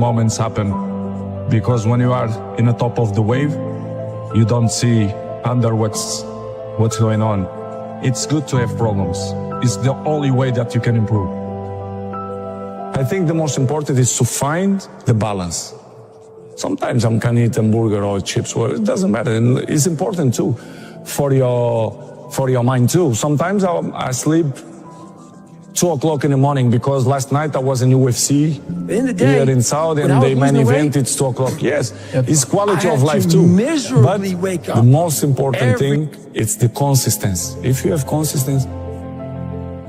moments happen, because when you are in the top of the wave, you don't see under what's going on. It's good to have problems. It's the only way that you can improve. I think the most important is to find the balance. Sometimes I can eat a burger or chips, well, it doesn't matter. And it's important too for your mind too. Sometimes I sleep 2 o'clock in the morning because last night I was in UFC here in Saudi, and the main event, it's 2 o'clock. Yes, it's quality of life too. But the most important thing, it's the consistency. If you have consistency,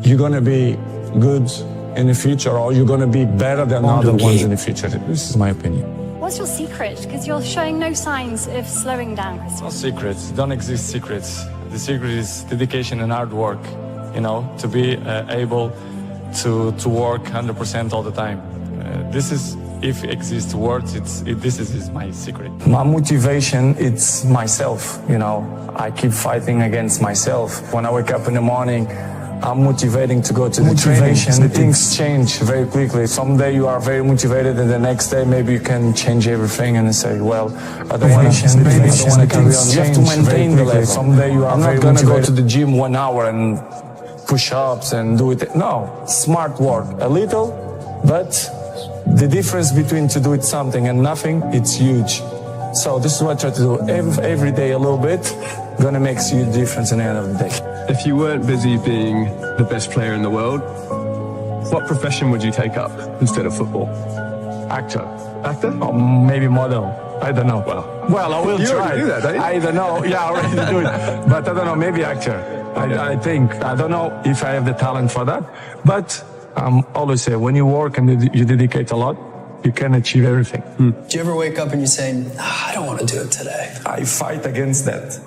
you're going to be good in the future, or you're going to be better than other ones in the future. This is my opinion. What's your secret? Because you're showing no signs of slowing down, Christian. No secrets. Don't exist secrets. The secret is dedication and hard work. To be able to work 100% all the time. This is, if it exists words, this is my secret. My motivation, it's myself. I keep fighting against myself. When I wake up in the morning, I'm motivating to go to the training. Things change very quickly. Someday you are very motivated, and the next day maybe you can change everything and say, well, I don't want to carry on. You have to maintain the level. Someday you are I'm not going to go to the gym 1 hour and push-ups and do it. No, smart work. A little, but the difference between to do it something and nothing, it's huge. So this is what I try to do. Every day a little bit, gonna make a huge difference in the end of the day. If you weren't busy being the best player in the world, what profession would you take up instead of football? Actor. Actor? Or maybe model. I don't know. Well, I will you try. already do that, don't you? I don't know. Yeah, I already do it. But I don't know, maybe actor. I think. I don't know if I have the talent for that. But always say, when you work and you dedicate a lot, you can achieve everything. Do you ever wake up and you say, I don't want to do it today? I fight against that.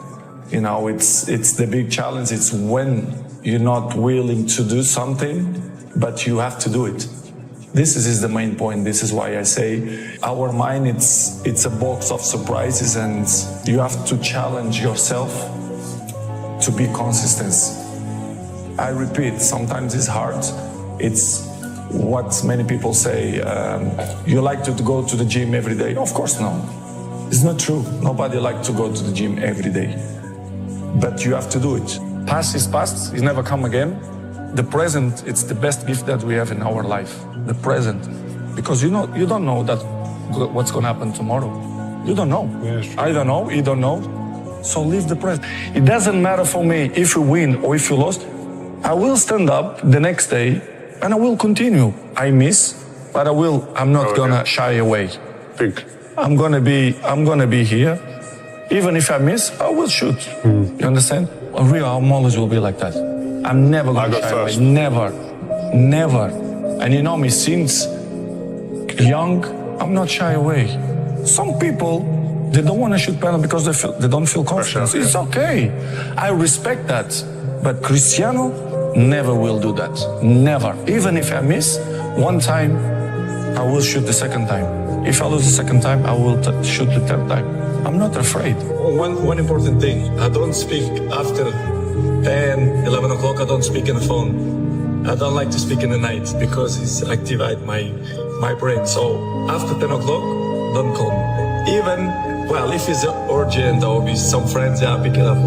It's the big challenge. It's when you're not willing to do something, but you have to do it. This is the main point. This is why I say our mind, it's a box of surprises, and you have to challenge yourself to be consistent. I repeat, sometimes it's hard. It's what many people say, you like to go to the gym every day. Of course, no. It's not true. Nobody likes to go to the gym every day. But you have to do it. Past is past, it never come again. The present, it's the best gift that we have in our life. The present. Because you don't know that what's going to happen tomorrow. You don't know. Yes. I don't know, you don't know. So live the present. It doesn't matter for me if you win or if you lost. I will stand up the next day and I will continue. I miss, but I'm not gonna shy away. I'm gonna be here. Even if I miss, I will shoot. You understand? I'm always will be like that. I'm never gonna shy away. Never. And you know me, since young, I'm not shy away. Some people, they don't want to shoot penalty because they don't feel confident. It's okay. I respect that. But Cristiano never will do that. Never. Even if I miss one time, I will shoot the second time. If I lose the second time, I will shoot the third time. I'm not afraid. One important thing, I don't speak after 10, 11 o'clock, I don't speak on the phone. I don't like to speak in the night because it activates my brain. So after 10 o'clock, don't call me. Even, if it's urgent or with some friends, I pick it up.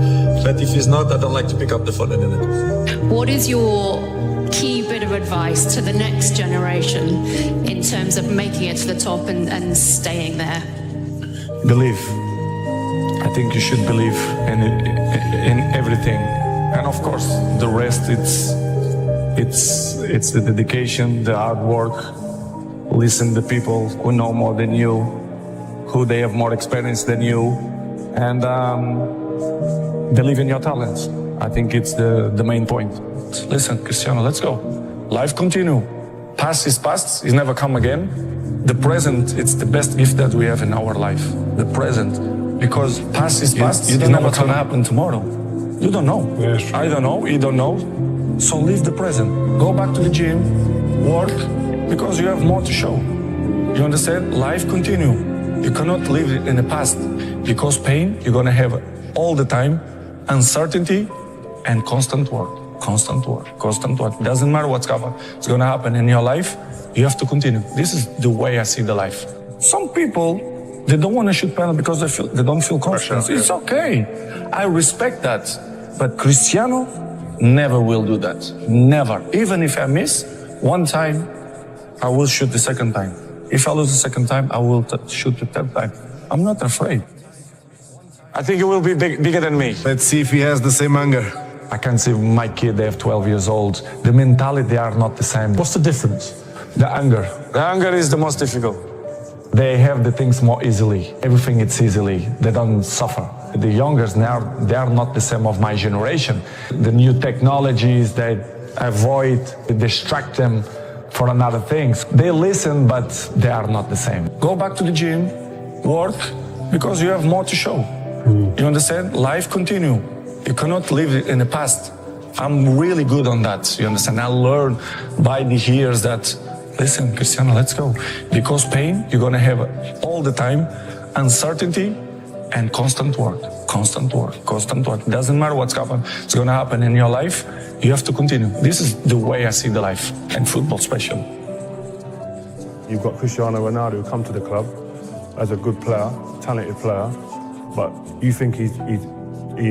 But if it's not, I don't like to pick up the phone at the night. What is your key bit of advice to the next generation in terms of making it to the top and staying there? Believe. I think you should believe in everything. And of course, the rest, it's the dedication, the hard work. Listen to people who know more than you, who they have more experience than you, and believe in your talents. I think it's the main point. Listen, Cristiano, let's go. Life continue. Past is past, it never come again. The present, it's the best gift that we have in our life. The present. Because past is past, you don't know what's gonna happen tomorrow. You don't know. Yes. I don't know, you don't know. So live the present. Go back to the gym, work, because you have more to show. You understand? Life continue. You cannot live in the past, because pain, you're gonna have all the time, uncertainty and constant work. Constant work. Doesn't matter what's gonna happen in your life, you have to continue. This is the way I see the life. Some people, they don't want to shoot penalty because they don't feel confidence. It's okay. I respect that. But Cristiano never will do that. Never. Even if I miss one time, I will shoot the second time. If I lose the second time, I will shoot the third time. I'm not afraid. I think he will be bigger than me. Let's see if he has the same anger. I can see my kid, they have 12 years old. The mentality, they are not the same. What's the difference? The anger. The anger is the most difficult. They have the things more easily. Everything it's easily. They don't suffer. The youngers now, they are not the same of my generation. The new technologies, they avoid, they distract them for another things. They listen, but they are not the same. Go back to the gym, work, because you have more to show. You understand? Life continue. You cannot live in the past. I'm really good on that. You understand? I learned by the years that, listen, Cristiano, let's go. Because pain, you're going to have all the time, uncertainty and constant work. Constant work, constant work. Doesn't matter what's happening. It's going to happen in your life. You have to continue. This is the way I see the life, and football especially. You've got Cristiano Ronaldo who come to the club as a good player, talented player, but you think he's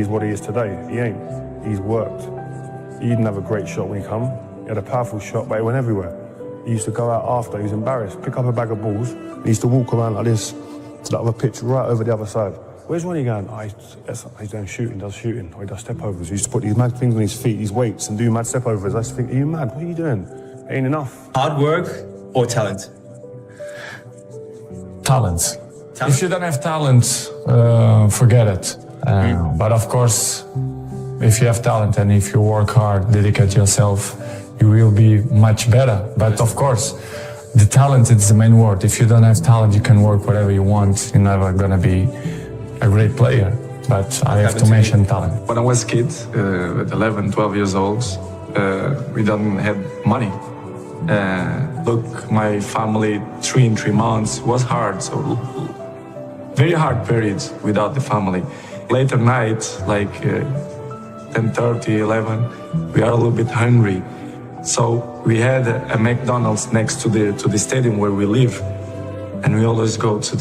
what he is today. He ain't. He's worked. He didn't have a great shot when he come. He had a powerful shot, but it went everywhere. He used to go out after, he was embarrassed, pick up a bag of balls, he used to walk around like this to the other pitch, right over the other side. Where's Ronnie going? Oh, he's doing shooting, does shooting, or he does step overs. He used to put these mad things on his feet, these weights, and do mad step overs. I used to think, are you mad? What are you doing? Ain't enough. Hard work or talent? Talent. If you don't have talent, forget it. But of course, if you have talent and if you work hard, dedicate yourself, you will be much better. But of course, the talent is the main word. If you don't have talent, you can work whatever you want. You're never gonna be a great player. But I have to mention talent. When I was a kid, at 11, 12 years old, we didn't have money. Look, my family, 3 months was hard. So very hard period without the family. Later night, like 10:30, 11, we are a little bit hungry. So we had a McDonald's next to the stadium where we live, and we always go to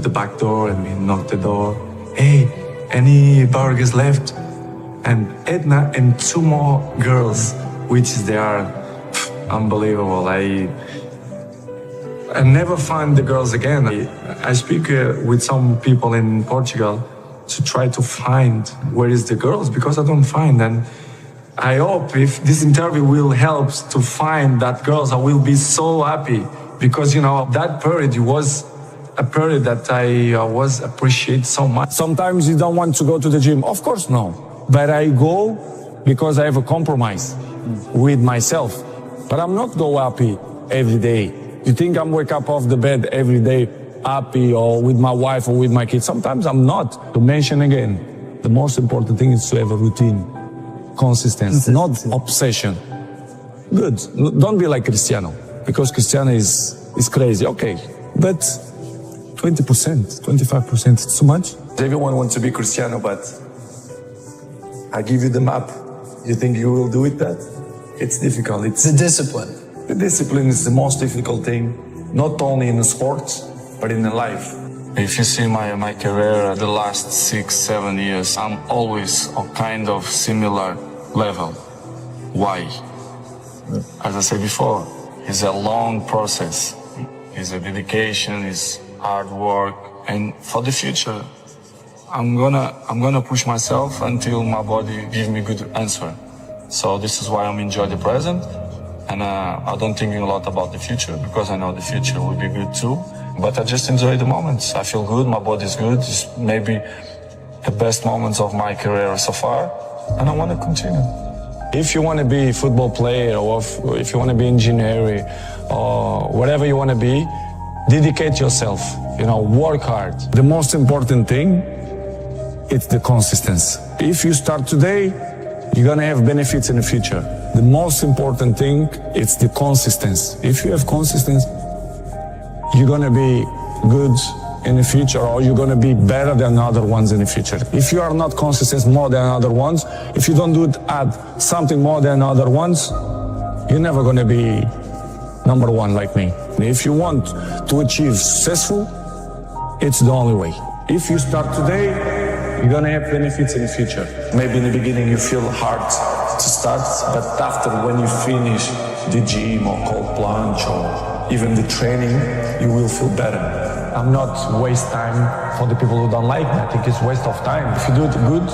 the back door and we knock the door. Hey, any burgers left? And Edna and 2 more girls, which they are unbelievable. I never find the girls again. I speak with some people in Portugal to try to find where is the girls, because I don't find. And I hope if this interview will help to find that girls, I will be so happy, because, you know, that period was a period that I was appreciate so much. Sometimes you don't want to go to the gym. Of course, no. But I go because I have a compromise with myself. But I'm not go happy every day. You think I'm wake up off the bed every day happy, or with my wife or with my kids? Sometimes I'm not. To mention again, the most important thing is to have a routine, consistency, not obsession. Good. Don't be like Cristiano, because Cristiano is crazy. Okay, but 20%, 25%, it's too much. Everyone wants to be Cristiano, but I give you the map. You think you will do it that? It's difficult. It's The discipline. The discipline is the most difficult thing, not only in the sports, but in the life. If you see my career the last 6-7 years, I'm always a kind of similar level. Why? As I said before, it's a long process. It's a dedication, it's hard work, and for the future, I'm gonna push myself until my body gives me good answer. So this is why I'm enjoying the present, and I don't think a lot about the future, because I know the future will be good too. But I just enjoy the moments. I feel good, my body's good. It's maybe the best moments of my career so far, and I want to continue. If you want to be a football player, or if you want to be engineer, or whatever you want to be, dedicate yourself, work hard. The most important thing, it's the consistency. If you start today, you're going to have benefits in the future. The most important thing, it's the consistency. If you have consistency, you're going to be good in the future, or you're going to be better than other ones in the future. If you are not consistent more than other ones, if you don't add something more than other ones, you're never going to be number one like me. If you want to achieve successful, it's the only way. If you start today, you're gonna have benefits in the future. Maybe in the beginning you feel hard to start, but after when you finish the gym or cold plunge or even the training, you will feel better. I'm not waste time for the people who don't like me. I think it's waste of time. If you do it good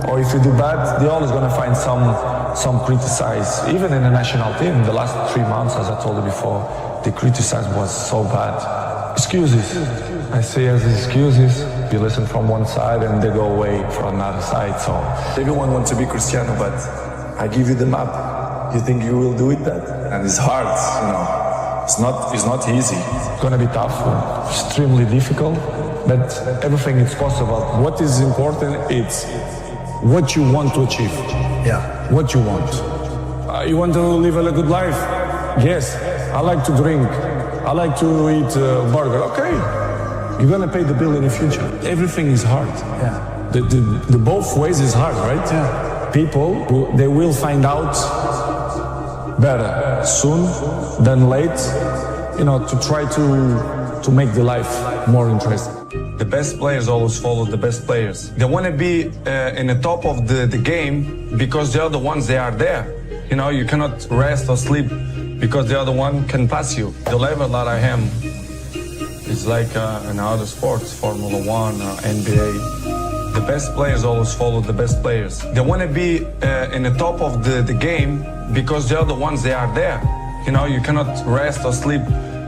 or if you do bad, they're always gonna find some criticize. Even in the national team, the last 3 months, as I told you before, the criticism was so bad. Excuses. I see as excuses. You listen from one side and they go away from another side. So everyone wants to be Cristiano, but I give you the map. You think you will do it that? And it's hard, you know. It's not easy. it's gonna be tough, extremely difficult, but everything is possible. What is important is what you want to achieve. Yeah. What you want. You want to live a good life? Yes. I like to drink. I like to eat burger. Okay. You're gonna pay the bill in the future. Everything is hard. Yeah. The both ways is hard, right? Yeah. People, they will find out better soon than late, you know, to try to make the life more interesting. The best players always follow the best players. They want to be in the top of the game because they are the ones they are there. You know, you cannot rest or sleep because the other one can pass you. The level that I am is like in other sports, Formula 1 or NBA. The best players always follow the best players. They want to be in the top of the game because the other ones, they are there. You know, you cannot rest or sleep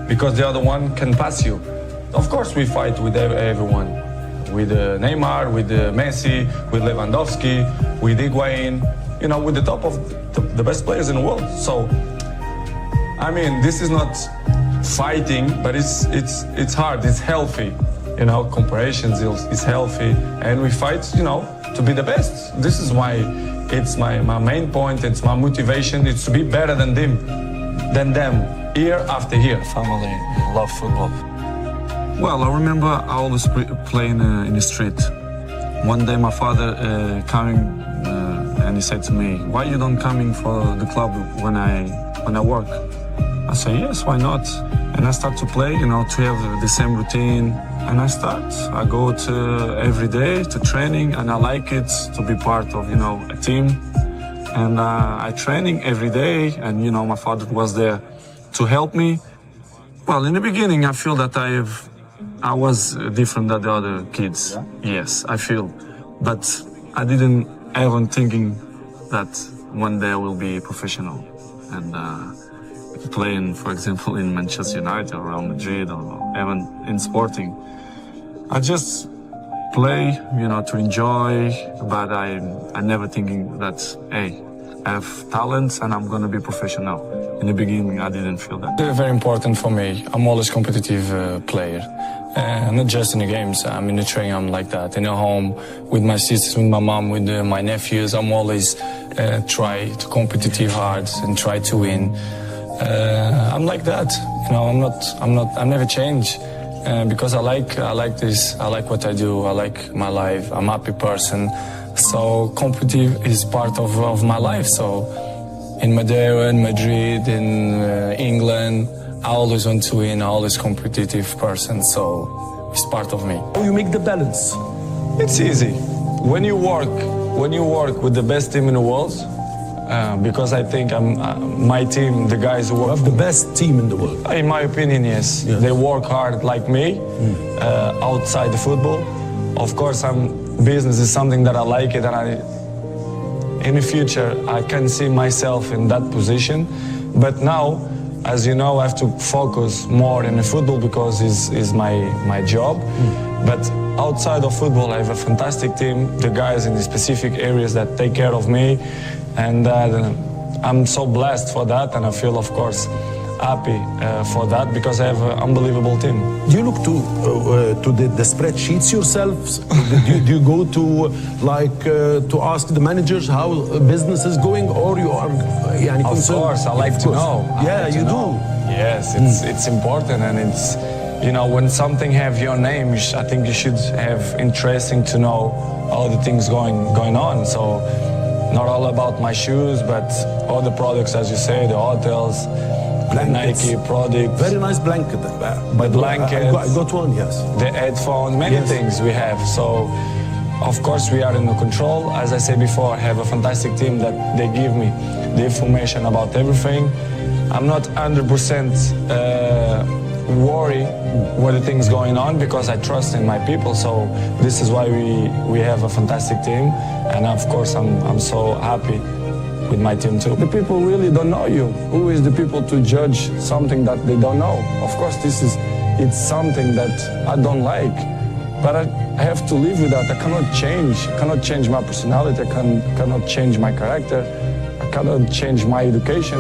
because the other one can pass you. Of course, we fight with everyone. With Neymar, with Messi, with Lewandowski, with Higuain, you know, with the top of the best players in the world. So, I mean, this is not fighting, but it's hard, it's healthy. You know, comparisons is healthy, and we fight, you know, to be the best. This is why it's my main point, it's my motivation, it's to be better than them, year after year. Family, love football. Well, I remember I always playing in the street. One day my father coming and he said to me, "Why you don't coming for the club when I work?" I say, "Yes, why not?" And I start to play, you know, to have the same routine. And I go to every day to training, and I like it to be part of, you know, a team. And I training every day, and, you know, my father was there to help me. Well, in the beginning, I feel that I was different than the other kids. Yeah? Yes, I feel. But I didn't ever thinking that one day I will be professional. And playing, for example, in Manchester United or Real Madrid or even in Sporting. I just play, you know, to enjoy, but I never thinking that, hey, I have talents and I'm gonna be professional. In the beginning, I didn't feel that. It's very important for me. I'm always a competitive player. Not just in the games, I'm in the training, I'm like that. In the home, with my sisters, with my mom, with my nephews, I'm always try to competitive hard and try to win. I'm like that, you know. I never change because I like this. I like what I do. I like my life. I'm a happy person. So competitive is part of my life. So in Madeira, in Madrid, in England, I always want to win. I always competitive person. So it's part of me. How you make the balance? It's easy. When you work with the best team in the world. Because I think my team, the guys who work... You have the best team in the world. In my opinion, yes. They work hard like me, outside the football. Of course, business is something that I like it, and in the future, I can see myself in that position. But now, as you know, I have to focus more in the football because it's my job. But outside of football, I have a fantastic team, the guys in the specific areas that take care of me. And I'm so blessed for that, and I feel, of course, happy for that because I have an unbelievable team. Do you look to the spreadsheets yourselves? do you go to to ask the managers how business is going, or you are? Of course, I like to know. Yeah, you do. Yes, it's important, and it's, you know, when something have your name, I think you should have interesting to know all the things going on. So. Not all about my shoes, but all the products, as you say, the hotels, blankets. Nike product. Very nice blanket. The blanket. I got one, yes. The headphone, many things we have. So, of course, we are in the control. As I said before, I have a fantastic team that they give me the information about everything. I'm not 100% worry what the things going on because I trust in my people. So this is why we have a fantastic team. And of course, I'm so happy with my team too. The people really don't know you. Who is the people to judge something that they don't know? Of course, it's something that I don't like, but I have to live with that. I cannot change my personality. I cannot change my character. I cannot change my education.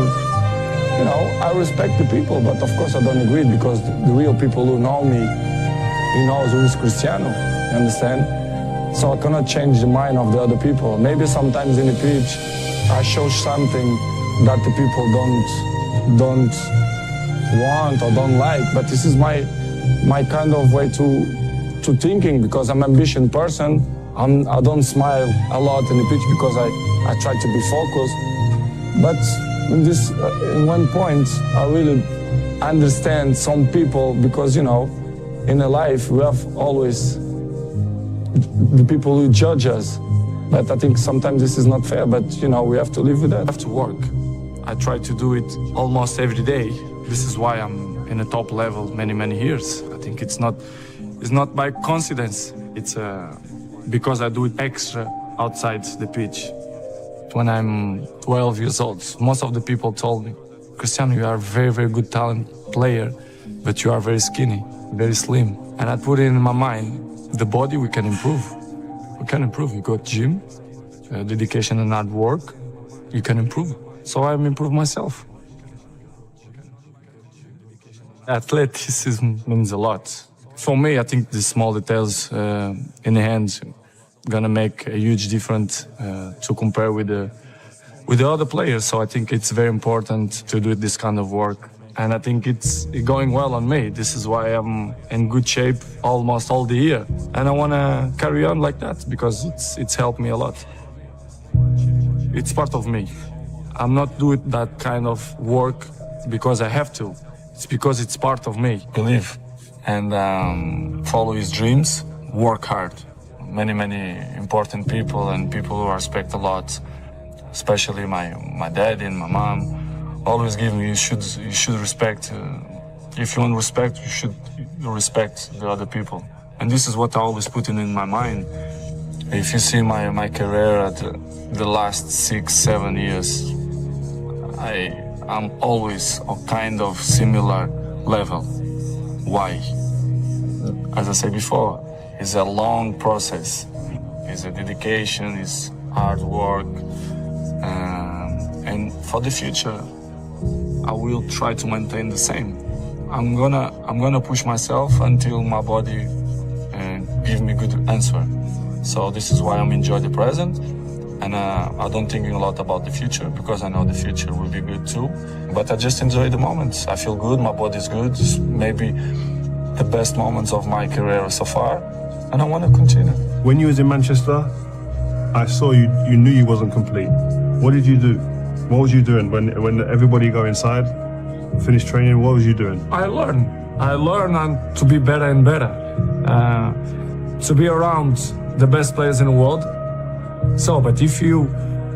You know, I respect the people, but of course I don't agree because the real people who know me, he knows who is Cristiano, you understand? So I cannot change the mind of the other people. Maybe sometimes in the pitch, I show something that the people don't want or don't like, but this is my kind of way to thinking because I'm an ambitious person. I don't smile a lot in the pitch because I try to be focused, but in one point, I really understand some people because, you know, in a life we have always the people who judge us. But I think sometimes this is not fair, but, you know, we have to live with that. I have to work. I try to do it almost every day. This is why I'm in a top level many years. I think it's not by coincidence. It's because I do it extra outside the pitch. When I'm 12 years old, most of the people told me, Cristiano, you are a very good talent player, but you are very skinny, very slim. And I put it in my mind, the body we can improve. We can improve. You got gym, dedication and hard work, you can improve. So I'm improving myself. Athleticism means a lot. For me, I think the small details in the hands gonna make a huge difference to compare with the other players. So I think it's very important to do this kind of work. And I think it's going well on me. This is why I'm in good shape almost all the year. And I want to carry on like that because it's helped me a lot. It's part of me. I'm not doing that kind of work because I have to. It's because it's part of me. Believe and follow his dreams, work hard. Many important people and people who I respect a lot, especially my dad and my mom, always give me, you should respect, if you want respect, you should respect the other people. And this is what I always put in my mind. If you see my career at the last 6-7 years, I'm always a kind of similar level. Why? As I said before, it's a long process. It's a dedication, it's hard work. And for the future, I will try to maintain the same. I'm gonna push myself until my body give me good answer. So this is why I'm enjoying the present. And I don't think a lot about the future because I know the future will be good too. But I just enjoy the moments. I feel good, my body's good. It's maybe the best moments of my career so far. And I want to continue. When you was in Manchester, I saw you knew you wasn't complete. What did you do? What was you doing when everybody go inside, finish training? What was you doing? I learn and to be better and better. To be around the best players in the world. So, but if you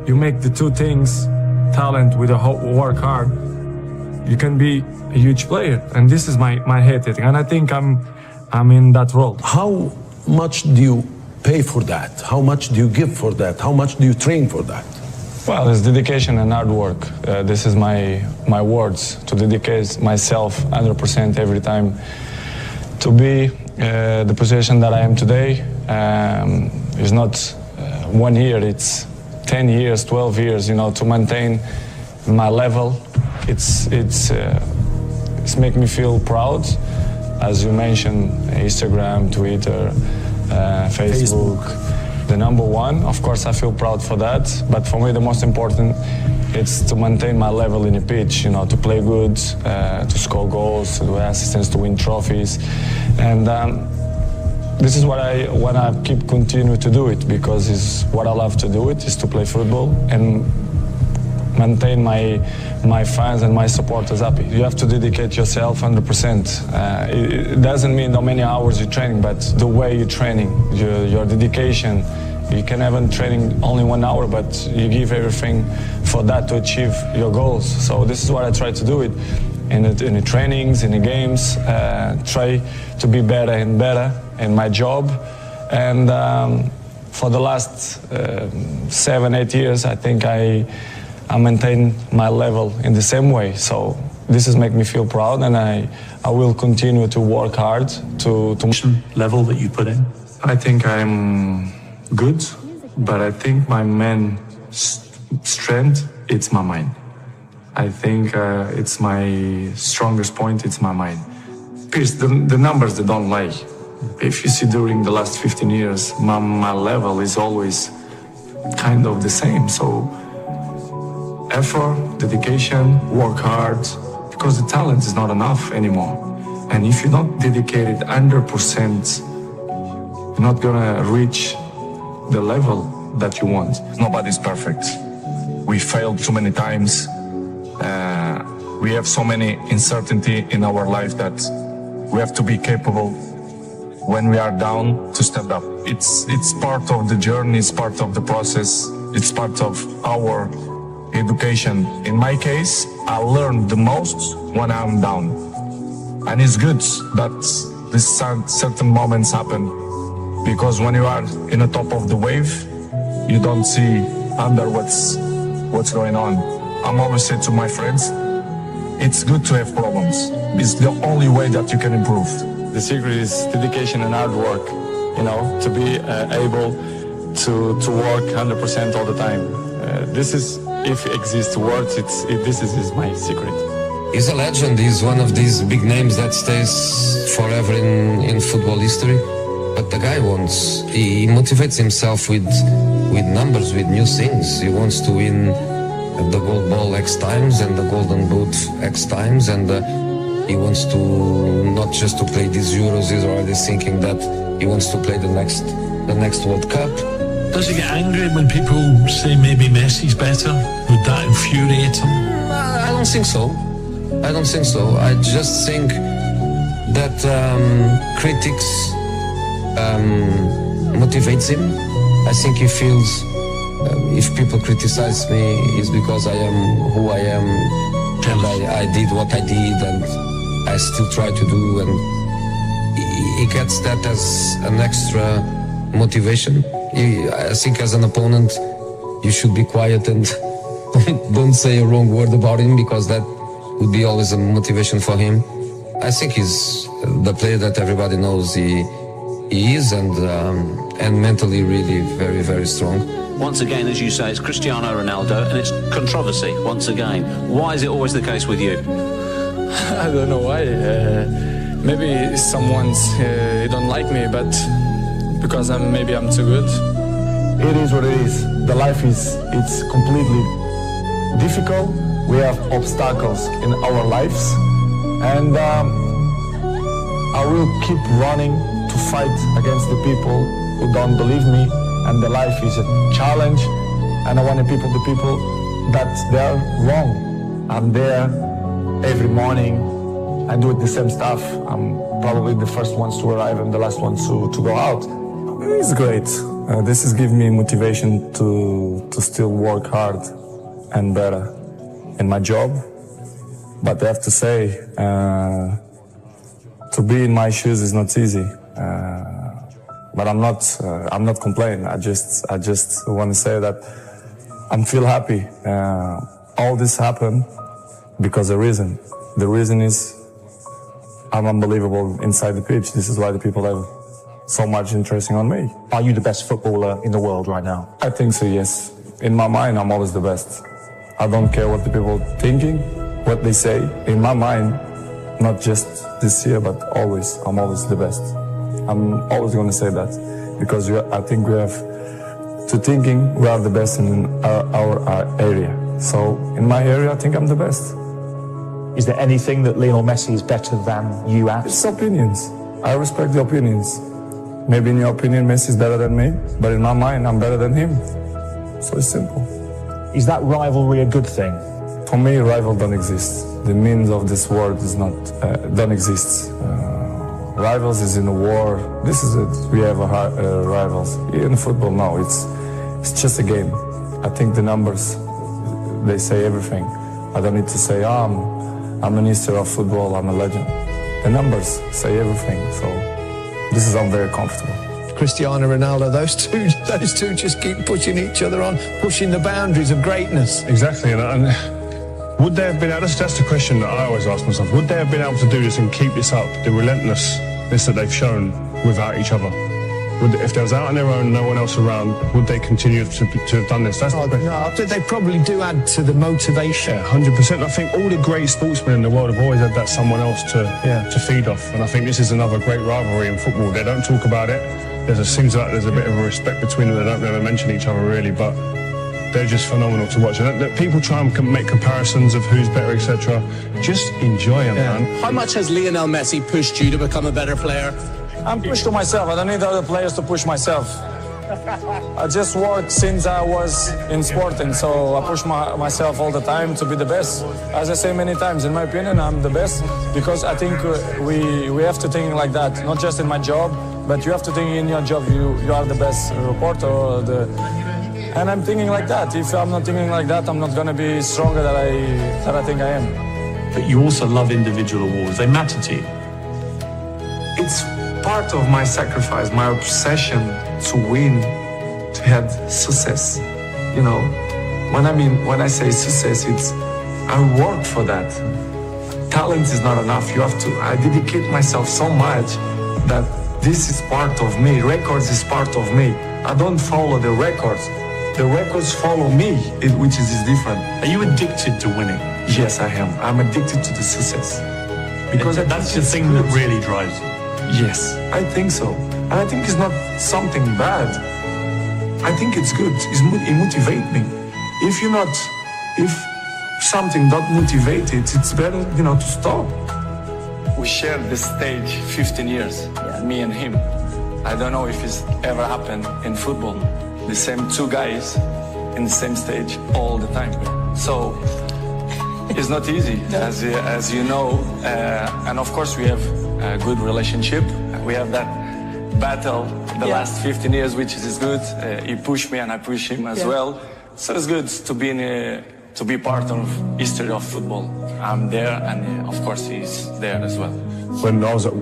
make the two things, talent with work hard, you can be a huge player. And this is my head, and I think I'm in that role. How much do you pay for that? How much do you give for that? How much do you train for that? Well, it's dedication and hard work. This is my words, to dedicate myself 100% every time to be the position that I am today. It's not 1 year, it's 10 years, 12 years, to maintain my level. It's making me feel proud. As you mentioned, Instagram, Twitter, Facebook. The number one, of course, I feel proud for that. But for me, the most important, it's to maintain my level in the pitch. To play good, to score goals, to do assistance, to win trophies, and this is what I want to keep continuing to do it because it's what I love to do. It is to play football, and maintain my fans and my supporters happy. You have to dedicate yourself 100%. It doesn't mean how many hours you're training, but the way you're training, your dedication. You can have a training only 1 hour, but you give everything for that to achieve your goals. So this is what I try to do it in the trainings, in the games. Try to be better and better in my job. And for the last 7-8 years, I think I maintain my level in the same way. So this is make me feel proud, and I will continue to work hard to level that you put in. I think I'm good, but I think my main strength, it's my mind. I think it's my strongest point, it's my mind. Pierce, the numbers, they don't lie. If you see during the last 15 years, my level is always kind of the same. So effort, dedication, work hard, because the talent is not enough anymore. And if you're not dedicated 100%, you're not gonna reach the level that you want. Nobody's perfect. We failed too many times. We have so many uncertainty in our life that we have to be capable when we are down to step up. It's part of the journey, it's part of the process, it's part of our education. In my case, I learn the most when I'm down. And it's good that these certain moments happen, because when you are in the top of the wave, you don't see under what's going on. I'm always say to my friends, it's good to have problems. It's the only way that you can improve. The secret is dedication and hard work, to be able to work 100% all the time. This is, if it exists words, this is my secret. He's a legend. He's one of these big names that stays forever in football history. But the guy he motivates himself with numbers, with new things. He wants to win the gold ball X times and the golden boot X times, and he wants to not just to play these Euros. He's already thinking that he wants to play the next World Cup. Does he get angry when people say maybe Messi's better? Would that infuriate him? I don't think so. I just think that critics motivates him. I think he feels if people criticize me, it's because I am who I am, and I did what I did, and I still try to do, and he gets that as an extra motivation. I think as an opponent, you should be quiet and don't say a wrong word about him, because that would be always a motivation for him. I think he's the player that everybody knows he is, and mentally really very, very strong. Once again, as you say, it's Cristiano Ronaldo, and it's controversy once again. Why is it always the case with you? I don't know why. Maybe someone's don't like me, but because maybe I'm too good. It is what it is. The life it's completely difficult. We have obstacles in our lives, and I will keep running to fight against the people who don't believe me. And the life is a challenge, and I want the people that they're wrong. I'm there every morning. I do the same stuff. I'm probably the first ones to arrive and the last ones to go out. It's great. This is giving me motivation to still work hard and better in my job. But I have to say, to be in my shoes is not easy. But I'm not complaining. I just want to say that I'm feel happy. All this happened because of reason. The reason is I'm unbelievable inside the pitch. This is why the people have so much interest on me. Are you the best footballer in the world right now? I think so, yes. In my mind, I'm always the best. I don't care what the people thinking, what they say. In my mind, not just this year, but always, I'm always the best. I'm always going to say that, because I think we have to thinking we are the best in our area. So in my area, I think I'm the best. Is there anything that Lionel Messi is better than you at? It's opinions. I respect the opinions. Maybe in your opinion, Messi is better than me, but in my mind, I'm better than him. So it's simple. Is that rivalry a good thing? For me, rival don't exist. The meaning of this word is not don't exist. Rivals is in a war. This is it. We have rivals in football. No, it's just a game. I think the numbers, they say everything. I don't need to say I'm a minister of football. I'm a legend. The numbers say everything. So this is I'm very comfortable. Cristiano Ronaldo, those two just keep pushing each other on, pushing the boundaries of greatness. Exactly, and would they have been able, that's the question that I always ask myself, would they have been able to do this and keep this up, the relentlessness that they've shown without each other? If they was out on their own, no one else around, would they continue to have done this? That's the question. No, I think they probably do add to the motivation. Yeah, 100%. I think all the great sportsmen in the world have always had that someone else to feed off, and I think this is another great rivalry in football. They don't talk about it. Seems like there's a bit of a respect between them. They don't ever mention each other really, but they're just phenomenal to watch. And people try and make comparisons of who's better, etc. Just enjoy them, man. How much has Lionel Messi pushed you to become a better player? I'm pushed to myself. I don't need other players to push myself. I just work since I was in sporting, so I push myself all the time to be the best. As I say many times, in my opinion, I'm the best because I think we have to think like that, not just in my job, but you have to think in your job you are the best reporter. And I'm thinking like that. If I'm not thinking like that, I'm not going to be stronger than I think I am. But you also love individual awards. They matter to you. It's part of my sacrifice, my obsession to win, to have success. You know, when I say success, it's I work for that. Talent is not enough. I dedicate myself so much that this is part of me. Records is part of me. I don't follow the records. The records follow me, which is different. Are you addicted to winning? Yes, I am. I'm addicted to the success. Because that's the thing that really drives you. Yes, I think so. And I think it's not something bad. I think it's good. It motivates me. If something don't motivate it, it's better, to stop. We shared this stage 15 years, me and him. I don't know if it's ever happened in football. The same two guys in the same stage all the time. So it's not easy, as you know. And of course, we have a good relationship. We have that battle the last 15 years, which is good. He pushed me and I push him as well. So it's good to be part of history of football. I'm there, and of course he's there as well. When I was at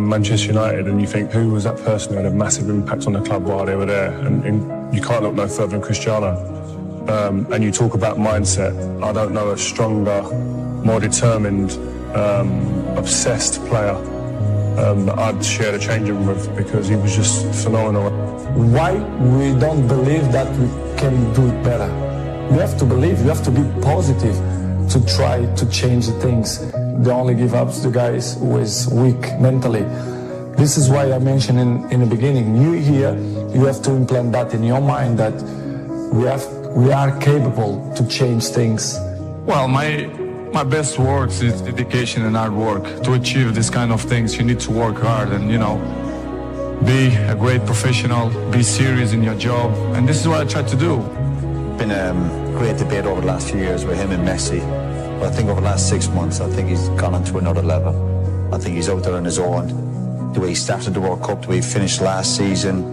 Manchester United, and you think, who was that person who had a massive impact on the club while they were there? And you can't look no further than Cristiano. And you talk about mindset. I don't know a stronger, more determined, obsessed player that I'd share the changing room with, because he was just phenomenal. Why we don't believe that we can do it better? You have to believe, you have to be positive to try to change the things. They only give up to the guys who is weak mentally. This is why I mentioned in the beginning, you here, you have to implant that in your mind that we are capable to change things. Well, my best works is dedication and hard work. To achieve this kind of things, you need to work hard and, be a great professional, be serious in your job. And this is what I try to do. Been a great debate over the last few years with him and Messi. But I think over the last 6 months, I think he's gone on to another level. I think he's out there on his own. The way he started the World Cup, the way he finished last season.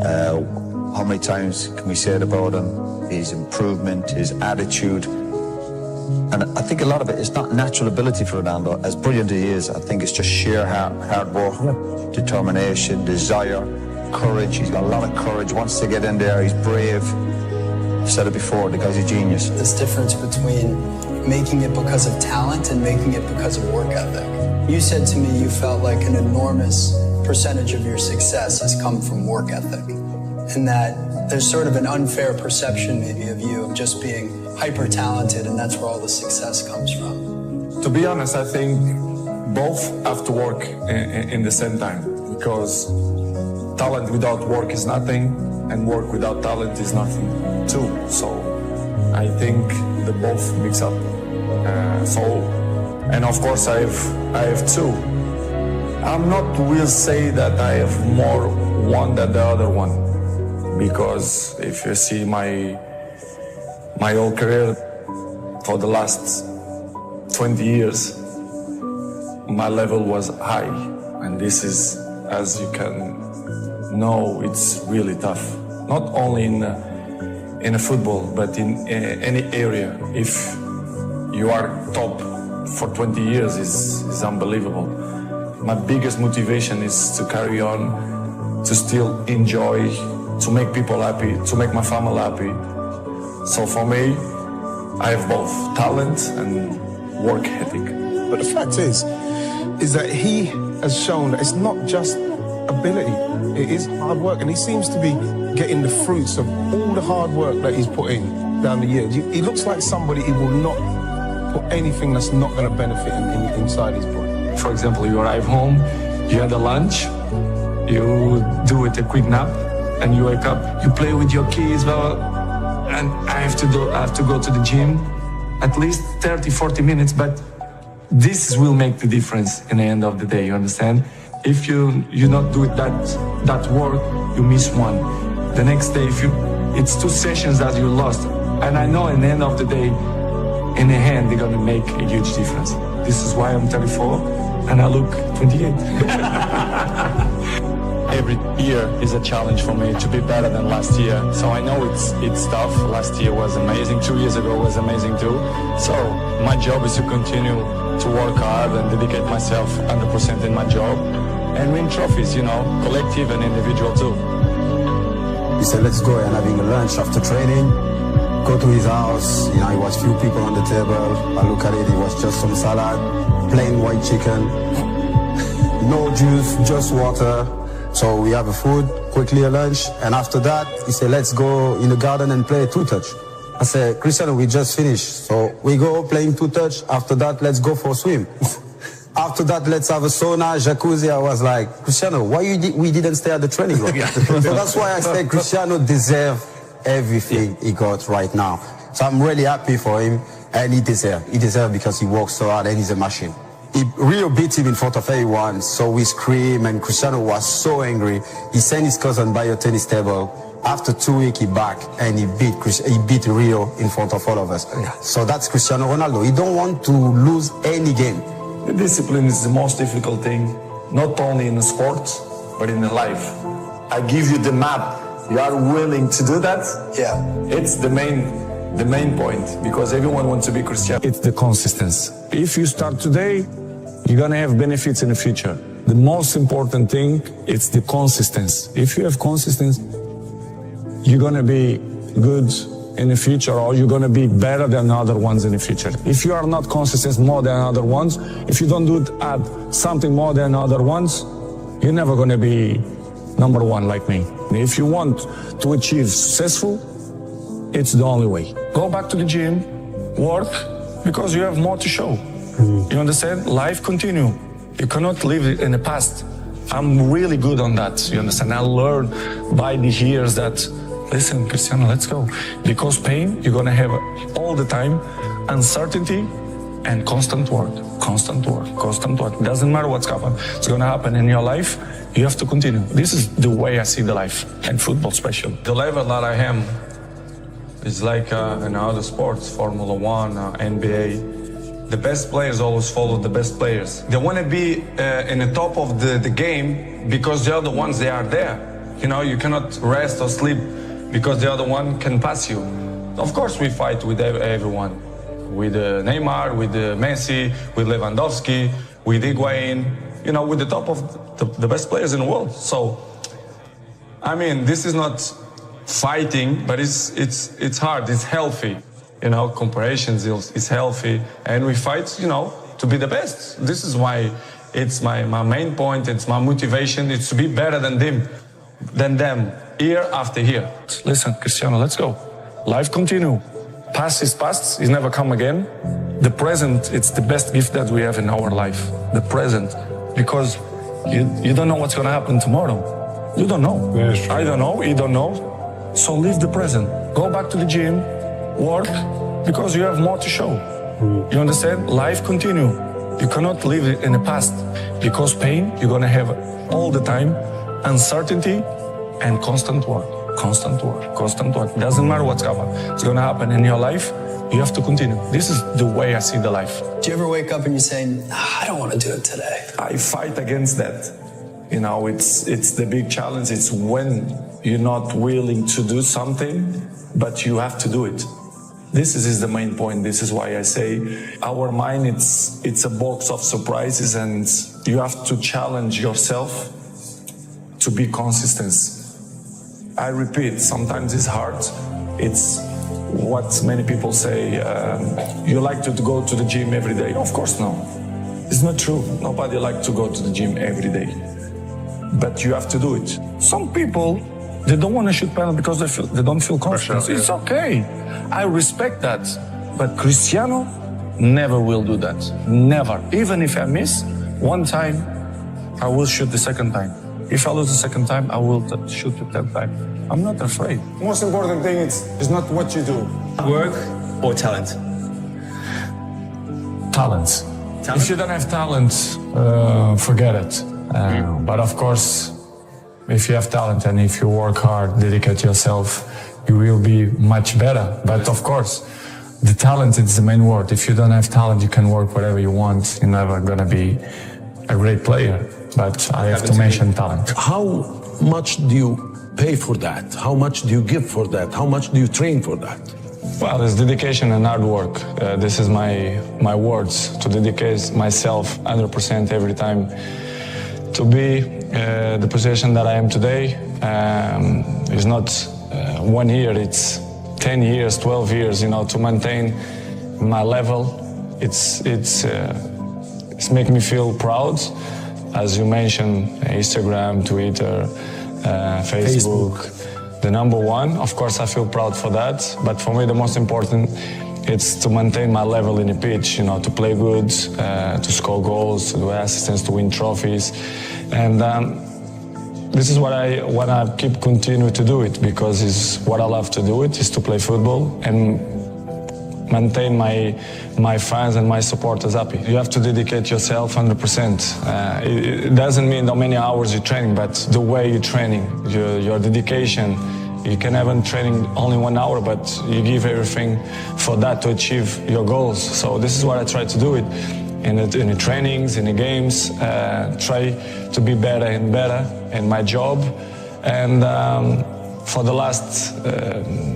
How many times can we say it about him? His improvement, his attitude. And I think a lot of it is not natural ability for Ronaldo. As brilliant as he is, I think it's just sheer hard work, determination, desire, courage. He's got a lot of courage, wants to get in there, he's brave. I've said it before, the guy's a genius. This difference between making it because of talent and making it because of work ethic. You said to me you felt like an enormous percentage of your success has come from work ethic, and that there's sort of an unfair perception maybe of you of just being hyper talented, and that's where all the success comes from. To be honest, I think both have to work in the same time, because talent without work is nothing, and work without talent is nothing too. So I think the both mix up. And of course I have two. I'm not will say that I have more one than the other one, because if you see my whole career for the last 20 years, my level was high. And this is, as you can know, it's really tough. Not only in a football, but in any area. If you are top for 20 years is unbelievable. My biggest motivation is to carry on, to still enjoy, to make people happy, to make my family happy. So for me, I have both talent and work ethic. But the fact is that he has shown that it's not just ability, it is hard work, and he seems to be getting the fruits of all the hard work that he's put in down the years. He looks like somebody who will not put anything that's not going to benefit him inside his body. For example, you arrive home, you had a lunch, you do it a quick nap, and you wake up, you play with your kids, and I have to go to the gym at least 30, 40 minutes, but this will make the difference in the end of the day, you understand? If you not do that work, you miss one. The next day, it's 2 sessions that you lost, and I know in the end of the day, in the hand, they're gonna make a huge difference. This is why I'm 34, and I look 28. Every year is a challenge for me to be better than last year. So I know it's tough. Last year was amazing. 2 years ago was amazing too. So my job is to continue to work hard and dedicate myself 100% in my job and win trophies, collective and individual too. He said, let's go, and having a lunch after training. Go to his house, he was few people on the table. I look at it, it was just some salad, plain white chicken, no juice, just water. So we have a food, quickly a lunch, and after that, he said, let's go in the garden and play 2-touch. I said, Cristiano, we just finished. So we go playing 2-touch. After that, let's go for a swim. After that, let's have a sauna, jacuzzi. I was like, Cristiano, why we didn't stay at the training ground? So that's why I say Cristiano deserves everything he got right now. So I'm really happy for him, and he deserves. He deserves because he works so hard and he's a machine. Rio beat him in front of everyone, so we screamed, and Cristiano was so angry. He sent his cousin by a tennis table. After 2 weeks, he back, and he beat Rio in front of all of us. So that's Cristiano Ronaldo. He don't want to lose any game. The discipline is the most difficult thing, not only in the sport, but in the life. I give you the map. You are willing to do that? Yeah. It's the main point, because everyone wants to be Cristiano. It's the consistency. If you start today, you're gonna have benefits in the future. The most important thing is the consistency. If you have consistency, you're gonna be good in the future, or you're gonna be better than other ones in the future. If you are not consistent more than other ones, if you don't add something more than other ones, you're never gonna be number one like me. If you want to achieve successful, it's the only way. Go back to the gym, work, because you have more to show. You understand? Life continue. You cannot live in the past. I'm really good on that. You understand? I learned by the years that, listen, Cristiano, let's go. Because pain, you're gonna have all the time, uncertainty and constant work. Constant work, constant work. It doesn't matter what's happening. It's gonna happen in your life. You have to continue. This is the way I see the life, and football special. The level that I am is like in other sports, Formula 1, NBA. The best players always follow the best players. They want to be in the top of the game because the other ones, they are there. You cannot rest or sleep because the other one can pass you. Of course, we fight with everyone. With Neymar, with Messi, with Lewandowski, with Higuain, with the top of the best players in the world. So, this is not fighting, but it's hard, it's healthy. Comparisons is healthy, and we fight, to be the best. This is why it's my main point, it's my motivation, it's to be better than them, year after year. Listen, Cristiano, let's go. Life continue. Past is past, it's never come again. The present, it's the best gift that we have in our life. The present, because you don't know what's gonna happen tomorrow. You don't know. I don't know, you don't know. So live the present. Go back to the gym, work, because you have more to show. You understand? Life continue. You cannot live in the past, because pain, you're gonna have all the time, uncertainty and constant work. Constant work, constant work. Doesn't matter what's going to happen in your life. You have to continue. This is the way I see the life. Do you ever wake up and you say, I don't want to do it today? I fight against that. You know, it's the big challenge. It's when you're not willing to do something, but you have to do it. This is the main point. This is why I say our mind, it's a box of surprises, and you have to challenge yourself to be consistent. I repeat, sometimes it's hard. It's what many people say, you like to go to the gym every day. Of course, no. It's not true. Nobody likes to go to the gym every day. But you have to do it. Some people, they don't want to shoot penalty because they don't feel confident. It's okay. I respect that. But Cristiano never will do that. Never. Even if I miss one time, I will shoot the second time. If I lose the second time, I will shoot the third time. I'm not afraid. Most important thing is not what you do. Work or talent? Talent. If you don't have talent, forget it. But of course, if you have talent and if you work hard, dedicate yourself, you will be much better. But of course, the talent is the main word. If you don't have talent, you can work whatever you want. You're never gonna be a great player. But I have to mention talent. How much do you pay for that? How much do you give for that? How much do you train for that? Well, it's dedication and hard work. This is my words, to dedicate myself 100% every time to be the position that I am today. It's not 1 year, it's 10 years, 12 years, you know, to maintain my level. It's making me feel proud. As you mentioned, Instagram, Twitter, Facebook, the number one. Of course, I feel proud for that. But for me, the most important, it's to maintain my level in the pitch, you know, to play good, to score goals, to do assistance, to win trophies. And this is what I keep continuing to do it, because it's what I love to do it, is to play football and maintain my fans and my supporters happy. You have to dedicate yourself 100%. It doesn't mean how many hours you're training, but the way you're training, your dedication. You can have a training only 1 hour, but you give everything for that to achieve your goals. So this is what I try to do it in the trainings, in the games. Try to be better and better in my job. And for the last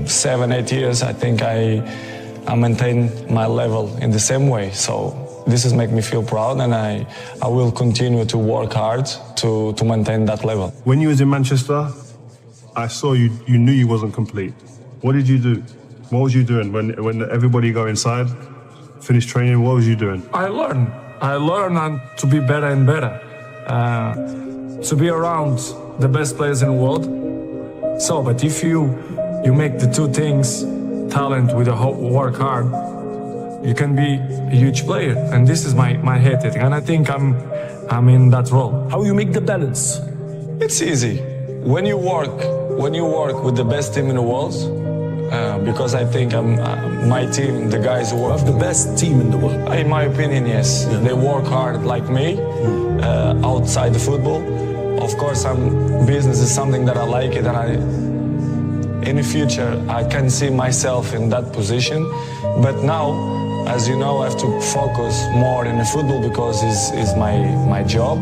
7-8 years, I think I maintain my level in the same way. So this is make me feel proud, and I will continue to work hard to maintain that level. When you was in Manchester, I saw you knew you wasn't complete. What did you do? What was you doing when everybody go inside, finish training? What was you doing? I learn to be better and better, to be around the best players in the world. So, but if you make the two things, talent with work hard, you can be a huge player. And this is my head thing. And I think I'm in that role. How you make the balance? It's easy. When you work with the best team in the world, because I think my team, the guys who work... the best team in the world? In my opinion, yes. Yeah. They work hard like me, outside the football. Of course, business is something that I like it, and in the future, I can see myself in that position. But now, as you know, I have to focus more in the football because it's my job.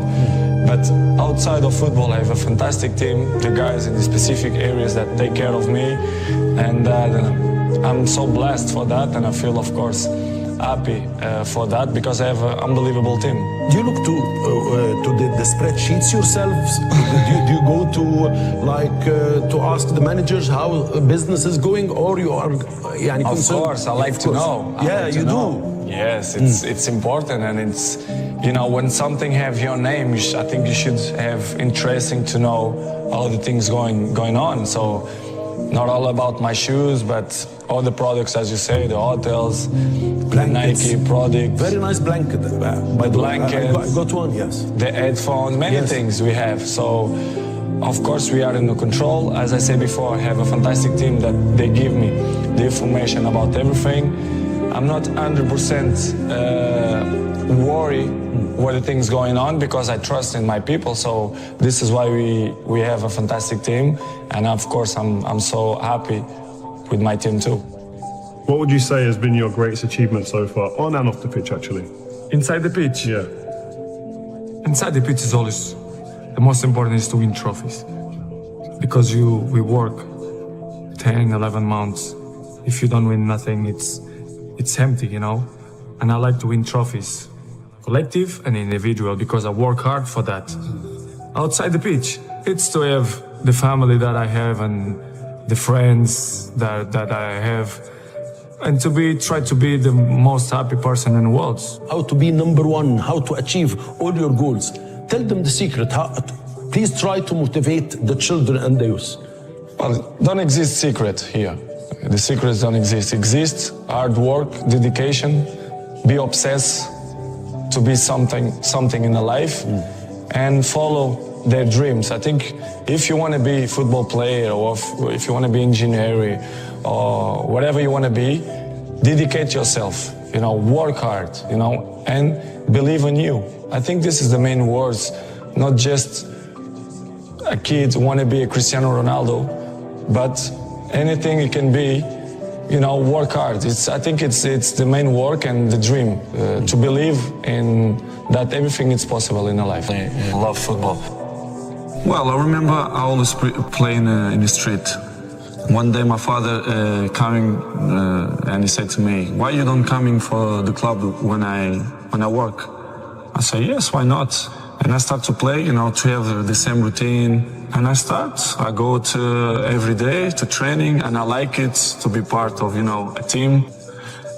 But outside of football, I have a fantastic team, the guys in the specific areas that take care of me. And I'm so blessed for that, and I feel, of course, happy for that, because I have an unbelievable team. Do you look to the spreadsheets yourself? do you go to ask the managers how business is going, or you are concerned? Of course, I like to know. Yeah, you do. Yes, it's important, and it's, you know, when something have your name, I think you should have interesting to know all the things going on. So not all about my shoes, but all the products, as you say, the hotels, blankets, the Nike product. Very nice blanket. The blanket. I got one, yes. The headphones, many things we have. So, of course, we are in the control. As I said before, I have a fantastic team that they give me the information about everything. I'm not 100% worry what the things going on because I trust in my people. So this is why we have a fantastic team, and of course I'm so happy with my team too. What would you say has been your greatest achievement so far, on and off the pitch actually? Inside the pitch? Yeah. Inside the pitch is always, the most important is to win trophies. Because we work 10, 11 months. If you don't win nothing, it's empty, you know? And I like to win trophies, collective and individual, because I work hard for that. Outside the pitch, it's to have the family that I have and the friends that I have, and try to be the most happy person in the world. How to be number one, how to achieve all your goals. Tell them the secret. Please try to motivate the children and the youth. Well, don't exist secret here. The secrets don't exist. Exist hard work, dedication, be obsessed to be something in a life, and follow their dreams. I think if you want to be a football player, or if you want to be engineer, or whatever you want to be, dedicate yourself, you know, work hard, you know, and believe in you. I think this is the main words, not just a kid want to be a Cristiano Ronaldo, but anything it can be, you know, work hard. I think it's the main work and the dream, to believe in that everything is possible in a life. I love football. Well, I remember I always playing in the street. One day my father coming and he said to me, "Why you don't coming for the club when I work?" I say, "Yes, why not?" And I start to play, you know, to have the same routine. And I go to every day to training, and I like it to be part of, you know, a team.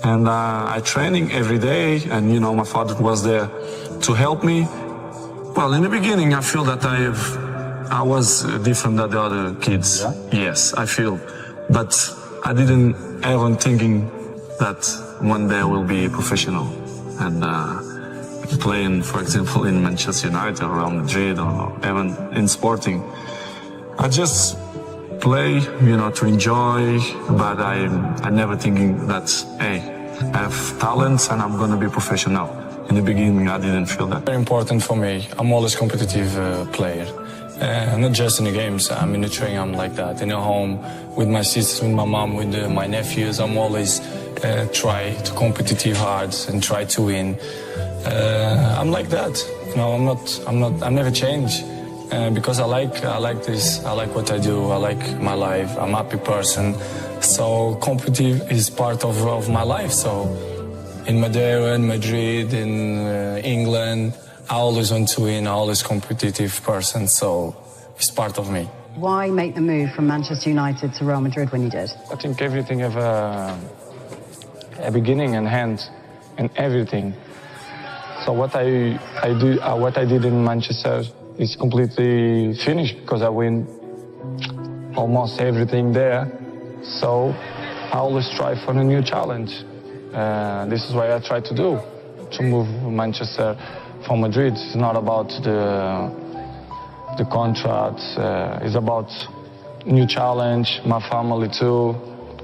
And I training every day, and, you know, my father was there to help me. Well, in the beginning, I feel that I was different than the other kids. Yeah? Yes, I feel. But I didn't ever thinking that one day I will be a professional. And playing, for example, in Manchester United or Real Madrid or even in Sporting. I just play, you know, to enjoy, but I never thinking that, hey, I have talents and I'm going to be professional. In the beginning, I didn't feel that. Very important for me. I'm always a competitive player. Not just in the games, I'm in the training, I'm like that. In the home, with my sisters, with my mom, with my nephews, I'm always try to competitive hard and try to win. I'm like that. You know, I never change. Because I like this, I like what I do, I like my life, I'm a happy person. So competitive is part of my life. So in Madeira, in Madrid, in England, I always want to win, I'm always competitive person, so it's part of me. Why make the move from Manchester United to Real Madrid when you did? I think everything have a beginning and end, and everything. So what I did in Manchester is completely finished because I win almost everything there. So I always strive for a new challenge. This is what I try to do, to move Manchester from Madrid. It's not about the contract. It's about new challenge, my family too,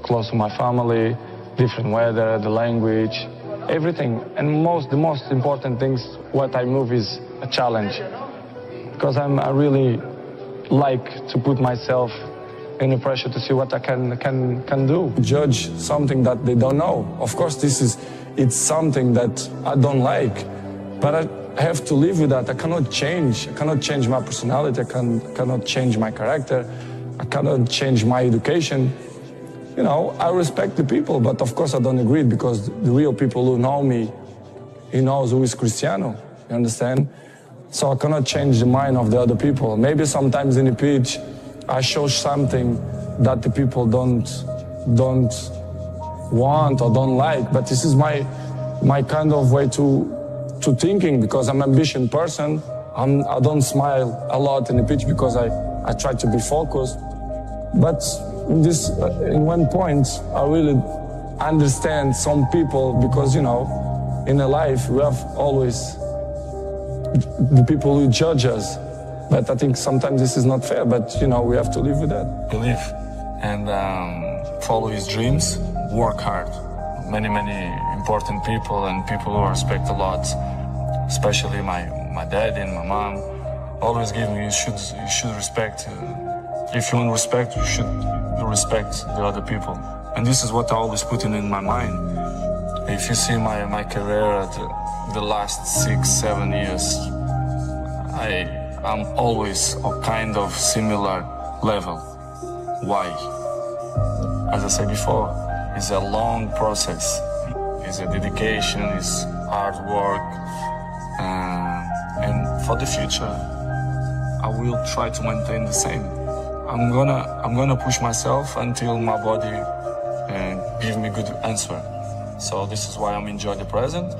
close to my family, different weather, the language, everything. And the most important things, what I move is a challenge. Because I really like to put myself in the pressure to see what I can do. Judge something that they don't know. Of course, it's something that I don't like, but I have to live with that. I cannot change my personality. I cannot change my character. I cannot change my education. You know, I respect the people, but of course I don't agree, because the real people who know me, he knows who is Cristiano. You understand? So I cannot change the mind of the other people. Maybe sometimes in the pitch, I show something that the people don't want or don't like. But this is my kind of way to thinking, because I'm an ambitious person. I don't smile a lot in the pitch because I try to be focused. But in one point, I really understand some people, because, you know, in a life we have always the people who judge us. But I think sometimes this is not fair, but, you know, we have to live with that. Believe and follow his dreams, work hard. many important people and people who I respect a lot, especially my dad and my mom. Always give me, you should respect. If you want respect, you should respect the other people. And this is what I always put in my mind. If you see my career at the last 6-7 years, I'm always a kind of similar level. Why? As I said before, it's a long process. It's a dedication, it's hard work. And for the future, I will try to maintain the same. I'm gonna push myself until my body give me good answer. So this is why I'm enjoying the present,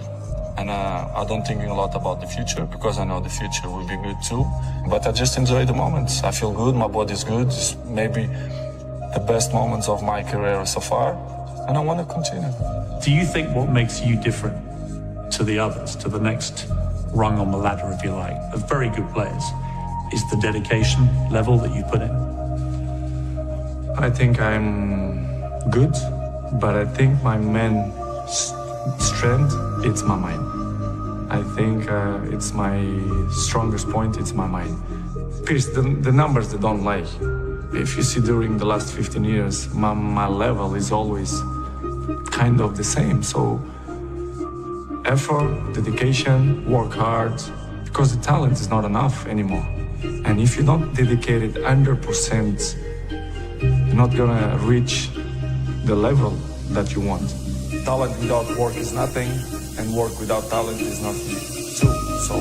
and I don't think a lot about the future because I know the future will be good too. But I just enjoy the moments. I feel good, my body's good. It's maybe the best moments of my career so far, and I want to continue. Do you think what makes you different to the others, to the next rung on the ladder, if you like, of very good players, is the dedication level that you put in? I think I'm good, but I think my main strength, it's my mind. I think it's my strongest point, it's my mind. Pierce, the numbers, they don't lie. If you see during the last 15 years, my level is always kind of the same. So effort, dedication, work hard, because the talent is not enough anymore. And if you don't dedicate it 100%, you're not gonna reach the level that you want. Talent without work is nothing, and work without talent is nothing too. So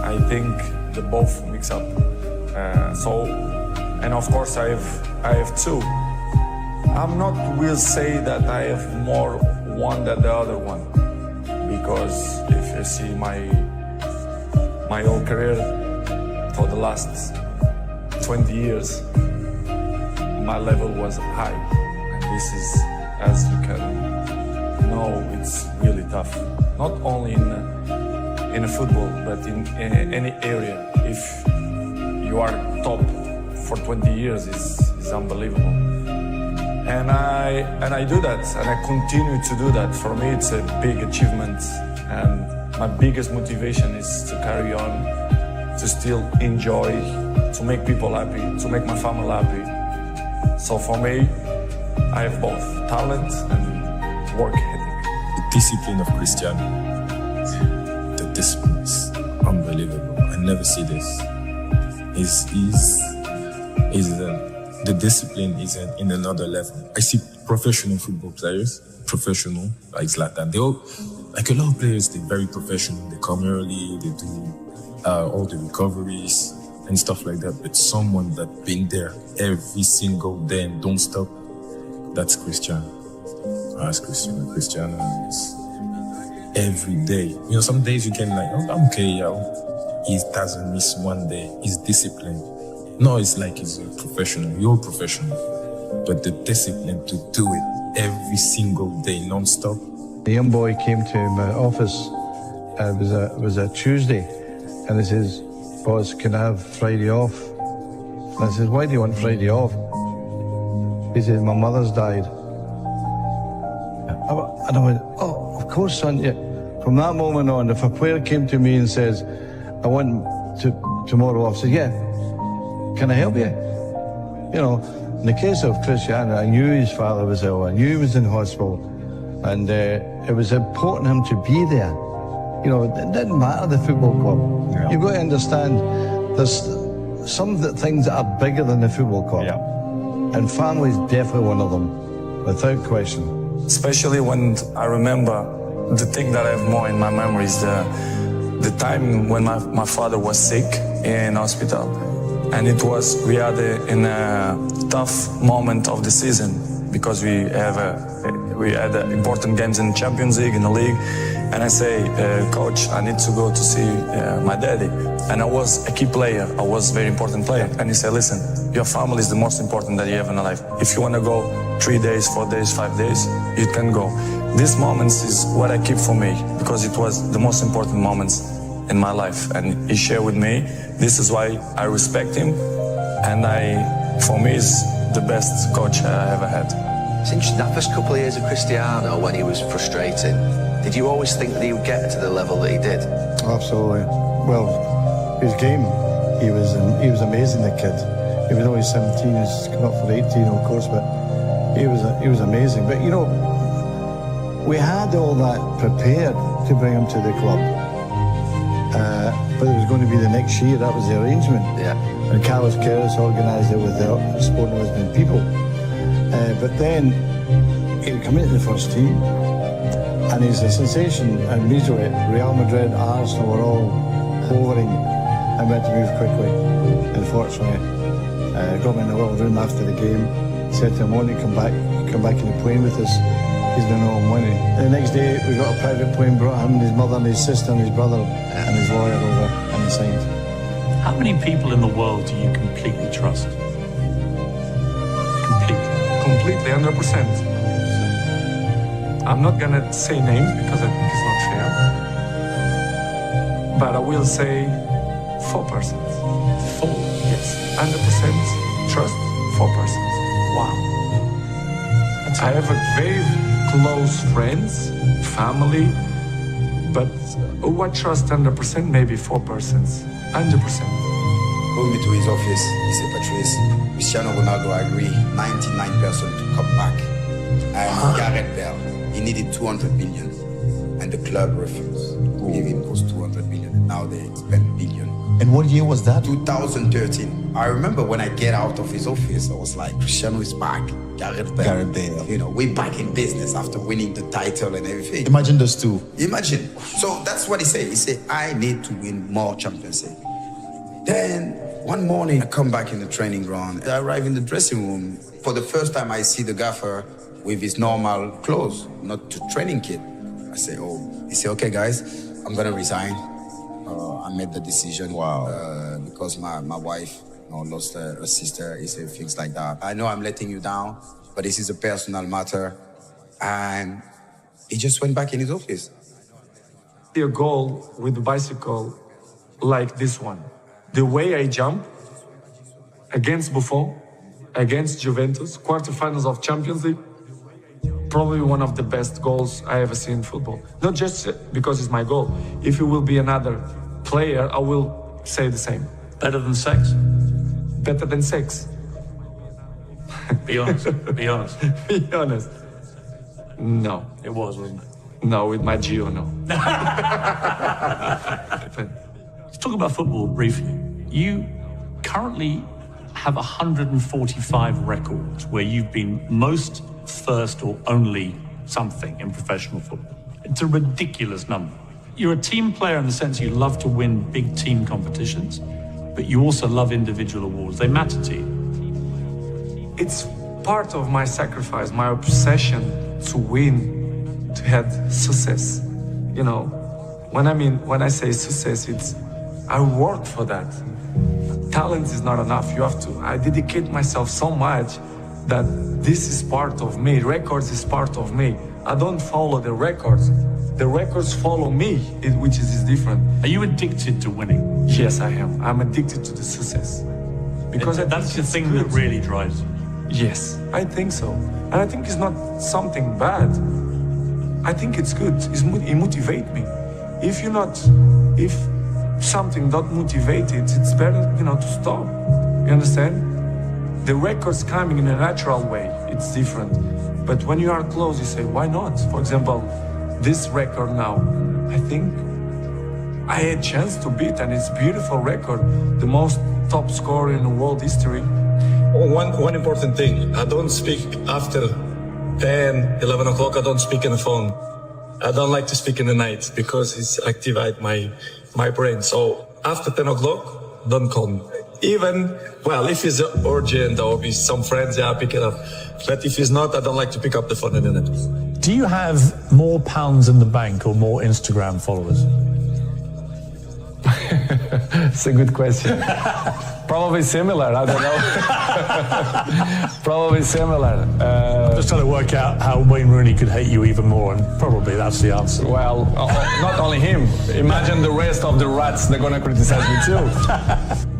I think the both mix up. And of course I have two. I'm not will say that I have more one than the other one, because if you see my whole career for the last 20 years, my level was high, and this is, as you can know, it's really tough. Not only in a football, but in any area. If you are top for 20 years, is unbelievable. And I do that, and I continue to do that. For me, it's a big achievement, and my biggest motivation is to carry on, to still enjoy, to make people happy, to make my family happy. So for me, I have both talent and work ethic. The discipline of Cristiano, the discipline is unbelievable. I never see this. The discipline is in another level. I see professional football players, professional, like Zlatan. They all, like a lot of players, they're very professional. They come early, they do all the recoveries and stuff like that. But someone that been there every single day and don't stop, that's Cristiano. That's Cristiano. Cristiano is every day. You know, some days you can like, oh, I'm okay, he doesn't miss one day. He's disciplined. No, it's like he's a professional. You're a professional. But the discipline to do it every single day, non-stop. The young boy came to my office, and it was a Tuesday, and he says, "Boss, can I have Friday off?" And I said, "Why do you want Friday off?" He said, "My mother's died." And I went, "Oh, of course, son." Yeah. From that moment on, if a player came to me and says, "I want tomorrow off," I said, "Yeah, can I help you?" You know, in the case of Cristiano, I knew his father was ill, I knew he was in hospital, and it was important for him to be there. You know, it didn't matter the football club. Yeah. You've got to understand, there's some of the things that are bigger than the football club. Yeah. And family is definitely one of them, without question. Especially when I remember the thing that I have more in my memory is the time when my father was sick in hospital. And we had a tough moment of the season because we had important games in the Champions League, in the league. And I say, "Coach, I need to go to see my daddy." And I was a key player. I was a very important player. And he said, "Listen, your family is the most important that you have in life. If you want to go 3 days, 4 days, 5 days, you can go." These moments is what I keep for me because it was the most important moments in my life. And he shared with me. This is why I respect him. And for me, is the best coach I ever had. Since that first couple of years of Cristiano, when he was frustrating, did you always think that he would get to the level that he did? Absolutely. Well, his game, he was amazing, the kid. Even though he's 17, he's come up for 18, of course, but he was amazing. But, you know, we had all that prepared to bring him to the club. But it was going to be the next year, that was the arrangement. Yeah. And Carlos Queiroz organised it with the Sporting Lisbon people. But then he would come into the first team, and he's a sensation. And immediately, Real Madrid, Arsenal were all hovering and went to move quickly. Unfortunately, got me in the little room after the game, said to him, "Why don't you come back in the plane with us?" He's doing all money. The next day, we got a private plane, brought him, his mother, and his sister, and his brother, and his lawyer over, and he signed. How many people in the world do you completely trust? Completely, 100%. I'm not gonna say names because I think it's not fair. But I will say 4%. 4, yes. 100% trust, 4%. Wow. I have a very close friends, family, but who I trust 100%, maybe 4%. 100%. Moved me to his office. He said, "Patrice, Cristiano Ronaldo, I agree, 99% to come back. And Gareth Bale, he needed 200 million, and the club refused to give him those 200 million, and now they spend billion." And what year was that? 2013. I remember when I get out of his office, I was like, Cristiano is back. Gareth Bale. You know, we're back in business after winning the title and everything. Imagine those two. Imagine. So that's what he said. He said, "I need to win more Champions League." Then one morning, I come back in the training ground. I arrive in the dressing room. For the first time, I see the gaffer with his normal clothes, not the training kit. I say, "Oh." He said, "Okay, guys, I'm going to resign." I made the decision. Wow. Because my wife lost a sister. He said things like that. "I know I'm letting you down, but this is a personal matter." And he just went back in his office. A goal with the bicycle like this one. The way I jump against Buffon, against Juventus, quarterfinals of Champions League, probably one of the best goals I ever seen in football. Not just because it's my goal. If it will be another player, I will say the same. Better than sex? Better than sex. Be honest. Be honest. Be honest. No. It was, wasn't it? No, with my Gio, no. Let's talk about football briefly. You currently have 145 records where you've been most, first, or only something in professional football. It's a ridiculous number. You're a team player in the sense you love to win big team competitions, but you also love individual awards. They matter to you. It's part of my sacrifice, my obsession to win, to have success. You know, when I say success, it's I work for that. Talent is not enough. I dedicate myself so much that this is part of me. Records is part of me. I don't follow the records. The records follow me, which is different. Are you addicted to winning? Yes, I am. I'm addicted to the success. Because that's the thing that really drives you. Yes, I think so. And I think it's not something bad. I think it's good. It motivates me. If something not motivated, it's better, to stop. You understand? The record's coming in a natural way. It's different. But when you are close, you say, why not? For example, this record now, I think I had a chance to beat, and it's a beautiful record. The most top scorer in the world history. One important thing, I don't speak after 10, 11 o'clock, I don't speak on the phone. I don't like to speak in the night because it's activate my brain. So after 10 o'clock, don't call me. If it's urgent or with some friends, I pick it up. But if it's not, I don't like to pick up the phone in the night. Do you have more pounds in the bank or more Instagram followers? It's a good question. Probably similar, I don't know. Probably similar. I'm just trying to work out how Wayne Rooney could hate you even more, and probably that's the answer. Well, not only him. Imagine the rest of the rats, they're going to criticize me too.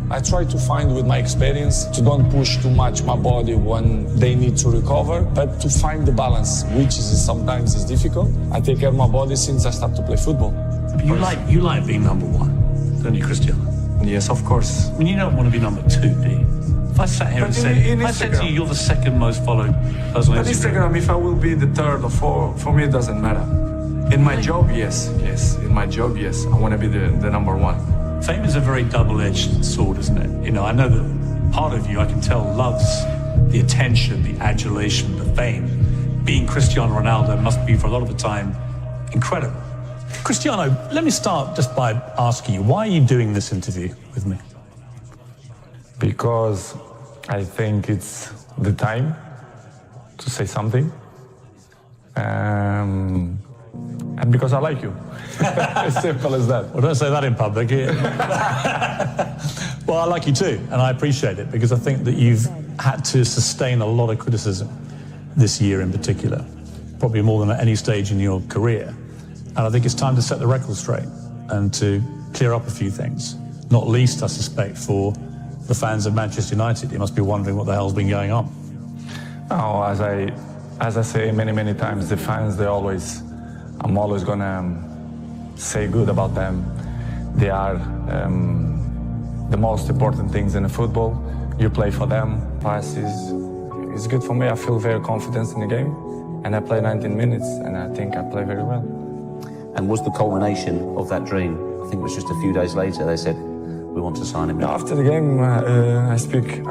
I try to find with my experience to don't push too much my body when they need to recover, but to find the balance, which is sometimes is difficult. I take care of my body since I started to play football. You like being number one, don't you, Cristiano? Yes, of course. I mean, you don't want to be number two, do you? If I sat here and said, I said to you, you're the second most followed person on Instagram, if I will be the third or fourth, for me it doesn't matter. In my job, yes. In my job, yes. I want to be the number one. Fame is a very double-edged sword, isn't it? You know, I know that part of you, I can tell, loves the attention, the adulation, the fame. Being Cristiano Ronaldo must be, for a lot of the time, incredible. Cristiano, let me start just by asking you, why are you doing this interview with me? Because I think it's the time to say something. And because I like you. As simple as that. Well, don't say that in public. Well, I like you too, and I appreciate it, because I think that you've had to sustain a lot of criticism this year in particular, probably more than at any stage in your career. And I think it's time to set the record straight and to clear up a few things, not least, I suspect, for the fans of Manchester United. You must be wondering what the hell's been going on. Oh, as I say many times, the fans, I'm always gonna say good about them. They are the most important things in the football. You play for them. Passes. It's good for me. I feel very confident in the game, and I play 19 minutes, and I think I play very well. And was the culmination of that dream, I think it was just a few days later, they said, we want to sign him. After the game, I speak.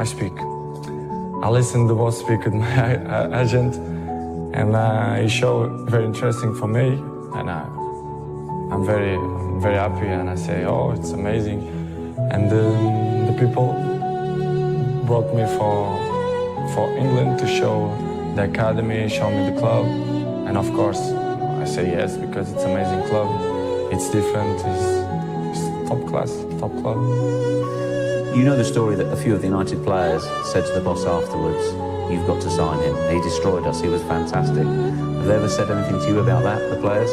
I listen to what speak with my agent, and he showed very interesting for me, and I'm very happy, and I say, oh, it's amazing. And the people brought me for England to show the academy, show me the club, and of course I say yes because it's an amazing club. It's different. It's top class, top club. You know the story that a few of the United players said to the boss afterwards, you've got to sign him. He destroyed us. He was fantastic. Have they ever said anything to you about that, the players?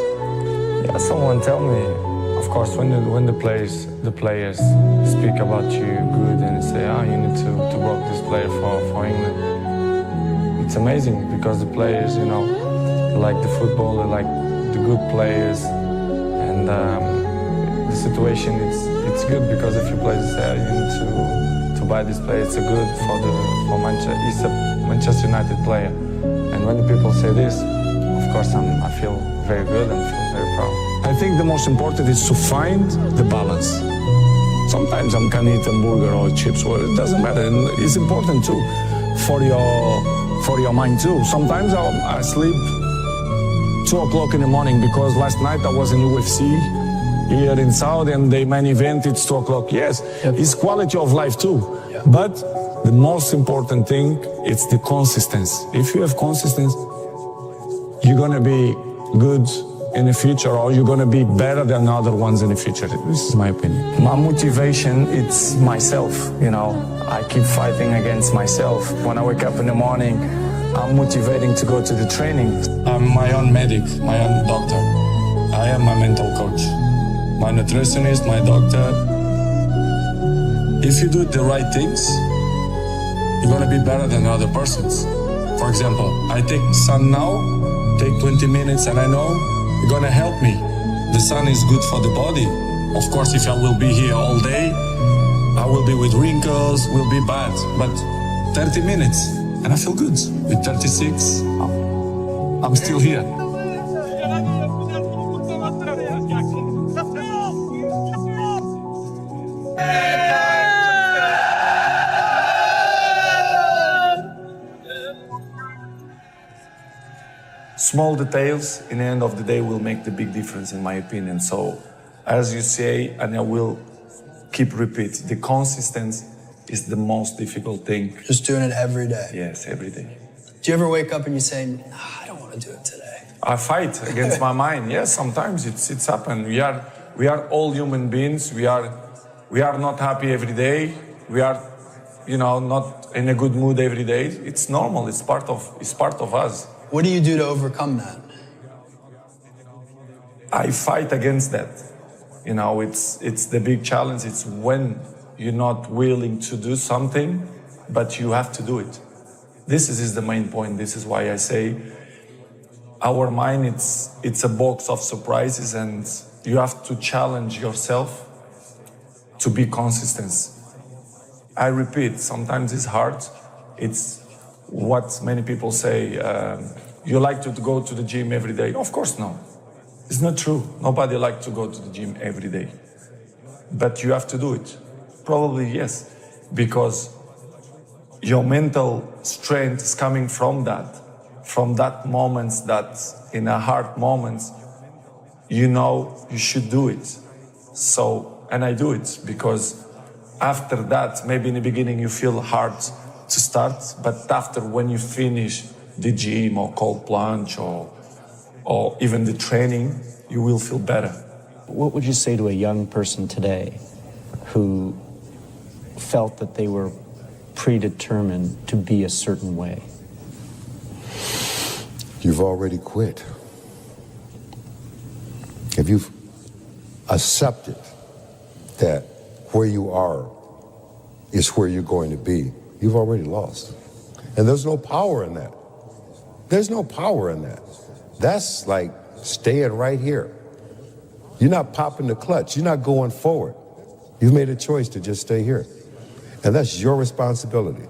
Yeah, someone tell me. Of course, when the players speak about you good and say, you need to work this player for England. It's amazing because the players, like the football, they like the good players, and the situation it's good because if you play there, you need to buy this player. It's a good for Manchester. He's a Manchester United player, and when the people say this, of course I feel very good and feel very proud. I think the most important is to find the balance. Sometimes I can eat a burger or chips, or it doesn't matter. And it's important too for your mind too. Sometimes I sleep 2 o'clock in the morning because last night I was in UFC here in Saudi, and the main event it's 2 o'clock. Yes, it's quality of life too. But the most important thing it's the consistency. If you have consistency, you're gonna be good in the future, or you're gonna be better than other ones in the future. This is my opinion. My motivation, it's myself, I keep fighting against myself. When I wake up in the morning, I'm motivating to go to the training. I'm my own medic, my own doctor. I am my mental coach, my nutritionist, my doctor. If you do the right things, you're gonna be better than other persons. For example, I take sun now, take 20 minutes, and I know it's gonna help me. The sun is good for the body. Of course, if I will be here all day, I will be with wrinkles, will be bad. But 30 minutes, and I feel good. With 36, I'm still here. Small details, in the end of the day, will make the big difference, in my opinion. So, as you say, and I will keep repeat, the consistency is the most difficult thing. Just doing it every day. Yes, every day. Do you ever wake up and you say, I don't want to do it today? I fight against my mind. Yes, sometimes it's happened. We are all human beings. We are not happy every day. We are, not in a good mood every day. It's normal. It's part of us. What do you do to overcome that? I fight against that. It's the big challenge. It's when you're not willing to do something, but you have to do it. This is the main point. This is why I say our mind, it's a box of surprises, and you have to challenge yourself to be consistent. I repeat, sometimes it's hard. It's what many people say, you like to go to the gym every day. Of course no. It's not true. Nobody likes to go to the gym every day. But you have to do it. Probably yes, because your mental strength is coming from that moments, that in a hard moments, you know you should do it. So, and I do it because after that, maybe in the beginning you feel hard to start, but after when you finish the gym or cold plunge or even the training, you will feel better. What would you say to a young person today who felt that they were predetermined to be a certain way? You've already quit. If you've accepted that where you are is where you're going to be, you've already lost. And there's no power in that. There's no power in that. That's like staying right here. You're not popping the clutch. You're not going forward. You've made a choice to just stay here. And that's your responsibility.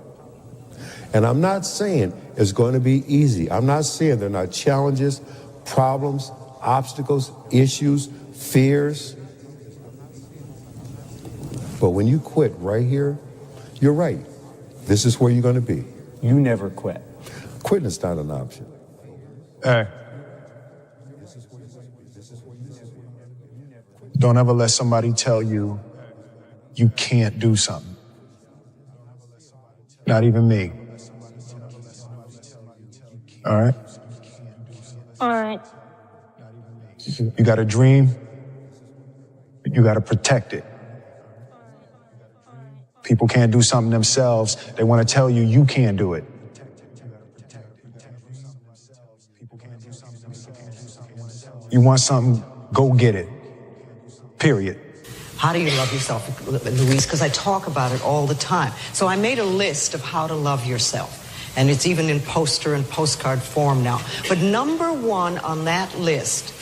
And I'm not saying it's going to be easy. I'm not saying there are not challenges, problems, obstacles, issues, fears. But when you quit right here, you're right. This is where you're going to be. You never quit. Quitting is not an option. Hey. Don't ever let somebody tell you you can't do something. Not even me. All right? All right. You got a dream, you got to protect it. People can't do something themselves. They want to tell you you can't do it. You want something, go get it. Period. How do you love yourself, Luis? Because I talk about it all the time. So I made a list of how to love yourself. And it's even in poster and postcard form now. But number one on that list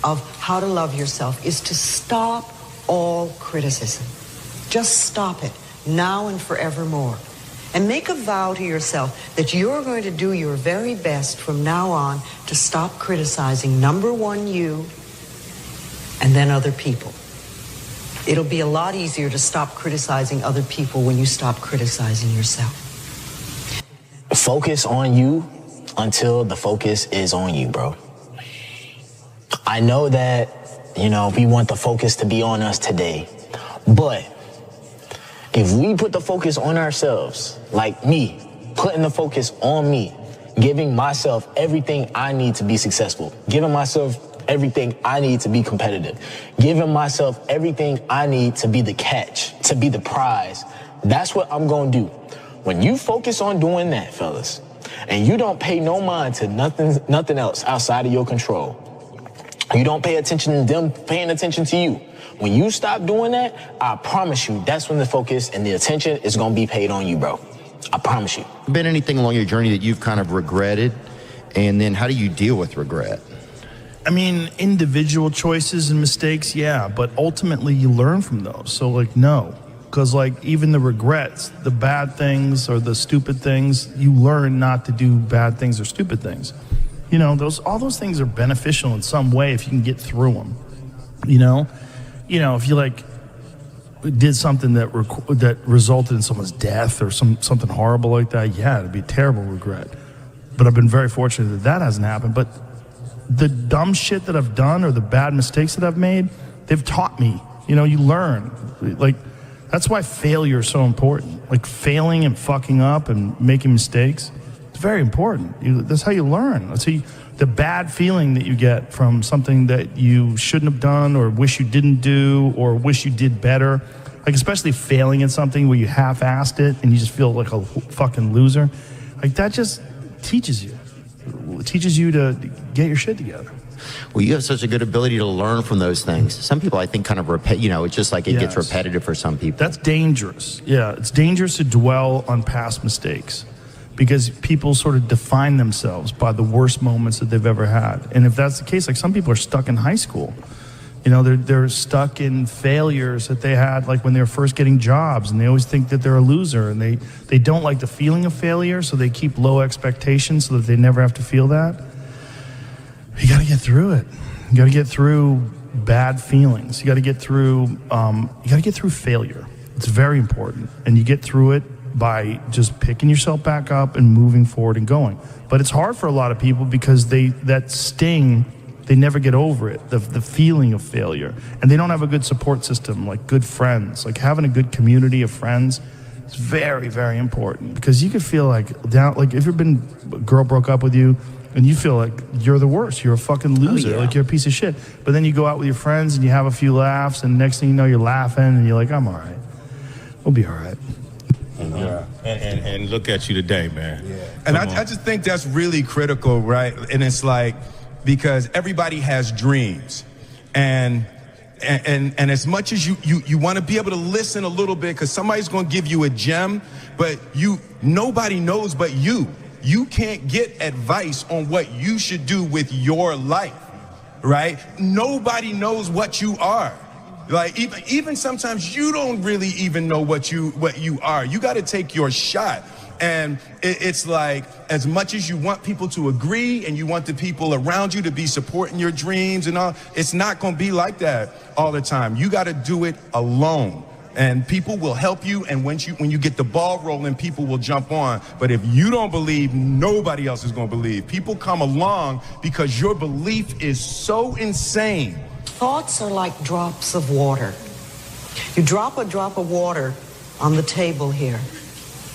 of how to love yourself is to stop all criticism. Just stop it, now and forevermore. And make a vow to yourself that you're going to do your very best from now on to stop criticizing, number one, you, and then other people. It'll be a lot easier to stop criticizing other people when you stop criticizing yourself. Focus on you until the focus is on you, bro. I know that, we want the focus to be on us today, but if we put the focus on ourselves, like me, putting the focus on me, giving myself everything I need to be successful, giving myself everything I need to be competitive, giving myself everything I need to be the catch, to be the prize, that's what I'm gonna do. When you focus on doing that, fellas, and you don't pay no mind to nothing else outside of your control, you don't pay attention to them paying attention to you. When you stop doing that, I promise you, that's when the focus and the attention is gonna be paid on you, bro. I promise you. Been anything along your journey that you've kind of regretted? And then how do you deal with regret? I mean, individual choices and mistakes, yeah, but ultimately you learn from those. So, no. Because, even the regrets, the bad things or the stupid things, you learn not to do bad things or stupid things. All those things are beneficial in some way if you can get through them. If you, did something that resulted in someone's death or something horrible like that, yeah, it'd be a terrible regret. But I've been very fortunate that hasn't happened. But the dumb shit that I've done or the bad mistakes that I've made, they've taught me. You learn. That's why failure is so important. Failing and fucking up and making mistakes, it's very important. That's how you learn. That's how the bad feeling that you get from something that you shouldn't have done or wish you didn't do or wish you did better. Especially failing at something where you half-assed it and you just feel like a fucking loser. That just teaches you. It teaches you to get your shit together. Well, you have such a good ability to learn from those things. Some people, I think, kind of it's just like it gets repetitive for some people. That's dangerous. Yeah, it's dangerous to dwell on past mistakes because people sort of define themselves by the worst moments that they've ever had. And if that's the case, like some people are stuck in high school. They're stuck in failures that they had like when they were first getting jobs, and they always think that they're a loser, and they don't like the feeling of failure, so they keep low expectations so that they never have to feel that. You got to get through it. You got to get through bad feelings. You got to get through failure. It's very important, and you get through it by just picking yourself back up and moving forward and going. But it's hard for a lot of people because that sting. They never get over it, the feeling of failure. And they don't have a good support system, like good friends. Like having a good community of friends is very, very important, because you could feel like if a girl broke up with you and you feel like you're the worst, you're a fucking loser, like you're a piece of shit. But then you go out with your friends and you have a few laughs, and next thing you know, you're laughing and you're like, I'm all right. We'll be all right. Yeah. And look at you today, man. Yeah. And I just think that's really critical, right? And it's like, because everybody has dreams, and as much as you want to be able to listen a little bit, because somebody's going to give you a gem, but nobody knows but you. You can't get advice on what you should do with your life, right? Nobody knows what you are. Like even sometimes you don't really even know what you are. You got to take your shot. And it's like, as much as you want people to agree and you want the people around you to be supporting your dreams and all, it's not going to be like that all the time. You got to do it alone. And people will help you, and when you get the ball rolling, people will jump on. But if you don't believe, nobody else is going to believe. People come along because your belief is so insane. Thoughts are like drops of water. You drop a drop of water on the table here,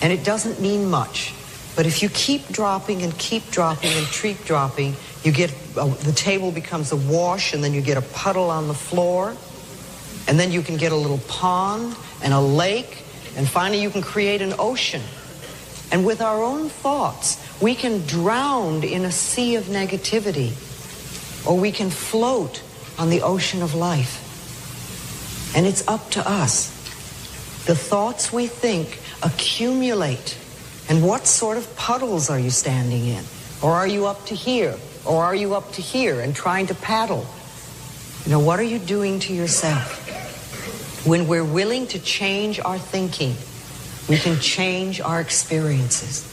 and it doesn't mean much. But if you keep dropping and keep dropping and keep dropping, you get the table becomes a wash, and then you get a puddle on the floor, and then you can get a little pond and a lake, and finally you can create an ocean. And with our own thoughts, we can drown in a sea of negativity, or we can float on the ocean of life. And it's up to us. The thoughts we think accumulate. And what sort of puddles are you standing in? Or are you up to here? Or are you up to here and trying to paddle? What are you doing to yourself? When we're willing to change our thinking, we can change our experiences.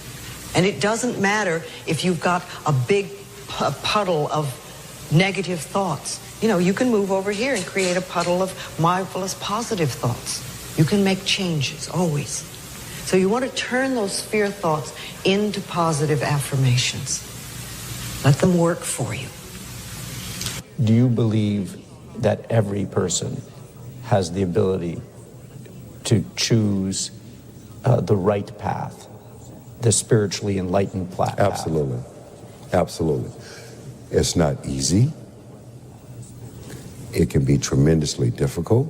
And it doesn't matter if you've got a big puddle of negative thoughts. You can move over here and create a puddle of marvelous positive thoughts. You can make changes, always. So you want to turn those fear thoughts into positive affirmations. Let them work for you. Do you believe that every person has the ability to choose the right path, the spiritually enlightened path? Absolutely. Absolutely. It's not easy. It can be tremendously difficult.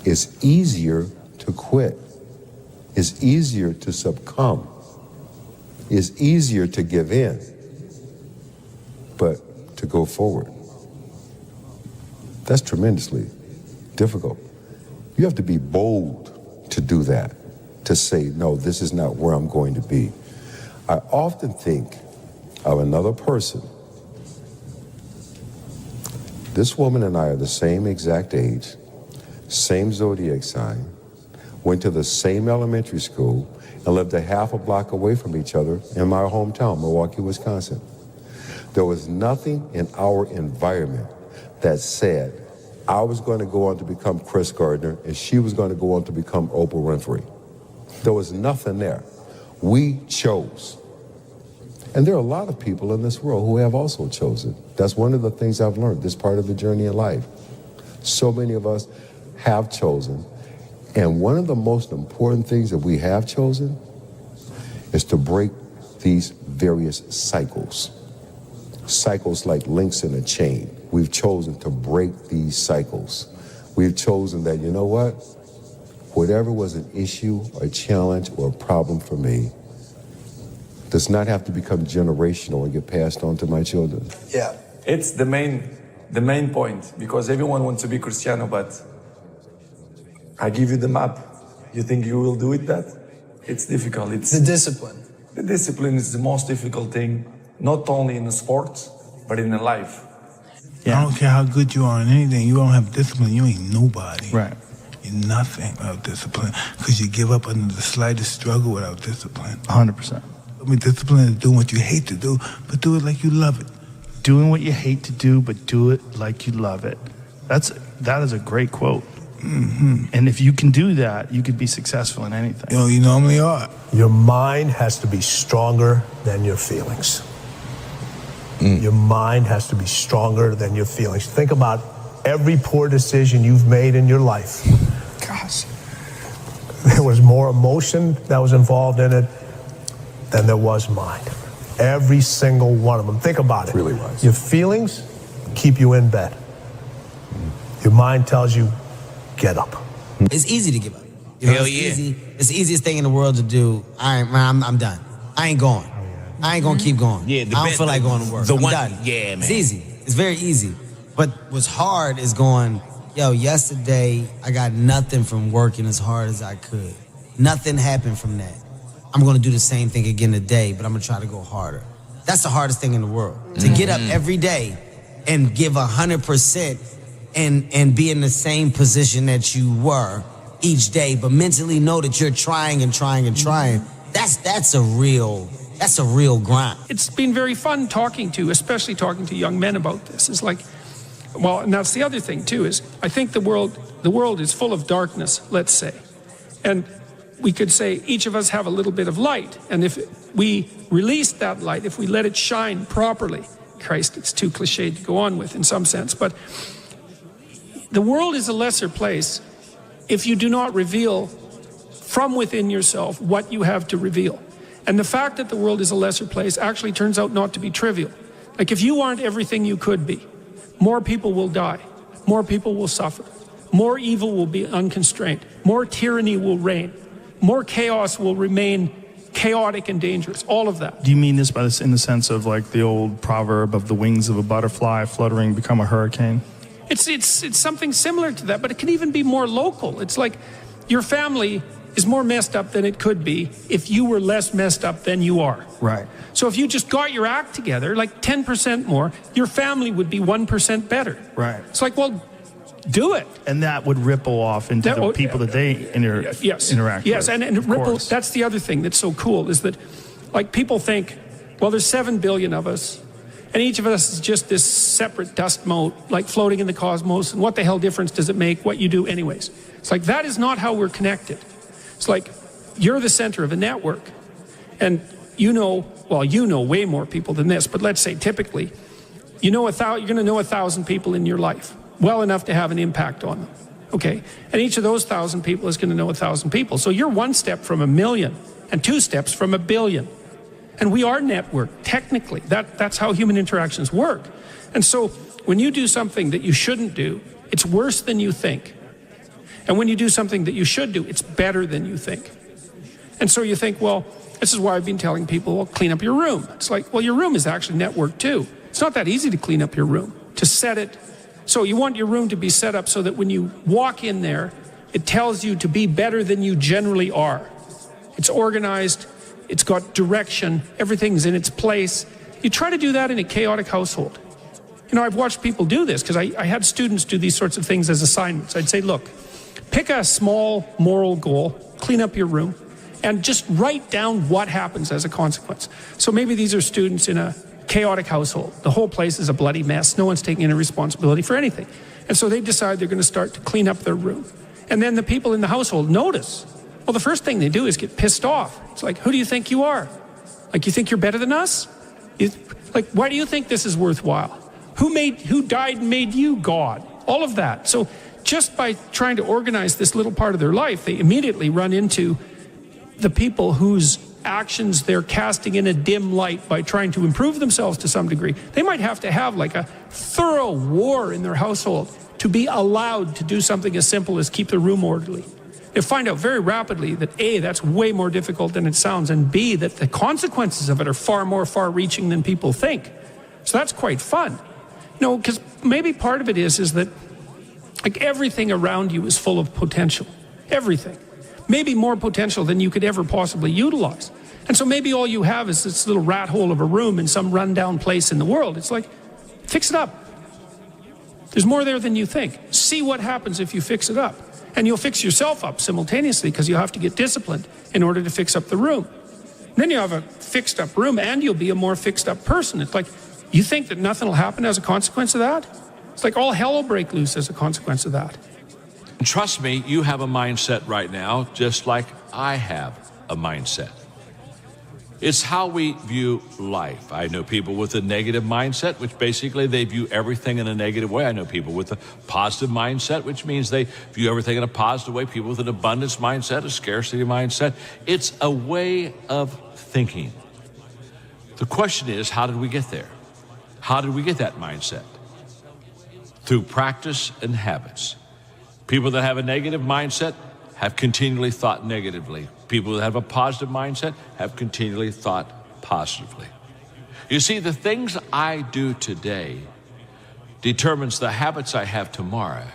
It's easier to quit. It's easier to succumb. It's easier to give in, but to go forward, that's tremendously difficult. You have to be bold to do that, to say, no, this is not where I'm going to be. I often think of another person. This woman and I are the same exact age, same zodiac sign, went to the same elementary school, and lived a half a block away from each other in my hometown, Milwaukee, Wisconsin. There was nothing in our environment that said I was going to go on to become Chris Gardner and she was going to go on to become Oprah Winfrey. There was nothing there. We chose. And there are a lot of people in this world who have also chosen. That's one of the things I've learned, this part of the journey in life. So many of us have chosen. And one of the most important things that we have chosen is to break these various cycles. Cycles like links in a chain. We've chosen to break these cycles. We've chosen that, you know what? Whatever was an issue, a challenge, or a problem for me does not have to become generational and get passed on to my children. Yeah, It's the main point, because everyone wants to be Cristiano, but I give you the map. You think you will do it that? It's difficult. It's the discipline. The discipline is the most difficult thing, not only in the sport, but in the life. I don't care how good you are in anything. You don't have discipline, you ain't nobody. Right. You're nothing without discipline, because you give up under the slightest struggle without discipline. 100%. I mean, discipline is doing what you hate to do, but do it like you love it. Doing what you hate to do, but do it like you love it. That is a great quote. Mm-hmm. And if you can do that, you could be successful in anything. You normally are. Your mind has to be stronger than your feelings. Your mind has to be stronger than your feelings. Think about every poor decision you've made in your life. Gosh. There was more emotion that was involved in it than there was mind. Every single one of them. Think about it. Really was. Your feelings keep you in bed. Your mind tells you, get up. It's easy to give up. Hell yeah. It's the easiest thing in the world to do. I'm done. I ain't going. I ain't gonna keep going. Yeah, I don't feel like going to work. I'm done. Yeah, man. It's easy. It's very easy. But what's hard is going, yesterday I got nothing from working as hard as I could. Nothing happened from that. I'm gonna do the same thing again today, but I'm gonna try to go harder. That's the hardest thing in the world. To get up every day and give 100% and be in the same position that you were each day, but mentally know that you're trying and trying and trying. That's a real grind. It's been very fun especially talking to young men about this. It's like, well, and that's the other thing too, is I think the world is full of darkness, let's say. And we could say each of us have a little bit of light. And if we release that light, if we let it shine properly, Christ, it's too cliched to go on with in some sense, but the world is a lesser place if you do not reveal from within yourself what you have to reveal. And the fact that the world is a lesser place actually turns out not to be trivial. Like if you aren't everything you could be, more people will die, more people will suffer, more evil will be unconstrained, more tyranny will reign, more chaos will remain chaotic and dangerous, all of that. Do you mean this in the sense of like the old proverb of the wings of a butterfly fluttering become a hurricane? It's something similar to that, but it can even be more local. It's like your family is more messed up than it could be if you were less messed up than you are. Right. So if you just got your act together, like 10% more, your family would be 1% better. Right. It's like, well, do it. And that would ripple off into the people that they interact with. Yes, and ripple, that's the other thing that's so cool, is that like people think, well, there's 7 billion of us, and each of us is just this separate dust mote, like floating in the cosmos, and what the hell difference does it make what you do anyways? It's like, that is not how we're connected. It's like, you're the center of a network, and you know way more people than this, but let's say typically, you're going to know 1,000 people in your life, well enough to have an impact on them, okay? And each of those 1,000 people is going to know 1,000 people. So you're one step from 1 million, and 2 steps from 1 billion. And we are networked, technically. That's how human interactions work. And so when you do something that you shouldn't do, it's worse than you think. And when you do something that you should do, it's better than you think. And so you think, well, this is why I've been telling people, well, clean up your room. It's like, well, your room is actually networked too. It's not that easy to clean up your room, to set it. So you want your room to be set up so that when you walk in there, it tells you to be better than you generally are. It's organized, it's got direction, everything's in its place. You try to do that in a chaotic household. You know, I've watched people do this because I had students do these sorts of things as assignments. I'd say, look, pick a small moral goal, clean up your room, and just write down what happens as a consequence. So maybe these are students in a chaotic household. The whole place is a bloody mess. No one's taking any responsibility for anything. And so they decide they're going to start to clean up their room. And then the people in the household notice. Well, the first thing they do is get pissed off. It's like, who do you think you are? Like, you think you're better than us? Like, why do you think this is worthwhile? Who died and made you God? All of that. So just by trying to organize this little part of their life, they immediately run into the people whose actions they're casting in a dim light by trying to improve themselves to some degree. They might have to have like a thorough war in their household to be allowed to do something as simple as keep the room orderly. They find out very rapidly that A, that's way more difficult than it sounds, and B, that the consequences of it are far more far-reaching than people think. So that's quite fun. No, because maybe part of it is that like everything around you is full of potential. Everything. Maybe more potential than you could ever possibly utilize. And so maybe all you have is this little rat hole of a room in some rundown place in the world. It's like, fix it up. There's more there than you think. See what happens if you fix it up. And you'll fix yourself up simultaneously because you have to get disciplined in order to fix up the room. Then you have a fixed up room and you'll be a more fixed up person. It's like, you think that nothing will happen as a consequence of that? It's like all hell will break loose as a consequence of that. And trust me, you have a mindset right now, just like I have a mindset. It's how we view life. I know people with a negative mindset, which basically they view everything in a negative way. I know people with a positive mindset, which means they view everything in a positive way. People with an abundance mindset, a scarcity mindset. It's a way of thinking. The question is, how did we get there? How did we get that mindset? Through practice and habits. People that have a negative mindset have continually thought negatively. People that have a positive mindset have continually thought positively. You see, the things I do today determines the habits I have tomorrow,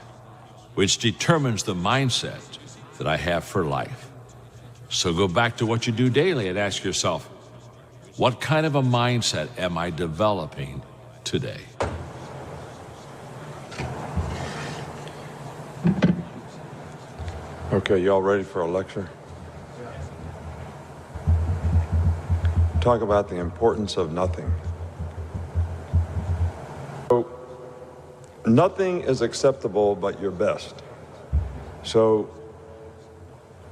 which determines the mindset that I have for life. So go back to what you do daily and ask yourself, what kind of a mindset am I developing today? Okay, y'all ready for a lecture? Talk about the importance of nothing. So, nothing is acceptable but your best. So,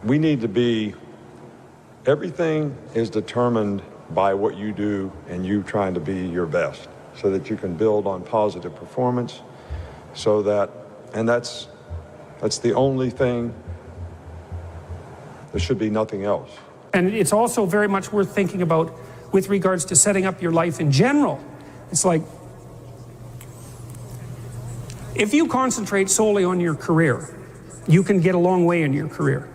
we need to be, everything is determined by what you do and you trying to be your best so that you can build on positive performance so that, and that's the only thing. There should be nothing else. And it's also very much worth thinking about with regards to setting up your life in general. It's like, if you concentrate solely on your career, you can get a long way in your career.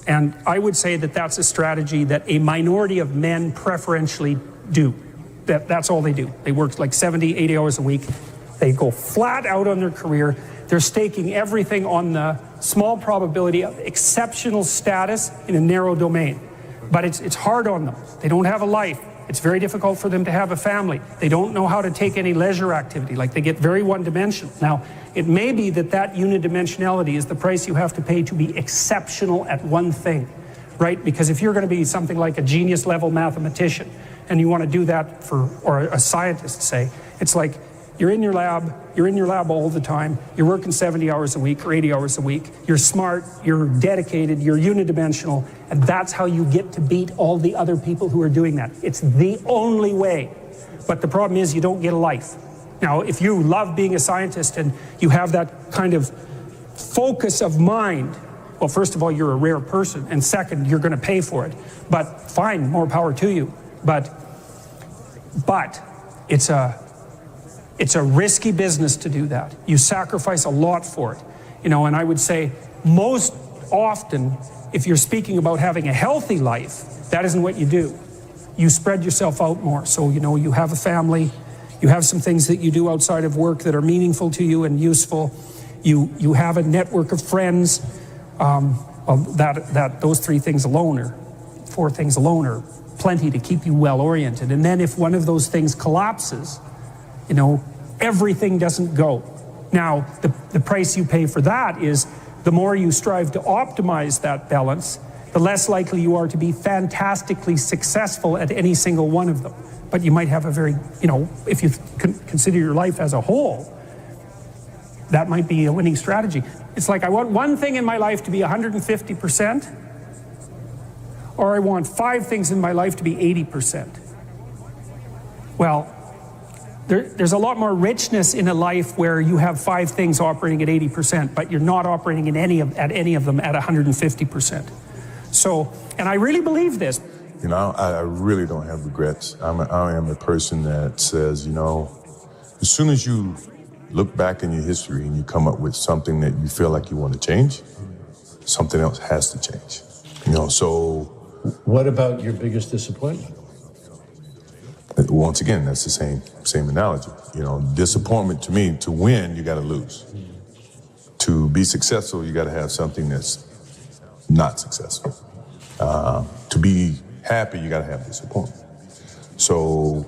And I would say that that's a strategy that a minority of men preferentially do. That's all they do. They work like 70, 80 hours a week. They go flat out on their career. They're staking everything on the small probability of exceptional status in a narrow domain. But it's hard on them. They don't have a life. It's very difficult for them to have a family. They don't know how to take any leisure activity. Like, they get very one-dimensional. Now, it may be that unidimensionality is the price you have to pay to be exceptional at one thing, right? Because if you're going to be something like a genius-level mathematician and you want to do that or a scientist, say, it's like, you're in your lab all the time, you're working 70 hours a week or 80 hours a week, you're smart, you're dedicated, you're unidimensional, and that's how you get to beat all the other people who are doing that. It's the only way. But the problem is you don't get a life. Now, if you love being a scientist and you have that kind of focus of mind, well, first of all, you're a rare person, and second, you're going to pay for it. But fine, more power to you. But it's a risky business to do that. You sacrifice a lot for it. And I would say most often, if you're speaking about having a healthy life, that isn't what you do. You spread yourself out more. So, you have a family, you have some things that you do outside of work that are meaningful to you and useful. You have a network of friends. Those 4 things alone are plenty to keep you well oriented. And then if one of those things collapses, everything doesn't go. Now, the price you pay for that is the more you strive to optimize that balance, the less likely you are to be fantastically successful at any single one of them. But you might have a very, if you consider your life as a whole, that might be a winning strategy. It's like, I want one thing in my life to be 150%, or I want 5 things in my life to be 80%. Well, there's a lot more richness in a life where you have 5 things operating at 80%, but you're not operating at any of them at 150%. So, and I really believe this. I really don't have regrets. I am a person that says, as soon as you look back in your history and you come up with something that you feel like you want to change, something else has to change. So. What about your biggest disappointment? Once again, that's the same analogy. You know, disappointment to me, to win, you got to lose. To be successful, you got to have something that's not successful. To be happy, you got to have disappointment. So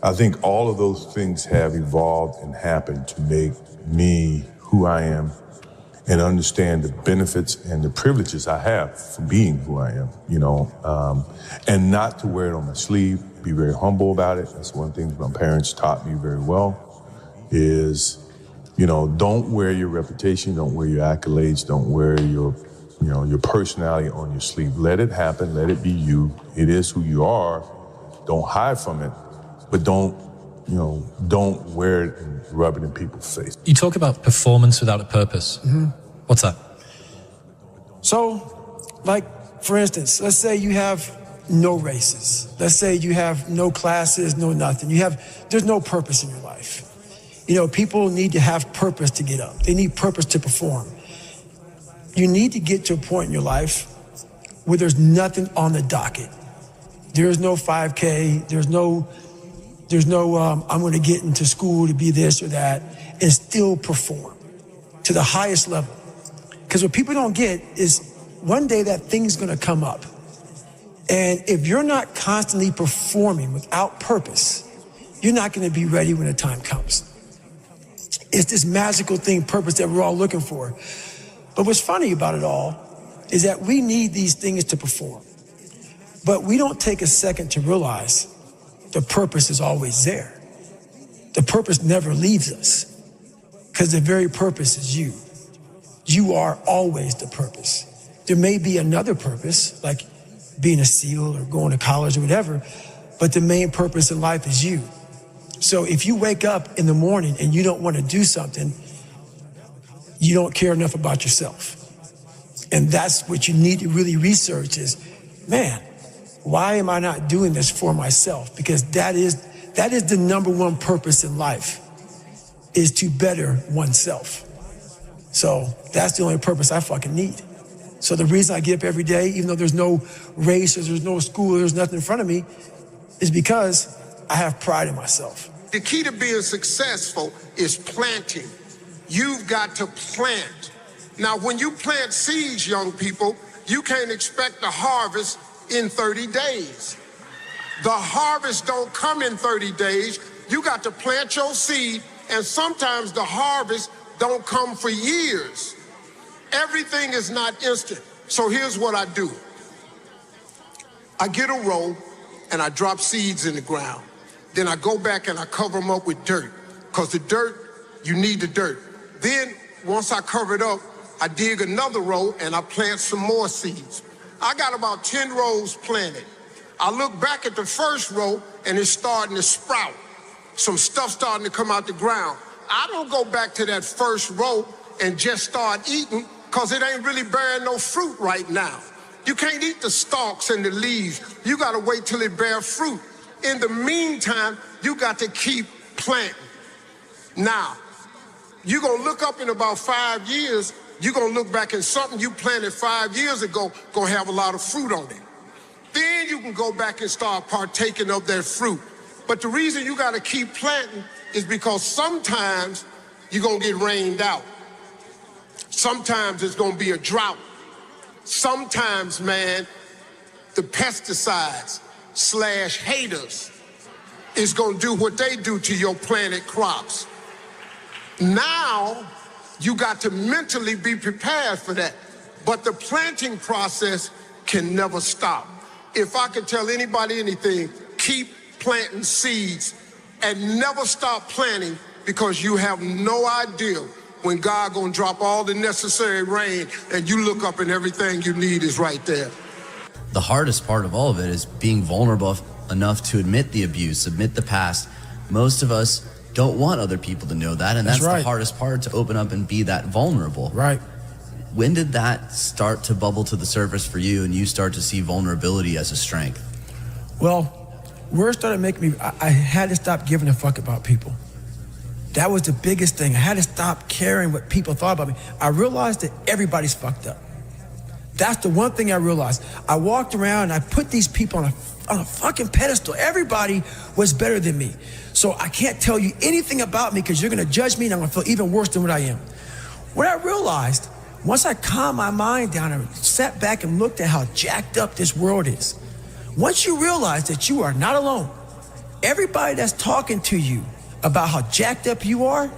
I think all of those things have evolved and happened to make me who I am and understand the benefits and the privileges I have for being who I am, you know, and not to wear it on my sleeve, be very humble about it. That's one thing my parents taught me very well is, you know, don't wear your reputation, don't wear your accolades, don't wear your, you know, your personality on your sleeve. Let it happen, let it be you. It is who you are. Don't hide from it, but don't wear it and rub it in people's face. You talk about performance without a purpose. Mm-hmm. What's that? So, like, for instance, let's say you have no races. Let's say you have no classes, no nothing. There's no purpose in your life. You know, people need to have purpose to get up. They need purpose to perform. You need to get to a point in your life where there's nothing on the docket. There's no 5K. There's no I'm going to get into school to be this or that and still perform to the highest level. Because what people don't get is one day that thing's going to come up. And if you're not constantly performing without purpose, you're not going to be ready when the time comes. It's this magical thing, purpose, that we're all looking for. But what's funny about it all is that we need these things to perform. But we don't take a second to realize the purpose is always there. The purpose never leaves us because the very purpose is you. You are always the purpose. There may be another purpose, like being a SEAL or going to college or whatever, but the main purpose in life is you. So if you wake up in the morning and you don't want to do something, you don't care enough about yourself. And that's what you need to really research is, man, why am I not doing this for myself? Because that is the number one purpose in life, is to better oneself. So that's the only purpose I fucking need. So the reason I get up every day, even though there's no race or there's no school, or there's nothing in front of me, is because I have pride in myself. The key to being successful is planting. You've got to plant. Now, when you plant seeds, young people, you can't expect the harvest in 30 days. The harvest don't come in 30 days. You got to plant your seed, and sometimes the harvest don't come for years. Everything is not instant. So here's what I do. I get a row and I drop seeds in the ground. Then I go back and I cover them up with dirt, because the dirt, you need the dirt. Then once I cover it up, I dig another row and I plant some more seeds. I got about 10 rows planted. I look back at the first row and it's starting to sprout. Some stuff starting to come out the ground. I don't go back to that first row and just start eating, because it ain't really bearing no fruit right now. You can't eat the stalks and the leaves. You got to wait till it bears fruit. In the meantime, you got to keep planting. Now, you're going to look up in about 5 years, you're going to look back and something you planted 5 years ago going to have a lot of fruit on it. Then you can go back and start partaking of that fruit. But the reason you got to keep planting is because sometimes you're going to get rained out. Sometimes it's going to be a drought. Sometimes, man, the pesticides / haters is going to do what they do to your planted crops. Now, you got to mentally be prepared for that. But the planting process can never stop. If I could tell anybody anything, keep planting seeds and never stop planting, because you have no idea when God gonna drop all the necessary rain and you look up and everything you need is right there. The hardest part of all of it is being vulnerable enough to admit the abuse, admit the past. Most of us don't want other people to know that, and that's right. The hardest part, to open up and be that vulnerable. Right. When did that start to bubble to the surface for you and you start to see vulnerability as a strength? Well, where it started making me, I had to stop giving a fuck about people. That was the biggest thing. I had to stop caring what people thought about me. I realized that everybody's fucked up. That's the one thing I realized. I walked around and I put these people on a on a fucking pedestal. Everybody was better than me. So I can't tell you anything about me because you're going to judge me and I'm going to feel even worse than what I am. What I realized, once I calmed my mind down and sat back and looked at how jacked up this world is, once you realize that you are not alone, everybody that's talking to you about how jacked up you are,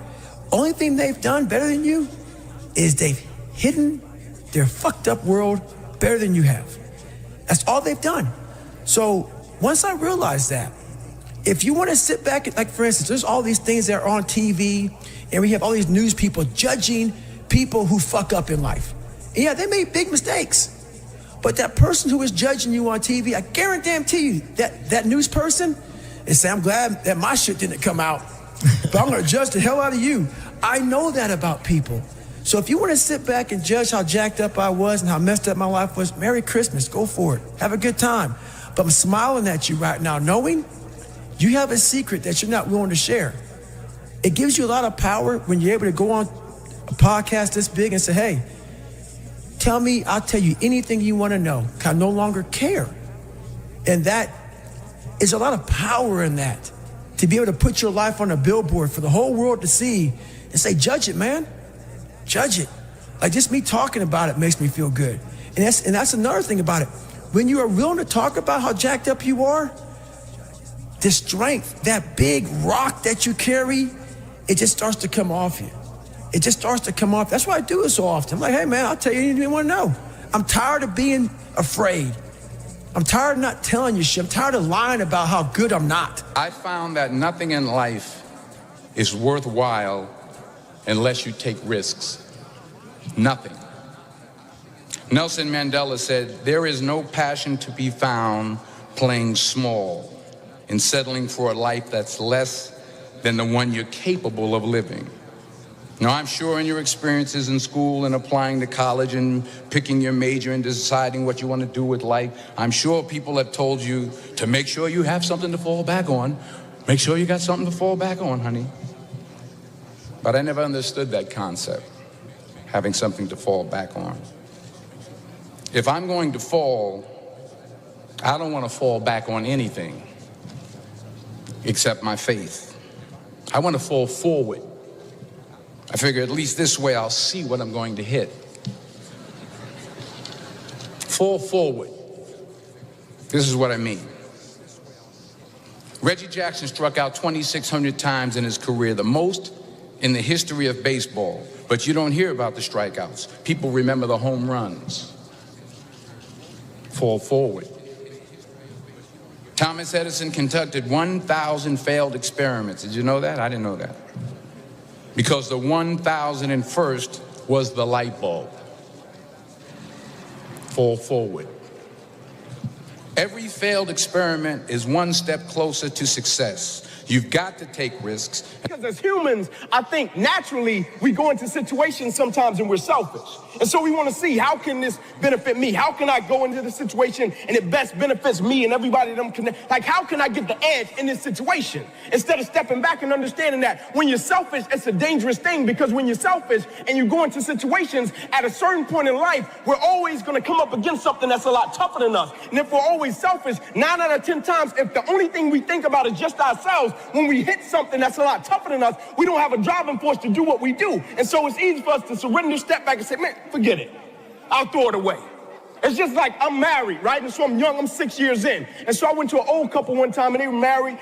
only thing they've done better than you is they've hidden their fucked up world better than you have. That's all they've done. So once I realized that, if you want to sit back, like for instance, there's all these things that are on TV and we have all these news people judging people who fuck up in life. And yeah, they made big mistakes. But that person who is judging you on TV, I guarantee you that news person is saying, I'm glad that my shit didn't come out, but I'm going to judge the hell out of you. I know that about people. So if you want to sit back and judge how jacked up I was and how messed up my life was, Merry Christmas, go for it. Have a good time. But I'm smiling at you right now, knowing you have a secret that you're not willing to share. It gives you a lot of power when you're able to go on a podcast this big and say, hey, tell me, I'll tell you anything you want to know. I no longer care. And that is a lot of power in that, to be able to put your life on a billboard for the whole world to see and say, judge it, man. Judge it. Like just me talking about it makes me feel good. And that's another thing about it. When you are willing to talk about how jacked up you are, the strength, that big rock that you carry, it just starts to come off you. It just starts to come off. That's why I do it so often. I'm like, hey man, I'll tell you anything you want to know. I'm tired of being afraid. I'm tired of not telling you shit. I'm tired of lying about how good I'm not. I found that nothing in life is worthwhile unless you take risks. Nothing. Nelson Mandela said, there is no passion to be found playing small and settling for a life that's less than the one you're capable of living. Now, I'm sure in your experiences in school and applying to college and picking your major and deciding what you want to do with life, I'm sure people have told you to make sure you have something to fall back on. Make sure you got something to fall back on, honey. But I never understood that concept, having something to fall back on. If I'm going to fall, I don't want to fall back on anything except my faith. I want to fall forward. I figure at least this way I'll see what I'm going to hit. Fall forward. This is what I mean. Reggie Jackson struck out 2,600 times in his career, the most in the history of baseball. But you don't hear about the strikeouts. People remember the home runs. Fall forward. Thomas Edison conducted 1,000 failed experiments. Did you know that? I didn't know that. Because the 1,001st was the light bulb. Fall forward. Every failed experiment is one step closer to success. You've got to take risks. Because as humans, I think naturally we go into situations sometimes and we're selfish. And so we want to see, how can this benefit me? How can I go into the situation and it best benefits me and everybody that I'm connected? Like, how can I get the edge in this situation? Instead of stepping back and understanding that when you're selfish, it's a dangerous thing, because when you're selfish and you go into situations at a certain point in life, we're always going to come up against something that's a lot tougher than us. And if we're always selfish, 9 out of 10 times, if the only thing we think about is just ourselves, when we hit something that's a lot tougher than us, we don't have a driving force to do what we do. And so it's easy for us to surrender, step back and say, man, forget it. I'll throw it away. It's just like I'm married, right? And so I'm young, I'm 6 years in. And so I went to an old couple one time and they were married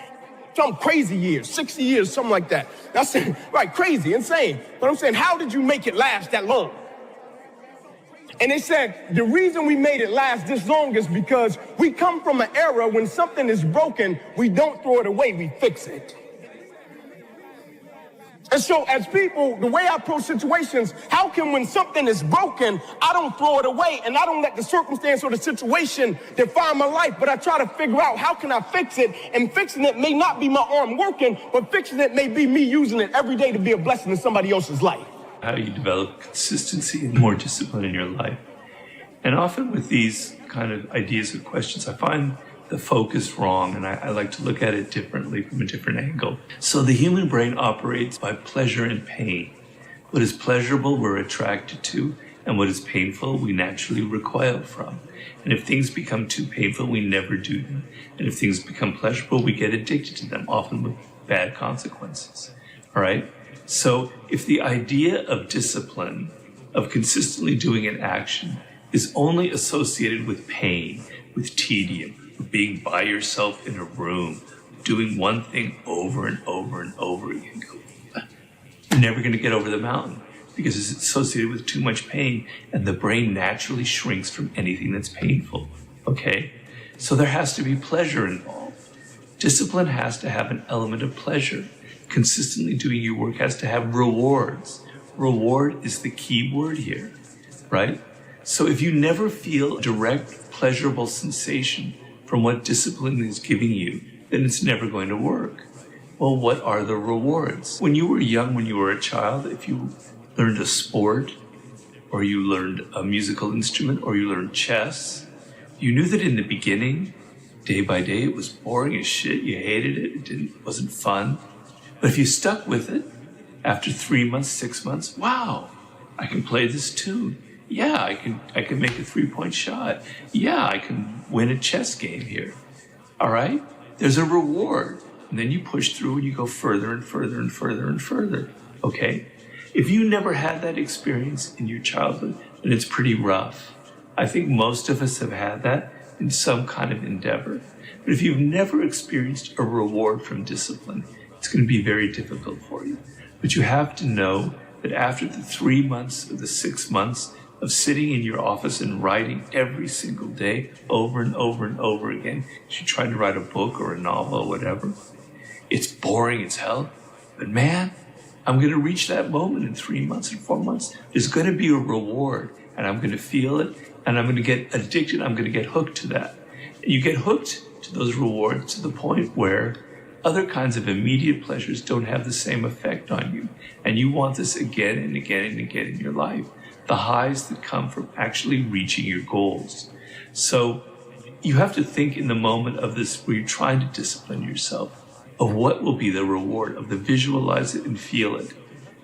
some crazy years, 60 years, something like that. I said, right, crazy, insane. But I'm saying, how did you make it last that long? And they said, the reason we made it last this long is because we come from an era when something is broken, we don't throw it away, we fix it. And so as people, the way I approach situations, how can when something is broken, I don't throw it away and I don't let the circumstance or the situation define my life, but I try to figure out how can I fix it, and fixing it may not be my arm working, but fixing it may be me using it every day to be a blessing in somebody else's life. How you develop consistency and more discipline in your life. And often with these kind of ideas or questions, I find the focus wrong, and I like to look at it differently from a different angle. So the human brain operates by pleasure and pain. What is pleasurable, we're attracted to, And what is painful, we naturally recoil from. And if things become too painful, we never do them. And if things become pleasurable, we get addicted to them, often with bad consequences. All right? So if the idea of discipline, of consistently doing an action, is only associated with pain, with tedium, with being by yourself in a room, doing one thing over and over and over again, you're never going to get over the mountain because it's associated with too much pain, and the brain naturally shrinks from anything that's painful, okay? So there has to be pleasure involved. Discipline has to have an element of pleasure. Consistently doing your work has to have rewards. Reward is the key word here, right? So if you never feel direct, pleasurable sensation from what discipline is giving you, then it's never going to work. Well, what are the rewards? When you were young, when you were a child, if you learned a sport, or you learned a musical instrument, or you learned chess, you knew that in the beginning, day by day, it was boring as shit. You hated it. It wasn't fun. But if you stuck with it, after 3 months, 6 months, wow, I can play this tune. Yeah, I can make a 3-point shot. Yeah, I can win a chess game here. All right? There's a reward. And then you push through and you go further and further and further and further. Okay? If you never had that experience in your childhood, then it's pretty rough. I think most of us have had that in some kind of endeavor. But if you've never experienced a reward from discipline, it's going to be very difficult for you. But you have to know that after the 3 months or the 6 months of sitting in your office and writing every single day over and over and over again, as you try to write a book or a novel or whatever, it's boring as hell. But man, I'm going to reach that moment in 3 months and 4 months. There's going to be a reward, and I'm going to feel it, and I'm going to get addicted. I'm going to get hooked to that. And you get hooked to those rewards to the point where other kinds of immediate pleasures don't have the same effect on you. And you want this again and again and again in your life. The highs that come from actually reaching your goals. So you have to think in the moment of this where you're trying to discipline yourself of what will be the reward, of the visualize it and feel it.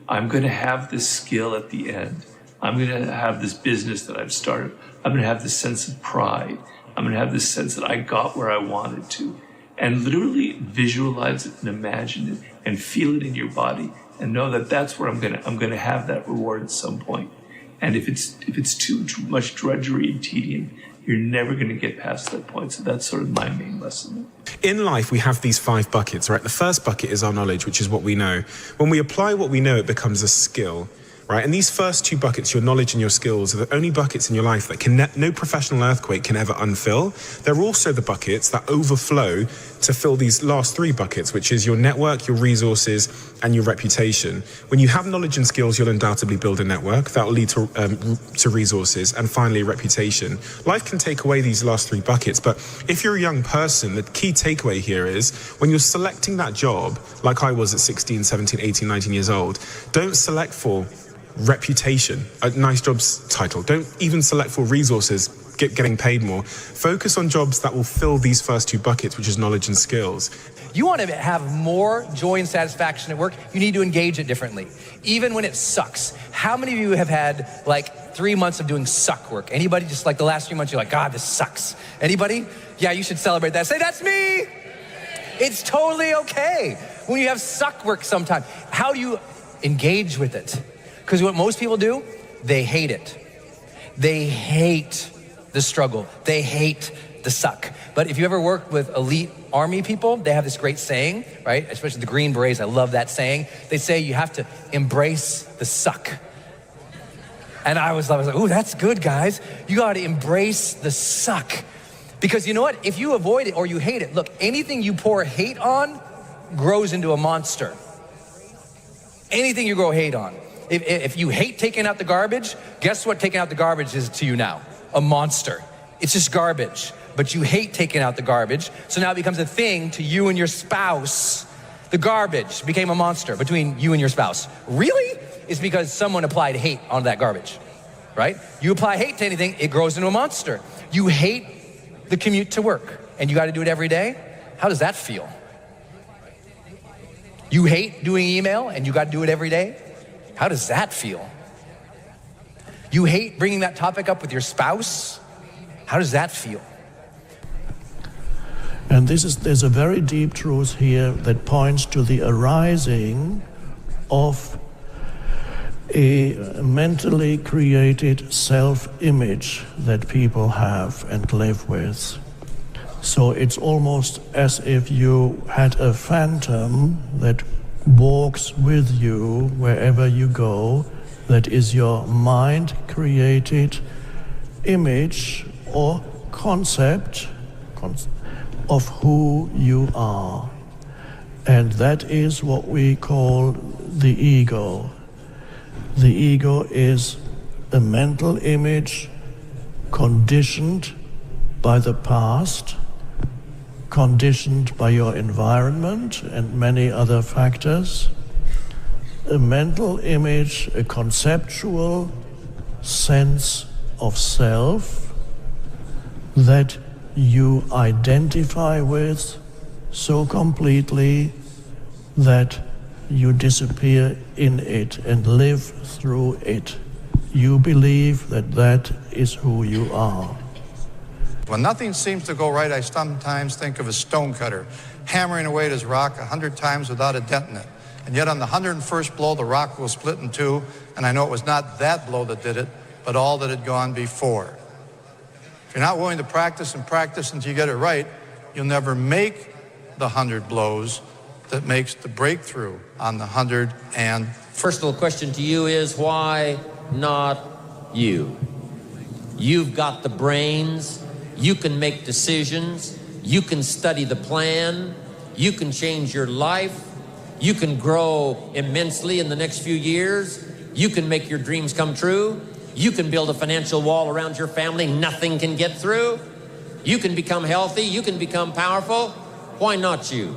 I'm going to have this skill at the end. I'm going to have this business that I've started. I'm going to have this sense of pride. I'm going to have this sense that I got where I wanted to. And literally visualize it and imagine it and feel it in your body and know that that's where I'm going to have that reward at some point. And if it's too much drudgery and tedium, you're never going to get past that point. So that's sort of my main lesson. In life, we have these 5 buckets, right? The first bucket is our knowledge, which is what we know. When we apply what we know, it becomes a skill, right? And these first 2 buckets, your knowledge and your skills, are the only buckets in your life that no professional earthquake can ever unfill. They're also the buckets that overflow to fill these last 3 buckets, which is your network, your resources, and your reputation. When you have knowledge and skills, you'll undoubtedly build a network that will lead to resources, and finally reputation. Life can take away these last 3 buckets, but if you're a young person, the key takeaway here is when you're selecting that job, like I was at 16, 17, 18, 19 years old, don't select for reputation, a nice jobs title. Don't even select for resources, getting paid more. Focus on jobs that will fill these first 2 buckets, which is knowledge and skills. You want to have more joy and satisfaction at work, you need to engage it differently. Even when it sucks. How many of you have had like 3 months of doing suck work? Anybody? Just like the last 3 months, you're like, God, this sucks. Anybody? Yeah, you should celebrate that. Say, that's me. It's totally okay when you have suck work sometime. How do you engage with it? Because what most people do, they hate it. They hate the struggle. They hate the suck. But if you ever worked with elite army people, they have this great saying, right? Especially the Green Berets, I love that saying. They say you have to embrace the suck. And I was like, ooh, that's good, guys. You got to embrace the suck. Because you know what? If you avoid it or you hate it, look, anything you pour hate on grows into a monster. Anything you grow hate on. If you hate taking out the garbage, guess what taking out the garbage is to you now? A monster. It's just garbage. But you hate taking out the garbage, so now it becomes a thing to you and your spouse. The garbage became a monster between you and your spouse. Really? It's because someone applied hate on that garbage, right? You apply hate to anything, it grows into a monster. You hate the commute to work, and you got to do it every day. How does that feel? You hate doing email, and you got to do it every day. How does that feel? You hate bringing that topic up with your spouse? How does that feel? And there's a very deep truth here that points to the arising of a mentally created self-image that people have and live with. So it's almost as if you had a phantom that walks with you wherever you go, that is your mind-created image or concept of who you are. And that is what we call the ego. The ego is a mental image conditioned by the past, conditioned by your environment and many other factors. A mental image, a conceptual sense of self that you identify with so completely that you disappear in it and live through it. You believe that that is who you are. When nothing seems to go right, I sometimes think of a stonecutter hammering away at his rock 100 times without a dent in it. And yet on the 101st blow, the rock will split in two, and I know it was not that blow that did it, but all that had gone before. If you're not willing to practice and practice until you get it right, you'll never make the 100 blows that makes the breakthrough on the 100 and... First little question to you is, why not you? You've got the brains, you can make decisions, you can study the plan, you can change your life, you can grow immensely in the next few years, you can make your dreams come true, you can build a financial wall around your family nothing can get through, you can become healthy, you can become powerful. Why not you?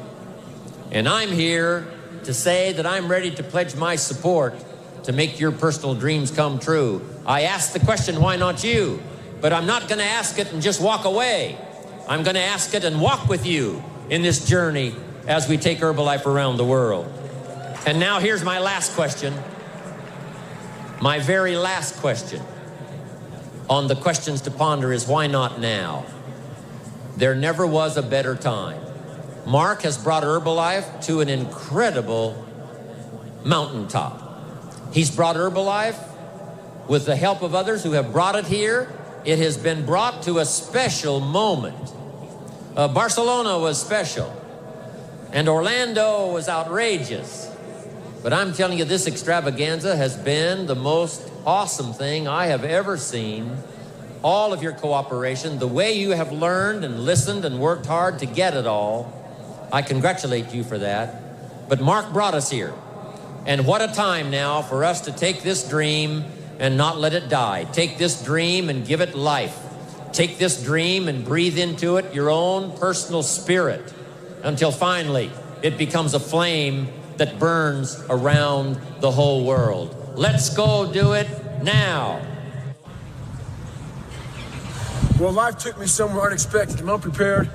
And I'm here to say that I'm ready to pledge my support to make your personal dreams come true. I asked the question, why not you? But I'm not going to ask it and just walk away. I'm going to ask it and walk with you in this journey as we take Herbalife around the world. And now here's my last question. My very last question on the questions to ponder is, why not now? There never was a better time. Mark has brought Herbalife to an incredible mountaintop. He's brought Herbalife with the help of others who have brought it here. It has been brought to a special moment. Barcelona was special, and Orlando was outrageous. But I'm telling you, this extravaganza has been the most awesome thing I have ever seen. All of your cooperation, the way you have learned and listened and worked hard to get it all, I congratulate you for that. But Mark brought us here. And what a time now for us to take this dream and not let it die. Take this dream and give it life. Take this dream and breathe into it your own personal spirit until finally it becomes a flame that burns around the whole world. Let's go do it now. Well, life took me somewhere unexpected. I'm unprepared.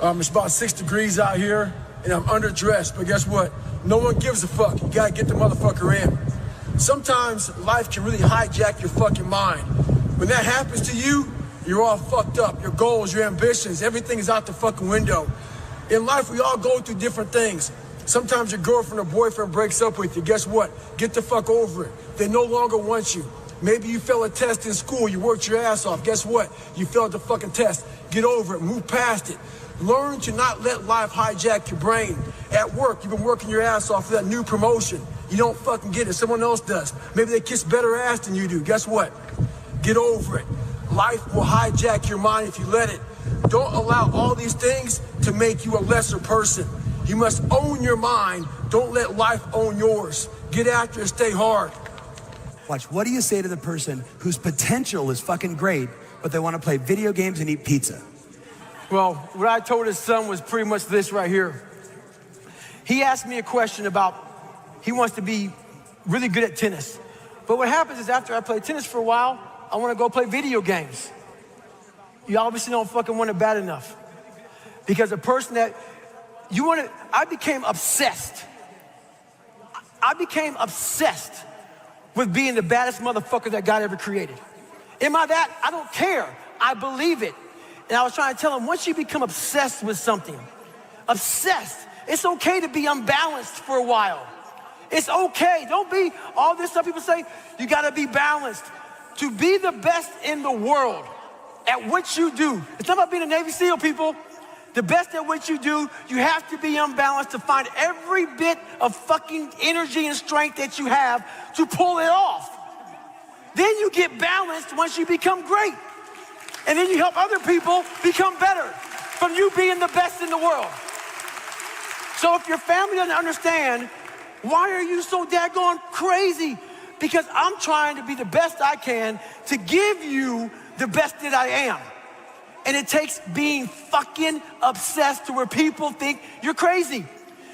It's about 6 degrees out here, and I'm underdressed. But guess what? No one gives a fuck. You gotta get the motherfucker in. Sometimes life can really hijack your fucking mind. When that happens to you, you're all fucked up. Your goals, your ambitions, everything is out the fucking window. In life, we all go through different things. Sometimes your girlfriend or boyfriend breaks up with you. Guess what? Get the fuck over it. They no longer want you. Maybe you failed a test in school. You worked your ass off. Guess what? You failed the fucking test. Get over it. Move past it. Learn to not let life hijack your brain. At work, you've been working your ass off for that new promotion. You don't fucking get it. Someone else does. Maybe they kiss better ass than you do. Guess what? Get over it. Life will hijack your mind if you let it. Don't allow all these things to make you a lesser person. You must own your mind. Don't let life own yours. Get after it, stay hard. Watch, what do you say to the person whose potential is fucking great, but they want to play video games and eat pizza? Well, what I told his son was pretty much this right here. He asked me a question about, he wants to be really good at tennis. But what happens is after I play tennis for a while, I want to go play video games. You obviously don't fucking want it bad enough. Because a person that you want to, I became obsessed with being the baddest motherfucker that God ever created. Am I that? I don't care. I believe it. And I was trying to tell him, once you become obsessed with something, obsessed, it's okay to be unbalanced for a while. It's okay. Don't be all this stuff people say, you gotta be balanced. To be the best in the world at what you do, it's not about being a Navy SEAL, people. The best at what you do, you have to be unbalanced to find every bit of fucking energy and strength that you have to pull it off. Then you get balanced once you become great. And then you help other people become better from you being the best in the world. So if your family doesn't understand, why are you so daggone crazy? Because I'm trying to be the best I can to give you the best that I am. And it takes being fucking obsessed to where people think you're crazy.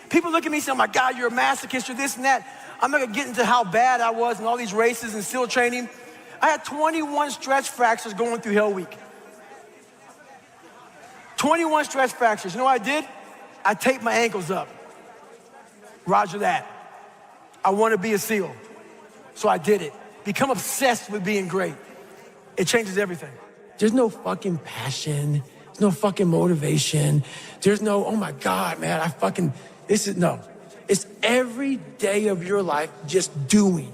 People look at me and say, oh my God, you're a masochist, you're this and that. I'm not gonna get into how bad I was in all these races and SEAL training. I had 21 stretch fractures going through Hell Week. 21 stretch fractures. You know what I did? I taped my ankles up. Roger that. I want to be a SEAL. So I did it. Become obsessed with being great. It changes everything. There's no fucking passion. There's no fucking motivation. There's no, oh my God, man, no. It's every day of your life just doing.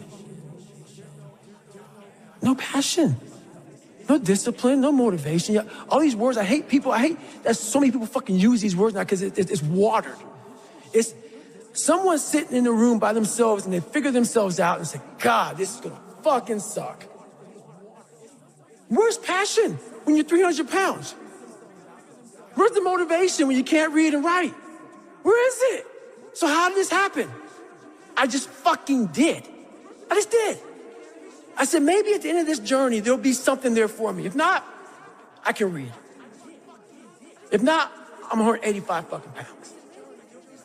No passion. No discipline, no motivation. Yeah, all these words, I hate that so many people fucking use these words now because it's watered. It's someone sitting in a room by themselves and they figure themselves out and say, God, this is gonna fucking suck. Where's passion when you're 300 pounds? Where's the motivation when you can't read and write? Where is it? So how did this happen? I just fucking did. I just did. I said, maybe at the end of this journey, there'll be something there for me. If not, I can read. If not, I'm 185 fucking pounds.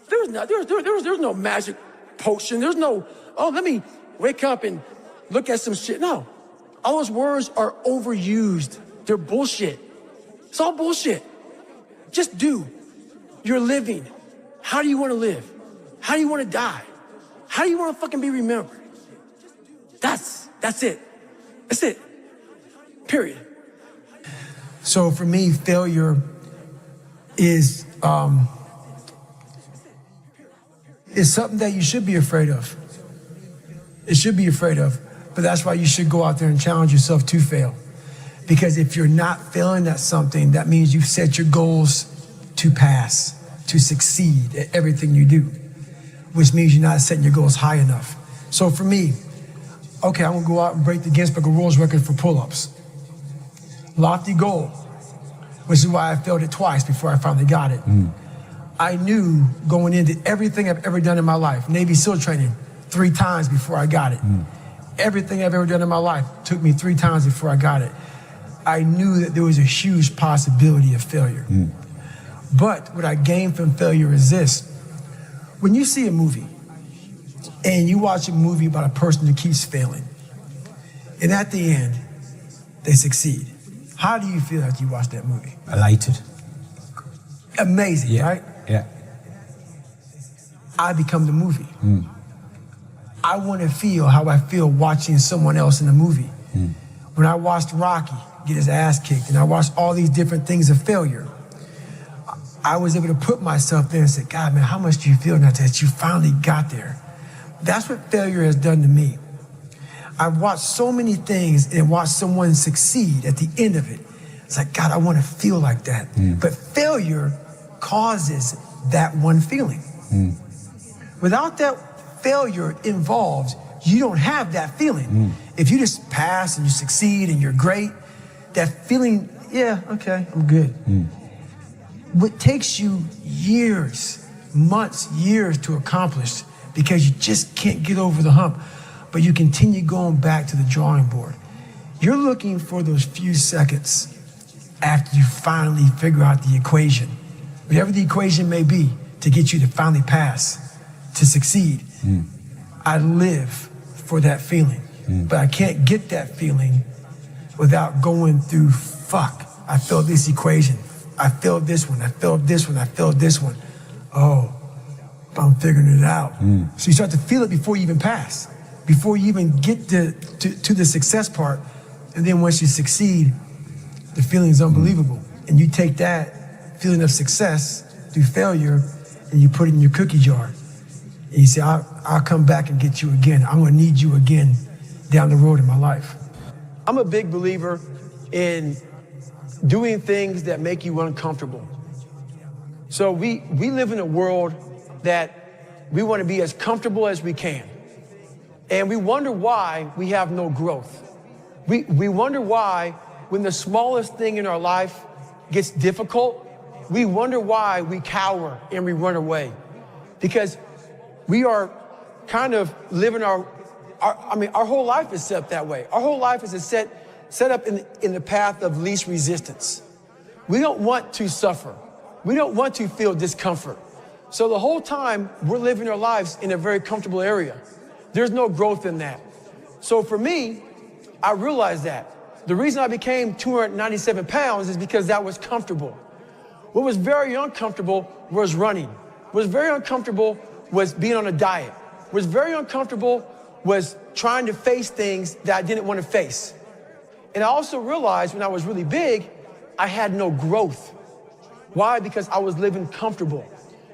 There was no magic potion. There's no, let me wake up and look at some shit. No, all those words are overused. They're bullshit. It's all bullshit. Just do. You're living. How do you want to live? How do you want to die? How do you want to fucking be remembered? That's it. That's it. Period. So for me, failure is something that you should be afraid of. It should be afraid of, but that's why you should go out there and challenge yourself to fail. Because if you're not failing at something, that means you've set your goals to pass, to succeed at everything you do, which means you're not setting your goals high enough. So for me, okay, I'm gonna go out and break the Guinness Book of World Records for pull-ups. Lofty goal, which is why I failed it twice before I finally got it. I knew going into everything I've ever done in my life, Navy SEAL training 3 times before I got it. Everything I've ever done in my life took me 3 times before I got it. I knew that there was a huge possibility of failure. But what I gained from failure is this. When you see a movie, and you watch a movie about a person who keeps failing, and at the end, they succeed. How do you feel after you watch that movie? Elated. Amazing, right? Yeah. I become the movie. I want to feel how I feel watching someone else in a movie. When I watched Rocky get his ass kicked, and I watched all these different things of failure, I was able to put myself there and say, God, man, how much do you feel now that you finally got there? That's what failure has done to me. I've watched so many things and watched someone succeed at the end of it. It's like, God, I want to feel like that. But failure causes that one feeling. Without that failure involved, you don't have that feeling. If you just pass and you succeed and you're great, that feeling, yeah, okay, I'm good. What takes you years, months, years to accomplish because you just can't get over the hump, but you continue going back to the drawing board. You're looking for those few seconds after you finally figure out the equation, whatever the equation may be, to get you to finally pass, to succeed. I live for that feeling, but I can't get that feeling without going through, fuck, I failed this equation. I failed this one, I failed this one, I failed this one. Oh, I'm figuring it out. So you start to feel it before you even pass. before you even get to the success part. And then once you succeed, the feeling is unbelievable. And you take that feeling of success through failure and you put it in your cookie jar. And you say, I'll come back and get you again. I'm gonna need you again down the road in my life. I'm a big believer in doing things that make you uncomfortable. So we live in a world that we want to be as comfortable as we can. And we wonder why we have no growth. We wonder why when the smallest thing in our life gets difficult, we wonder why we cower and we run away. Because we are kind of living our whole life is set up that way. Our whole life is set up in the path of least resistance. We don't want to suffer. We don't want to feel discomfort. So the whole time we're living our lives in a very comfortable area. There's no growth in that. So for me, I realized that. The reason I became 297 pounds is because that was comfortable. What was very uncomfortable was running. What was very uncomfortable was being on a diet. What was very uncomfortable was trying to face things that I didn't want to face. And I also realized when I was really big, I had no growth. Why? Because I was living comfortable.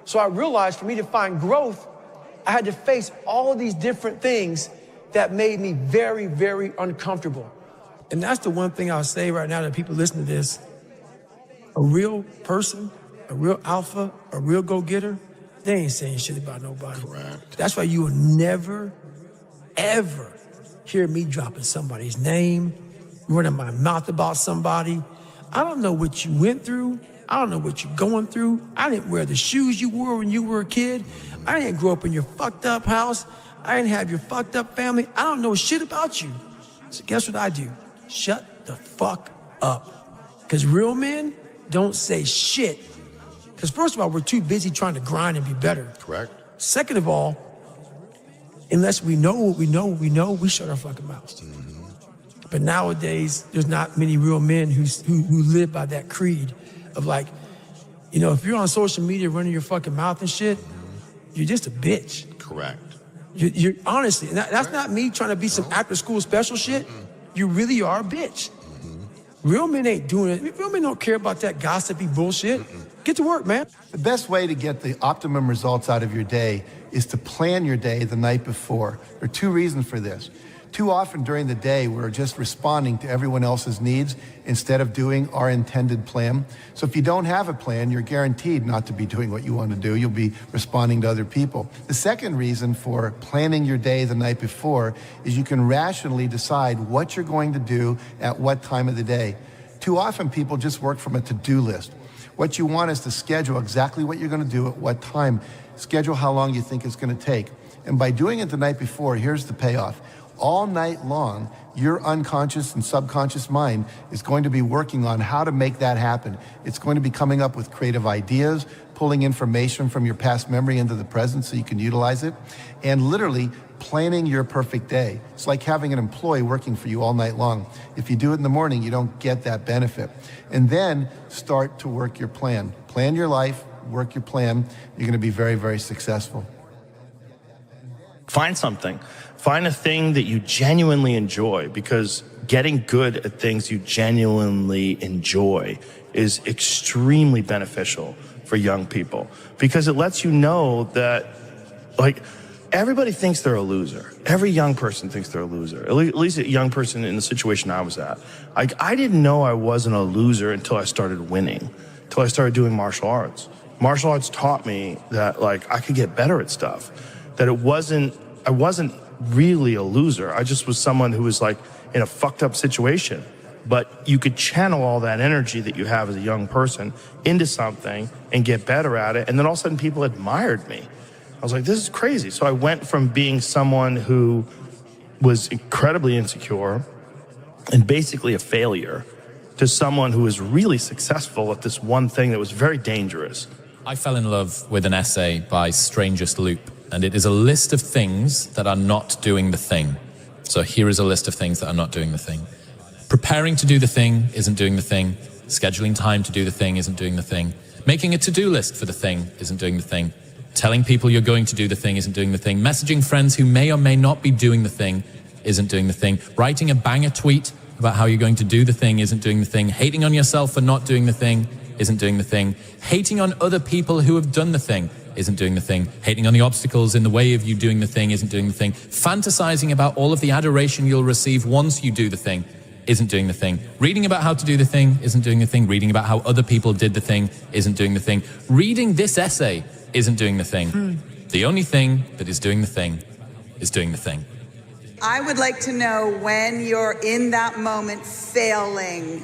So I realized for me to find growth, I had to face all of these different things that made me very, very uncomfortable. And that's the one thing I'll say right now to people listening to this. A real person, a real alpha, a real go-getter, they ain't saying shit about nobody. Correct. That's why you will never, ever hear me dropping somebody's name, running my mouth about somebody. I don't know what you went through. I don't know what you're going through. I didn't wear the shoes you wore when you were a kid. I didn't grow up in your fucked up house. I didn't have your fucked up family. I don't know shit about you. So guess what I do? Shut the fuck up. Because real men don't say shit. Because first of all, we're too busy trying to grind and be better. Correct. Second of all, unless we know what we know, we shut our fucking mouths. But nowadays, there's not many real men who live by that creed of like, you know, if you're on social media running your fucking mouth and shit, you're just a bitch. Correct. You're honestly, and that's not me trying to be some after school special shit. You really are a bitch. Real men ain't doing it. Real men don't care about that gossipy bullshit. Get to work, man. The best way to get the optimum results out of your day is to plan your day the night before. There are two reasons for this. Too often during the day, we're just responding to everyone else's needs instead of doing our intended plan. So if you don't have a plan, you're guaranteed not to be doing what you want to do. You'll be responding to other people. The second reason for planning your day the night before is you can rationally decide what you're going to do at what time of the day. Too often people just work from a to-do list. What you want is to schedule exactly what you're going to do at what time. Schedule how long you think it's going to take. And by doing it the night before, here's the payoff. All night long, your unconscious and subconscious mind is going to be working on how to make that happen. It's going to be coming up with creative ideas, pulling information from your past memory into the present so you can utilize it, and literally planning your perfect day. It's like having an employee working for you all night long. If you do it in the morning, you don't get that benefit. And then start to work your plan. Plan your life, work your plan. You're going to be very, very successful. Find something. Find a thing that you genuinely enjoy, because getting good at things you genuinely enjoy is extremely beneficial for young people, because it lets you know that, like, everybody thinks they're a loser. Every young person thinks they're a loser, at least a young person in the situation I was at. I didn't know I wasn't a loser until I started winning, until I started doing martial arts. Martial arts taught me that, like, I could get better at stuff, that I wasn't really a loser. I just was someone who was like in a fucked up situation. But you could channel all that energy that you have as a young person into something and get better at it. And then all of a sudden people admired me. I was like, this is crazy. So I went from being someone who was incredibly insecure and basically a failure to someone who was really successful at this one thing that was very dangerous. I fell in love with an essay by Strangest Loop. And it is a list of things that are not doing the thing. So here is a list of things that are not doing the thing. Preparing to do the thing isn't doing the thing. Scheduling time to do the thing isn't doing the thing. Making a to-do list for the thing isn't doing the thing. Telling people you're going to do the thing isn't doing the thing. Messaging friends who may or may not be doing the thing isn't doing the thing. Writing a banger tweet about how you're going to do the thing isn't doing the thing. Hating on yourself for not doing the thing isn't doing the thing. Hating on other people who have done the thing isn't doing the thing. Hating on the obstacles in the way of you doing the thing isn't doing the thing. Fantasizing about all of the adoration you'll receive once you do the thing isn't doing the thing. Reading about how to do the thing isn't doing the thing. Reading about how other people did the thing isn't doing the thing. Reading this essay isn't doing the thing. The only thing that is doing the thing is doing the thing. I would like to know when you're in that moment failing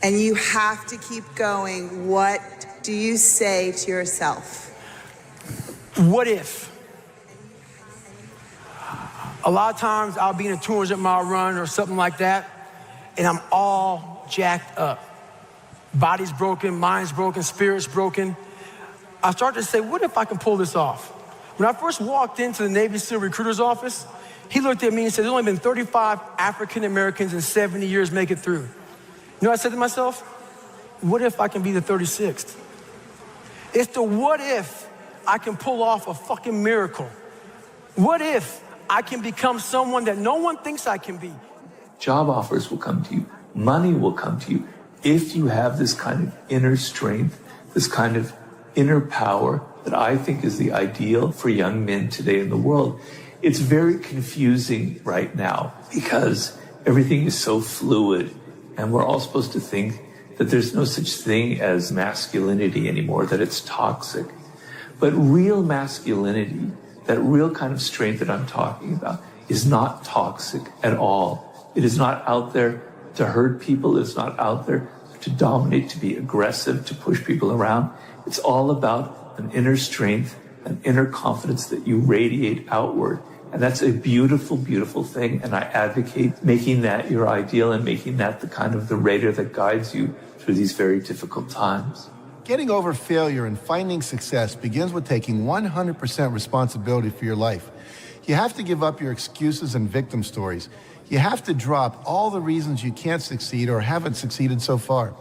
and you have to keep going, what do you say to yourself? What if? A lot of times I'll be in a 200-mile run or something like that, and I'm all jacked up. Body's broken, mind's broken, spirit's broken. I start to say, what if I can pull this off? When I first walked into the Navy SEAL recruiter's office, he looked at me and said, there's only been 35 African Americans in 70 years make it through. You know what I said to myself? What if I can be the 36th? It's the what if I can pull off a fucking miracle. What if I can become someone that no one thinks I can be? Job offers will come to you. Money will come to you if you have this kind of inner strength, this kind of inner power that I think is the ideal for young men today in the world. It's very confusing right now because everything is so fluid, and we're all supposed to think that there's no such thing as masculinity anymore, that it's toxic. But real masculinity, that real kind of strength that I'm talking about, is not toxic at all. It is not out there to hurt people. It's not out there to dominate, to be aggressive, to push people around. It's all about an inner strength, an inner confidence that you radiate outward. And that's a beautiful, beautiful thing. And I advocate making that your ideal and making that the kind of the radar that guides you through these very difficult times. Getting over failure and finding success begins with taking 100% responsibility for your life. You have to give up your excuses and victim stories. You have to drop all the reasons you can't succeed or haven't succeeded so far.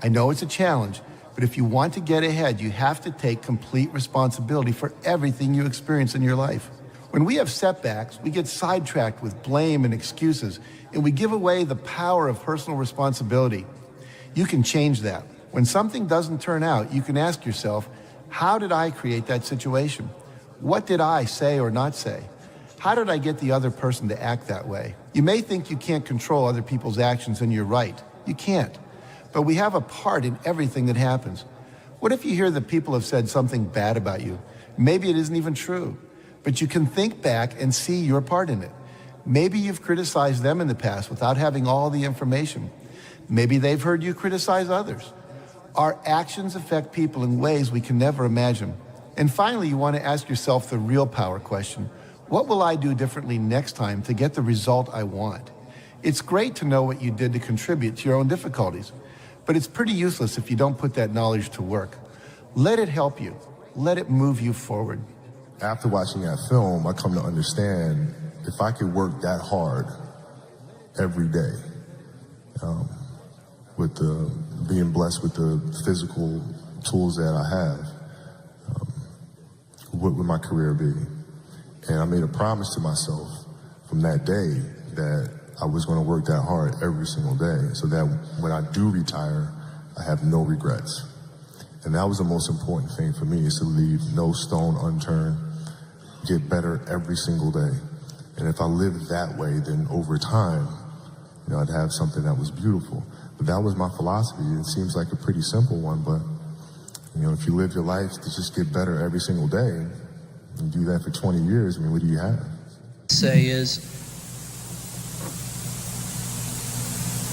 I know it's a challenge, but if you want to get ahead, you have to take complete responsibility for everything you experience in your life. When we have setbacks, we get sidetracked with blame and excuses, and we give away the power of personal responsibility. You can change that. When something doesn't turn out, you can ask yourself, how did I create that situation? What did I say or not say? How did I get the other person to act that way? You may think you can't control other people's actions, and you're right. You can't. But we have a part in everything that happens. What if you hear that people have said something bad about you? Maybe it isn't even true, but you can think back and see your part in it. Maybe you've criticized them in the past without having all the information. Maybe they've heard you criticize others. Our actions affect people in ways we can never imagine. And finally, you want to ask yourself the real power question. What will I do differently next time to get the result I want? It's great to know what you did to contribute to your own difficulties, but it's pretty useless if you don't put that knowledge to work. Let it help you. Let it move you forward. After watching that film, I come to understand if I could work that hard every day, with being blessed with the physical tools that I have, what would my career be? And I made a promise to myself from that day that I was going to work that hard every single day so that when I do retire, I have no regrets. And that was the most important thing for me, is to leave no stone unturned, get better every single day. And if I lived that way, then over time, I'd have something that was beautiful. But that was my philosophy. It seems like a pretty simple one, but if you live your life to just get better every single day, and do that for 20 years, what do you have? Say is,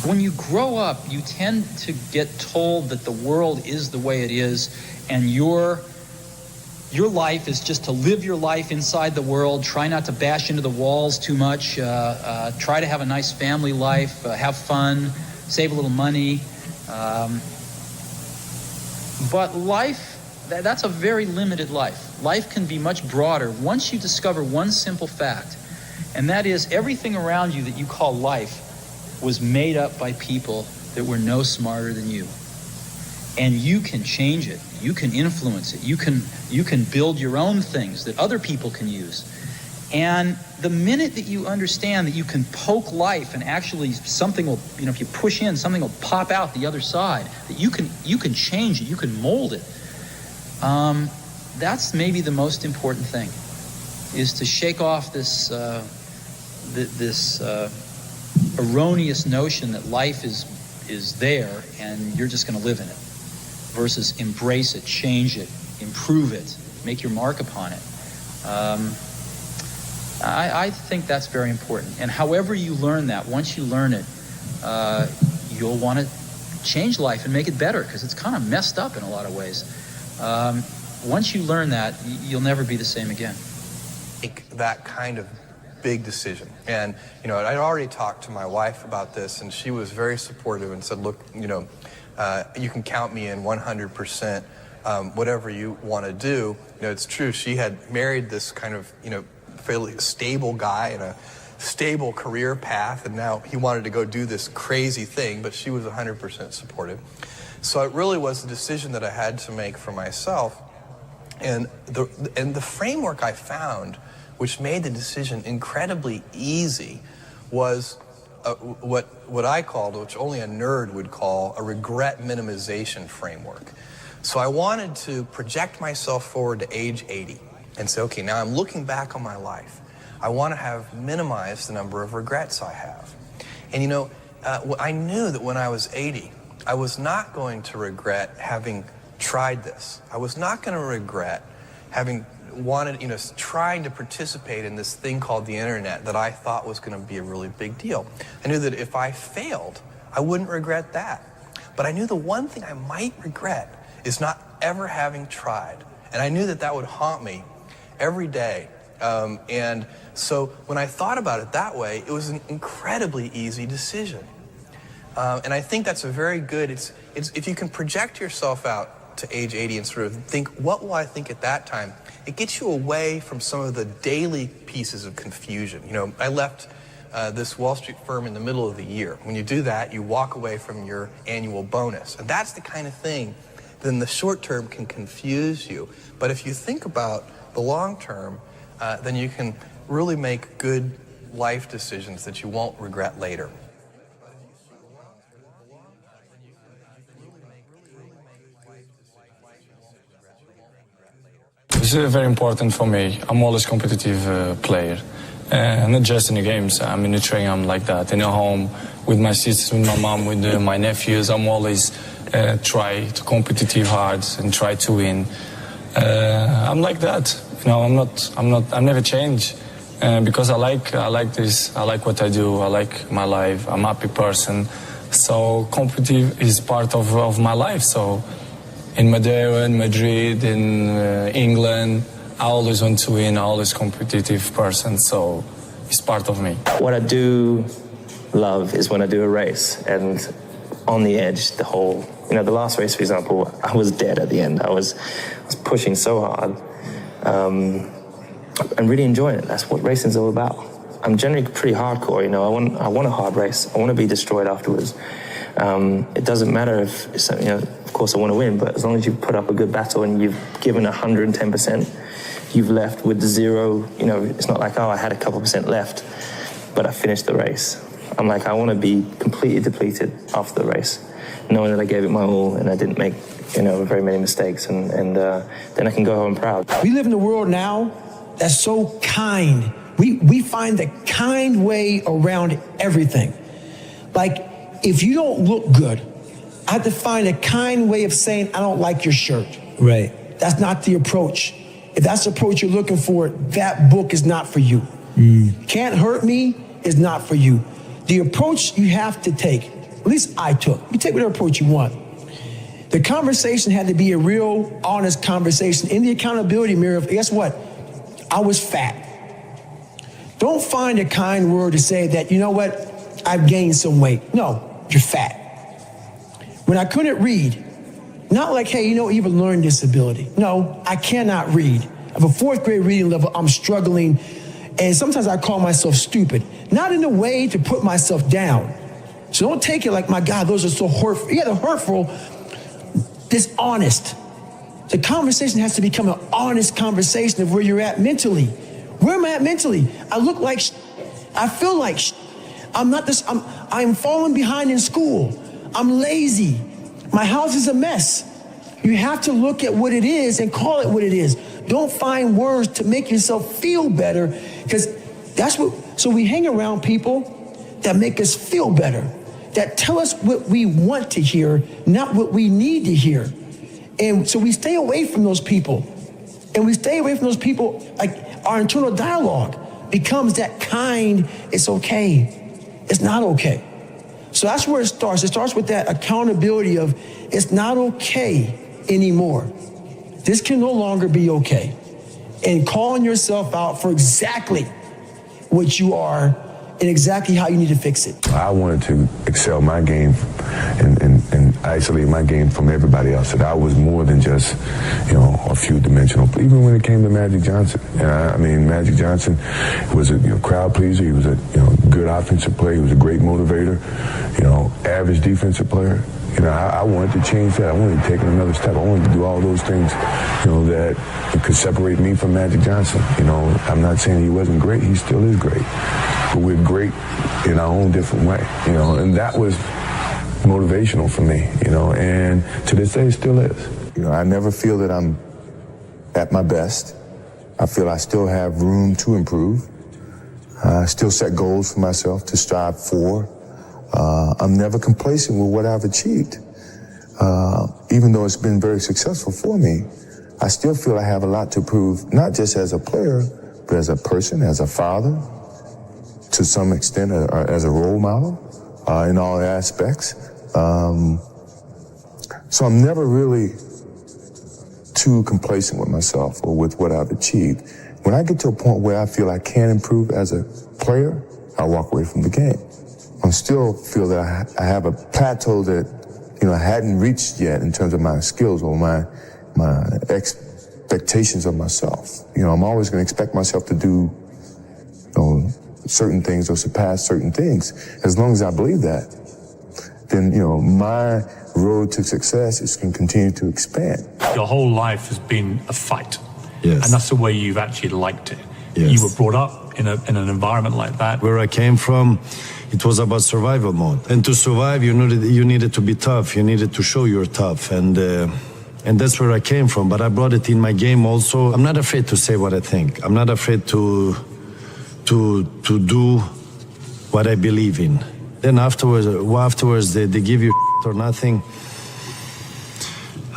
when you grow up, you tend to get told that the world is the way it is, and your life is just to live your life inside the world, try not to bash into the walls too much, try to have a nice family life, have fun, save a little money. But life, that's a very limited life. Life can be much broader once you discover one simple fact, and that is everything around you that you call life was made up by people that were no smarter than you. And you can change it. You can influence it. You can build your own things that other people can use. And the minute that you understand that you can poke life and actually something will, if you push in, something will pop out the other side, that you can change it, you can mold it. That's maybe the most important thing, is to shake off this erroneous notion that life is there and you're just going to live in it, versus embrace it, change it, improve it, make your mark upon it. I think that's very important. And however you learn that, once you learn it, you'll want to change life and make it better, because it's kind of messed up in a lot of ways. Once you learn that, you'll never be the same again. That kind of big decision. And, I'd already talked to my wife about this, and she was very supportive and said, look, you can count me in 100%, whatever you want to do. It's true. She had married this kind of, fairly stable guy and a stable career path, and now he wanted to go do this crazy thing, but she was 100% supportive. So it really was a decision that I had to make for myself. And the framework I found, which made the decision incredibly easy, was what I called, which only a nerd would call, a regret minimization framework. So I wanted to project myself forward to age 80 and say, okay, now I'm looking back on my life. I want to have minimized the number of regrets I have. And I knew that when I was 80, I was not going to regret having tried this. I was not going to regret having trying to participate in this thing called the internet that I thought was going to be a really big deal. I knew that if I failed, I wouldn't regret that. But I knew the one thing I might regret is not ever having tried. And I knew that that would haunt me every day. And so when I thought about it that way, it was an incredibly easy decision. And I think that's a very good, it's if you can project yourself out to age 80 and sort of think, what will I think at that time? It gets you away from some of the daily pieces of confusion. I left this Wall Street firm in the middle of the year. When you do that, you walk away from your annual bonus. And that's the kind of thing that in the short term can confuse you. But if you think about the long term, then you can really make good life decisions that you won't regret later. This is very important for me. I'm always a competitive player. Not just in the games, I'm in the training, I'm like that. In the home, with my sisters, with my mom, with my nephews, I'm always try to competitive hard and try to win. I'm like that. I'm never change because I like this. I like what I do. I like my life. I'm a happy person. So competitive is part of my life. So in Madeira, in Madrid, in England, I always want to win. I always competitive person. So it's part of me. What I do love is when I do a race and on the edge, the last race, for example, I was dead at the end. I was pushing so hard. I'm really enjoying it. That's what racing's all about. I'm generally pretty hardcore, I want a hard race. I want to be destroyed afterwards. It doesn't matter if, of course I want to win, but as long as you put up a good battle and you've given 110%, you've left with zero, it's not like, I had a couple percent left, but I finished the race. I'm like, I want to be completely depleted after the race, knowing that I gave it my all and I didn't make, very many mistakes, and then I can go home proud. We live in a world now that's so kind. We find the kind way around everything. Like, if you don't look good, I have to find a kind way of saying, I don't like your shirt. Right. That's not the approach. If that's the approach you're looking for, that book is not for you. Can't Hurt Me is not for you. The approach you have to take, at least I took, you take whatever approach you want. The conversation had to be a real, honest conversation. In the accountability mirror, guess what? I was fat. Don't find a kind word to say that, you know what, I've gained some weight. No, you're fat. When I couldn't read, not like, hey, you have a learning disability. No, I cannot read. I have a 4th grade reading level, I'm struggling, and sometimes I call myself stupid. Not in a way to put myself down. So don't take it like, my God, those are so hurtful. Yeah, they're hurtful, dishonest. The conversation has to become an honest conversation of where you're at mentally. Where am I at mentally? I look like I feel like I'm falling behind in school. I'm lazy. My house is a mess. You have to look at what it is and call it what it is. Don't find words to make yourself feel better, because so we hang around people that make us feel better, that tell us what we want to hear, not what we need to hear. And so we stay away from those people. And we stay away from those people, like our internal dialogue becomes that kind, it's okay, it's not okay. So that's where it starts. It starts with that accountability of it's not okay anymore. This can no longer be okay. And calling yourself out for exactly what you are and exactly how you need to fix it. I wanted to excel my game and isolate my game from everybody else. That I was more than just, a few dimensional. Even when it came to Magic Johnson, Magic Johnson was a crowd pleaser. He was a good offensive player. He was a great motivator. Average defensive player. I wanted to change that. I wanted to take another step. I wanted to do all those things, that could separate me from Magic Johnson. I'm not saying he wasn't great. He still is great. But we're great in our own different way, and that was motivational for me, and to this day it still is. I never feel that I'm at my best. I feel I still have room to improve. I still set goals for myself to strive for. I'm never complacent with what I've achieved. Even though it's been very successful for me, I still feel I have a lot to prove, not just as a player, but as a person, as a father, to some extent as a role model in all aspects. So I'm never really too complacent with myself or with what I've achieved. When I get to a point where I feel I can improve as a player, I walk away from the game. I still feel that I have a plateau that, I hadn't reached yet in terms of my skills or my expectations of myself. I'm always going to expect myself to do, certain things or surpass certain things. As long as I believe that, then, my road to success is going to continue to expand. Your whole life has been a fight. Yes. And that's the way you've actually liked it. Yes. You were brought up in an environment like that. Where I came from, it was about survival mode. And to survive, you needed to be tough. You needed to show you're tough. And that's where I came from. But I brought it in my game also. I'm not afraid to say what I think. I'm not afraid to do what I believe in. Then afterwards they give you or nothing.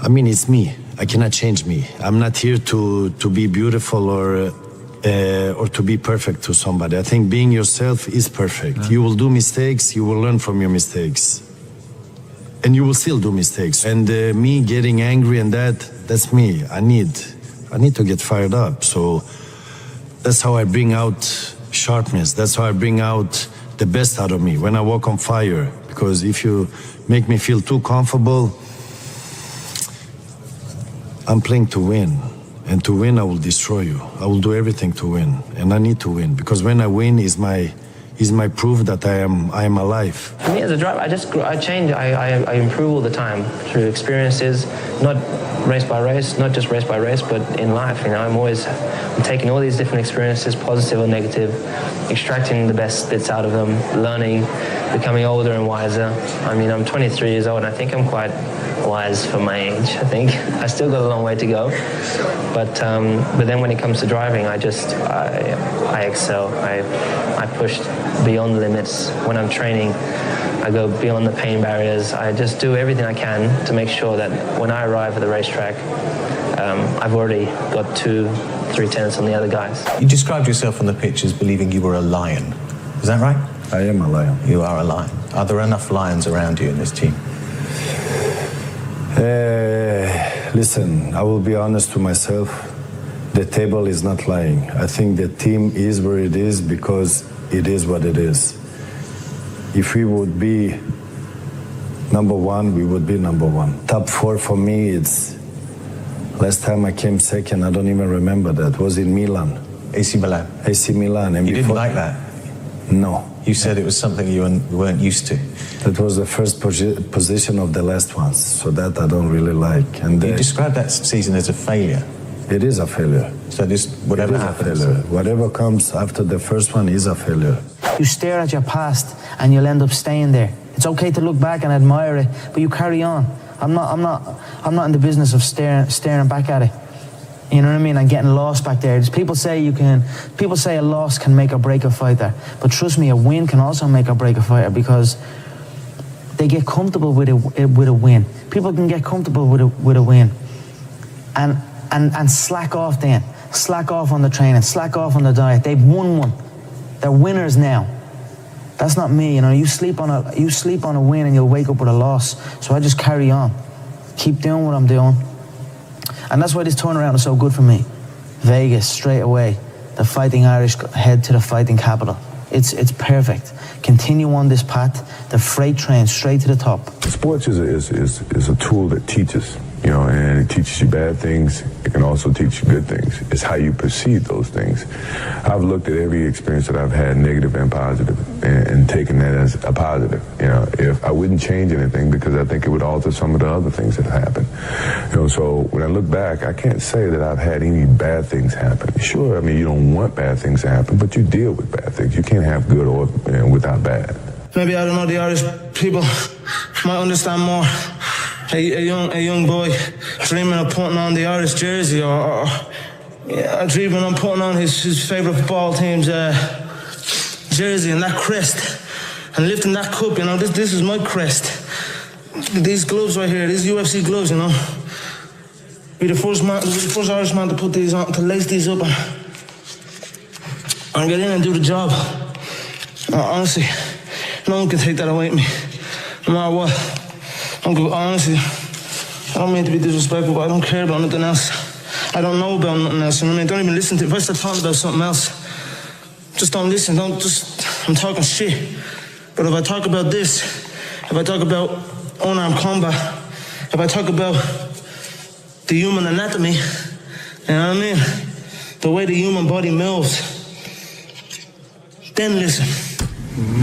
It's me. I cannot change me. I'm not here to be beautiful or to be perfect to somebody. I think being yourself is perfect. Yeah. You will do mistakes. You will learn from your mistakes. And you will still do mistakes. And me getting angry and that's me. I need to get fired up. So that's how I bring out sharpness. That's how I bring out the best out of me when I walk on fire. Because if you make me feel too comfortable, I'm playing to win. And to win, I will destroy you. I will do everything to win. And I need to win. Because when I win is my proof that I am alive. For me as a driver, I change. I improve all the time through experiences, not race by race, not just race by race, but in life. I'm taking all these different experiences, positive or negative, extracting the best bits out of them, learning, becoming older and wiser. I'm 23 years old, and I think I'm quite wise for my age. I think I still got a long way to go, but then when it comes to driving, I excel. I push beyond the limits. When I'm training, I go beyond the pain barriers. I just do everything I can to make sure that when I arrive at the racetrack, I've already got 2-3 tenths on the other guys. You described yourself on the pitch as believing you were a lion. Is that right? I am a lion. You are a lion. Are there enough lions around you in this team? Listen, I will be honest to myself. The table is not lying. I think the team is where it is because it is what it is. If we would be number one, we would be number one. Top 4 for me, it's last time I came second, I don't even remember that. Was in Milan. AC Milan. AC Milan. And you didn't like that? No. You said it was something you weren't used to. That was the first position of the last ones, so that I don't really like. And you described that season as a failure. It is a failure. So just whatever happens. Whatever comes after the first one is a failure. You stare at your past and you'll end up staying there. It's okay to look back and admire it, but you carry on. I'm not in the business of staring back at it. You know what I mean? And getting lost back there. People say a loss can make or break a fighter, but trust me, a win can also make or break a fighter because they get comfortable with a win. People can get comfortable with a win, and slack off then. Slack off on the training. Slack off on the diet. They've won one. They're winners now. That's not me. You know, you sleep on a win and you'll wake up with a loss. So I just carry on, keep doing what I'm doing. And that's why this turnaround is so good for me. Vegas, straight away. The Fighting Irish head to the fighting capital. It's perfect. Continue on this path. The freight train straight to the top. Sports is a tool that teaches, and it teaches you bad things. It can also teach you good things. It's how you perceive those things. I've looked at every experience that I've had, negative and positive, and taken that as a positive. If I wouldn't change anything because I think it would alter some of the other things that happened. So when I look back, I can't say that I've had any bad things happen. Sure, I mean, you don't want bad things to happen, but you deal with bad things. You can't have good or without bad. Maybe, I don't know, the Irish people might understand more. A young boy dreaming of putting on the Irish jersey or dreaming of putting on his favourite football team's jersey and that crest and lifting that cup, this is my crest. These gloves right here, these UFC gloves, Be the first Irish man to put these on, to lace these up and get in and do the job. Honestly, no one can take that away from me, no matter what. Honestly, I don't mean to be disrespectful, but I don't care about nothing else. I don't know about nothing else. Don't even listen to it. If I start talking about something else, just don't listen. I'm talking shit. But if I talk about this, if I talk about unarmed combat, if I talk about the human anatomy, you know what I mean? The way the human body moves, then listen.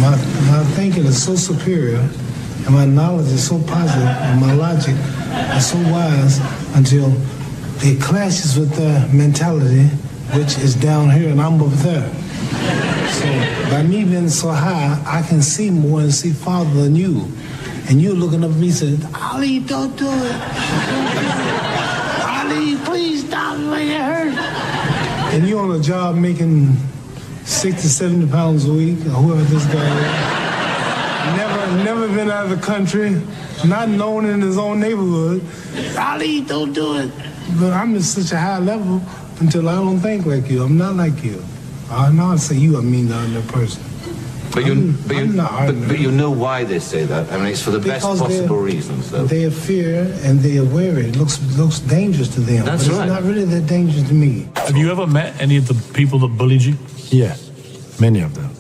My thinking is so superior, and my knowledge is so positive, and my logic is so wise until it clashes with their mentality, which is down here and I'm up there. So by me being so high, I can see more and see farther than you. And you're looking up at me saying, Ali, don't do it. Ali, please stop me, it hurts. And you're on a job making 60, 70 pounds a week, or whoever this guy is. Never been out of the country, not known in his own neighborhood. Ali, don't do it. But I'm at such a high level until I don't think like you. I'm not like you. I know I say you, I mean the other person. But you know why they say that. I mean, it's for the best possible reasons, though. They fear and they are wary. It looks dangerous to them. That's but right. It's not really that dangerous to me. Have you ever met any of the people that bullied you? Yeah, many of them.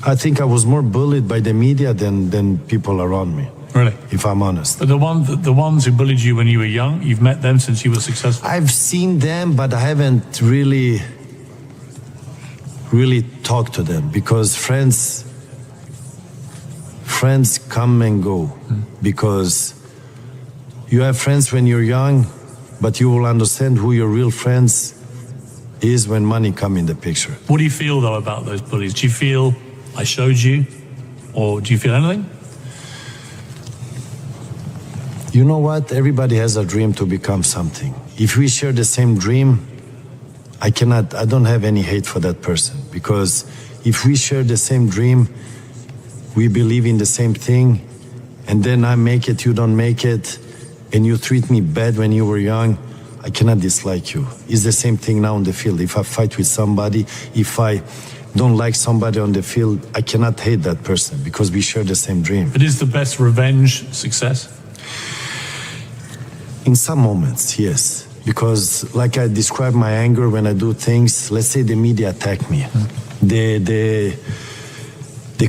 I think I was more bullied by the media than people around me. Really? If I'm honest. But the ones who bullied you when you were young, you've met them since you were successful? I've seen them, but I haven't really talked to them because friends come and go. Because you have friends when you're young, but you will understand who your real friends is when money come in the picture. What do you feel, though, about those bullies? Do you feel I showed you, or do you feel anything? You know what? Everybody has a dream to become something. If we share the same dream, I don't have any hate for that person, because if we share the same dream, we believe in the same thing, and then I make it, you don't make it, and you treat me bad when you were young, I cannot dislike you. It's the same thing now on the field. If I fight with somebody, if I don't like somebody on the field, I cannot hate that person because we share the same dream. But is the best revenge success? In some moments, yes. Because like I describe my anger when I do things, let's say the media attack me. They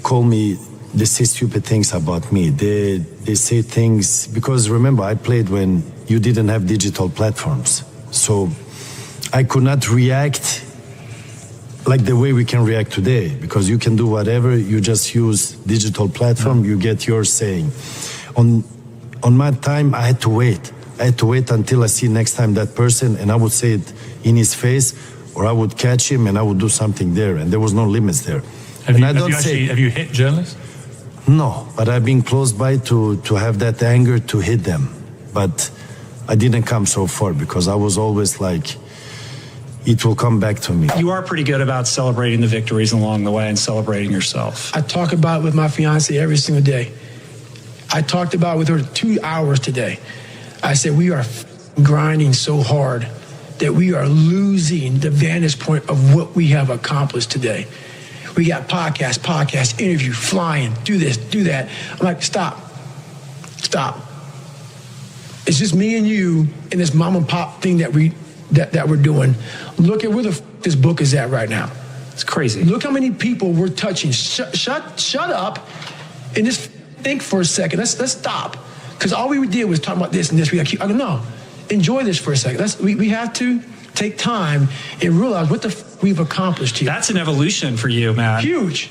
call me, they say stupid things about me. They say things, because remember, I played when you didn't have digital platforms. So I could not react like the way we can react today, because you can do whatever, you just use digital platform, you get your saying. On my time, I had to wait. I had to wait until I see next time that person, and I would say it in his face, or I would catch him and I would do something there, and there was no limits there. Have you hit journalists? No, but I've been close by to have that anger to hit them. But I didn't come so far because I was always like, it will come back to me. You are pretty good about celebrating the victories along the way and celebrating yourself. I talk about it with my fiance every single day. I talked about it with her 2 hours today. I said, we are grinding so hard that we are losing the vantage point of what we have accomplished today. We got podcast, interview, flying, do this, do that. I'm like, stop. It's just me and you and this mom and pop thing that we're doing. Look at where this book is at right now. It's crazy. Look how many people we're touching. Shut up and just think for a second. Let's stop. Because all we did was talk about this and this. We got to keep, no, enjoy this for a second. We have to take time and realize what we've accomplished here. That's an evolution for you, man. Huge,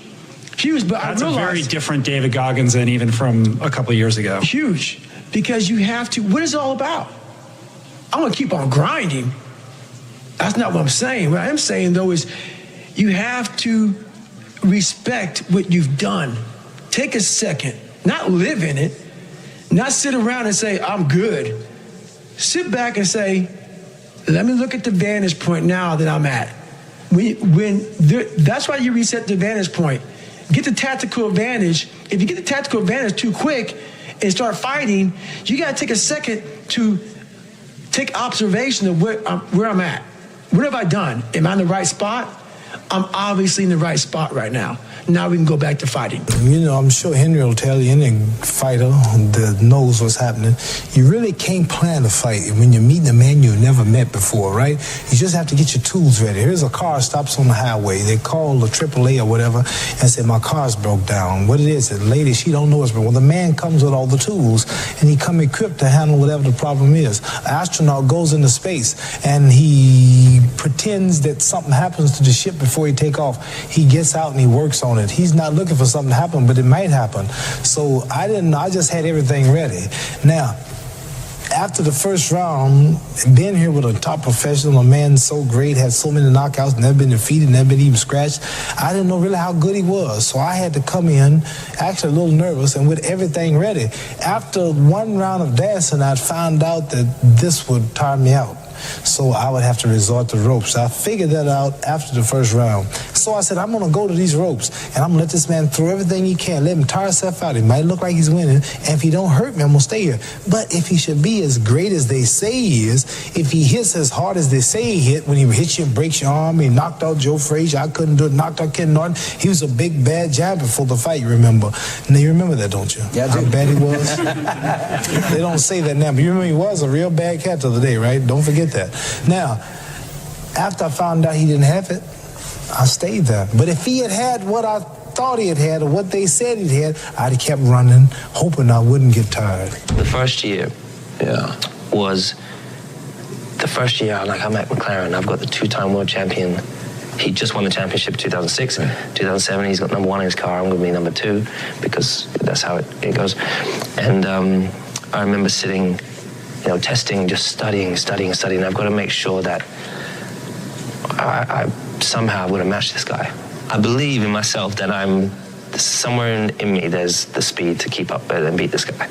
but that's a very different David Goggins than even from a couple of years ago. Huge, because you have to, what is it all about? I'm going to keep on grinding. That's not what I'm saying. What I'm saying, though, is you have to respect what you've done. Take a second, not live in it, not sit around and say, I'm good. Sit back and say, let me look at the vantage point now that I'm at. That's why you reset the vantage point. Get the tactical advantage. If you get the tactical advantage too quick and start fighting, you got to take a second to take observation of where I'm at. What have I done? Am I in the right spot? I'm obviously in the right spot right now. Now we can go back to fighting. You know, I'm sure Henry will tell you, any fighter that knows what's happening, you really can't plan a fight when you're meeting a man you've never met before, right? You just have to get your tools ready. Here's a car stops on the highway. They call the AAA or whatever and say, my car's broke down. What it is, the lady, she don't know what's broke. Well, the man comes with all the tools, and he come equipped to handle whatever the problem is. An astronaut goes into space, and he pretends that something happens to the ship before he take off. He gets out and he works on it. He's not looking for something to happen, but it might happen. So I just had everything ready. Now, after the first round, being here with a top professional, a man so great, had so many knockouts, never been defeated, never been even scratched, I didn't know really how good he was. So I had to come in, actually a little nervous, and with everything ready. After one round of dancing, I found out that this would tire me out. So I would have to resort to ropes. I figured that out after the first round. So I said, I'm going to go to these ropes, and I'm going to let this man throw everything he can. Let him tire himself out. It might look like he's winning, and if he don't hurt me, I'm going to stay here. But if he should be as great as they say he is, if he hits as hard as they say he hit, when he hits you and breaks your arm, he knocked out Joe Frazier, I couldn't do it, knocked out Ken Norton. He was a big, bad giant before the fight, you remember. Now, you remember that, don't you? Yeah, I do. How bad he was? They don't say that now, but you remember he was a real bad cat the other day, right? Don't forget that. Now, after I found out he didn't have it, I stayed there. But if he had what I thought he had or what they said he had, I'd have kept running, hoping I wouldn't get tired. The first year was the first year I'm at McLaren. I've got the two-time world champion. He just won the championship in 2006. 2007, he's got number one in his car. I'm going to be number two because that's how it goes. And I remember sitting, testing, just studying. I've got to make sure that I somehow would have matched this guy. I believe in myself that I'm somewhere in me. There's the speed to keep up and beat this guy.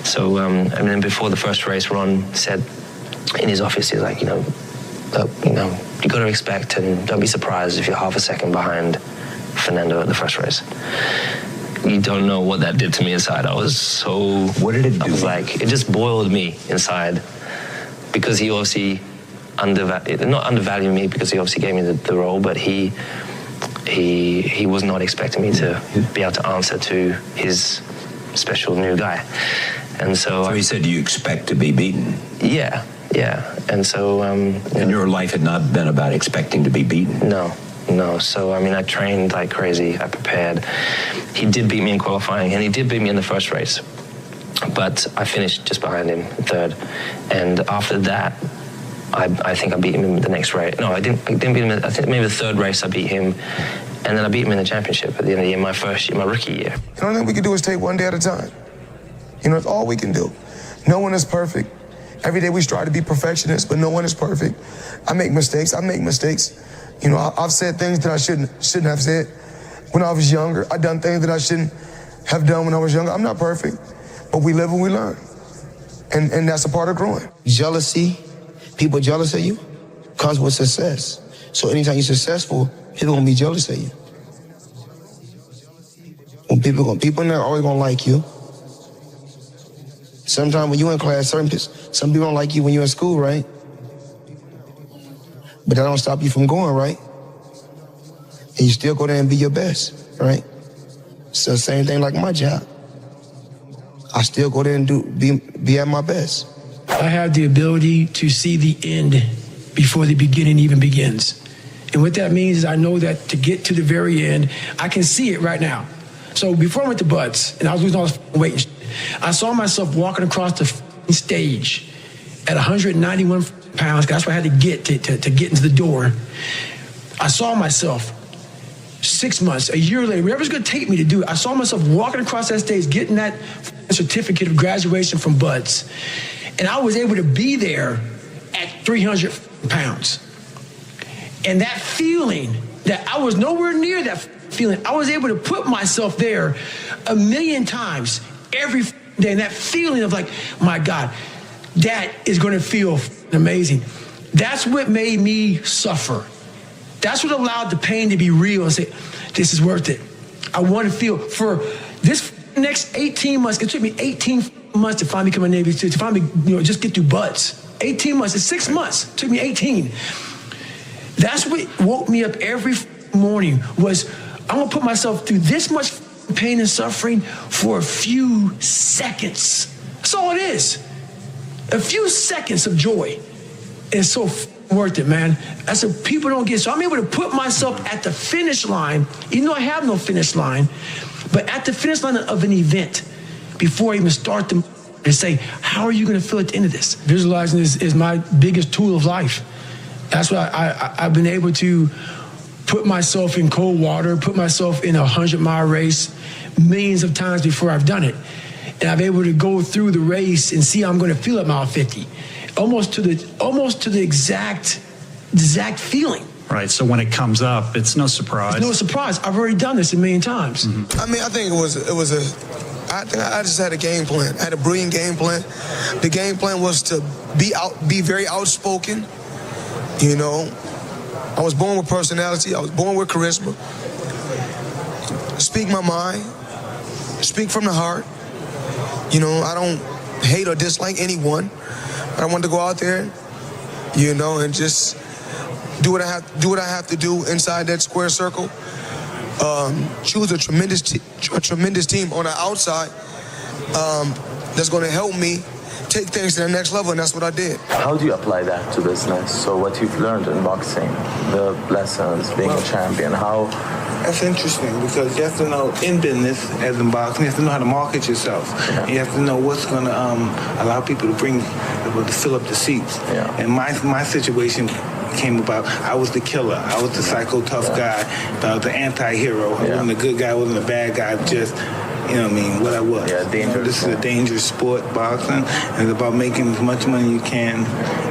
So, and then before the first race, Ron said in his office, he's like, look, you got to expect and don't be surprised if you're half a second behind Fernando at the first race. You don't know what that did to me inside. I was so... What did it do? I was like, it just boiled me inside because he obviously not undervalued me because he obviously gave me the role, but he was not expecting me to be able to answer to his special new guy. And so he said, do you expect to be beaten? Yeah. And so... and your life had not been about expecting to be beaten? No. So, I trained like crazy. I prepared. He did beat me in qualifying, and he did beat me in the first race. But I finished just behind him, third. And after that, I think I beat him in the next race. No, I didn't beat him. I think maybe the third race I beat him, and then I beat him in the championship at the end of the year, my rookie year. The only thing we can do is take one day at a time. You know, it's all we can do. No one is perfect. Every day we strive to be perfectionists, but no one is perfect. I make mistakes. You know, I've said things that I shouldn't have said when I was younger. I've done things that I shouldn't have done when I was younger. I'm not perfect, but we live and we learn. And that's a part of growing. Jealousy, people jealous of you, comes with success. So anytime you're successful, people gonna be jealous of you. When people not always gonna like you. Sometimes when you're in class, some people don't like you when you're in school, right? But that don't stop you from going, right? And you still go there and be your best, right? So same thing like my job. I still go there and be at my best. I have the ability to see the end before the beginning even begins. And what that means is I know that to get to the very end, I can see it right now. So before I went to Buds, and I was losing all this weight, I saw myself walking across the stage at 191 pounds. That's what I had to get to get into the door. I saw myself 6 months, a year later, whatever's going to take me to do it. I saw myself walking across that stage, getting that certificate of graduation from Buds. And I was able to be there at 300 pounds. And that feeling that I was nowhere near that feeling, I was able to put myself there 1,000,000 times every day. And that feeling of like, my God, that is going to feel amazing. That's what made me suffer. That's what allowed the pain to be real and say, this is worth it. I want to feel for this next 18 months. It took me 18 months to finally become a Navy SEAL, to finally, just get through Buds. 18 months, it's 6 months. It took me 18. That's what woke me up every morning was, I'm going to put myself through this much pain and suffering for a few seconds. That's all it is. A few seconds of joy. It's so worth it, man. That's what people don't get. So I'm able to put myself at the finish line, even though I have no finish line, but at the finish line of an event before I even start to say, how are you going to feel at the end of this? Visualizing is my biggest tool of life. That's why I've been able to put myself in cold water, put myself in a 100-mile race millions of times before I've done it. And I'm able to go through the race and see how I'm going to feel at mile 50. Almost to the exact feeling. Right, so when it comes up, it's no surprise. It's no surprise. I've already done this 1,000,000 times. I mean, I think I think I just had a game plan. I had a brilliant game plan. The game plan was to be very outspoken. You know, I was born with personality. I was born with charisma. Speak my mind. Speak from the heart. You know, I don't hate or dislike anyone. I want to go out there, you know, and just do what I have to do inside that square circle. Choose a tremendous team on the outside that's going to help me take things to the next level, and that's what I did. How do you apply that to business? So what you've learned in boxing, the lessons, being a champion, how? That's interesting because you have to know in business, as in boxing, you have to know how to market yourself. Yeah. You have to know what's going to allow people to fill up the seats. Yeah. And my situation came about, I was the killer. I was the psycho tough guy. I was the anti-hero. I wasn't a good guy, I wasn't a bad guy, just, you know what I mean, what I was. Yeah, dangerous. This is a dangerous sport, boxing, and it's about making as much money you can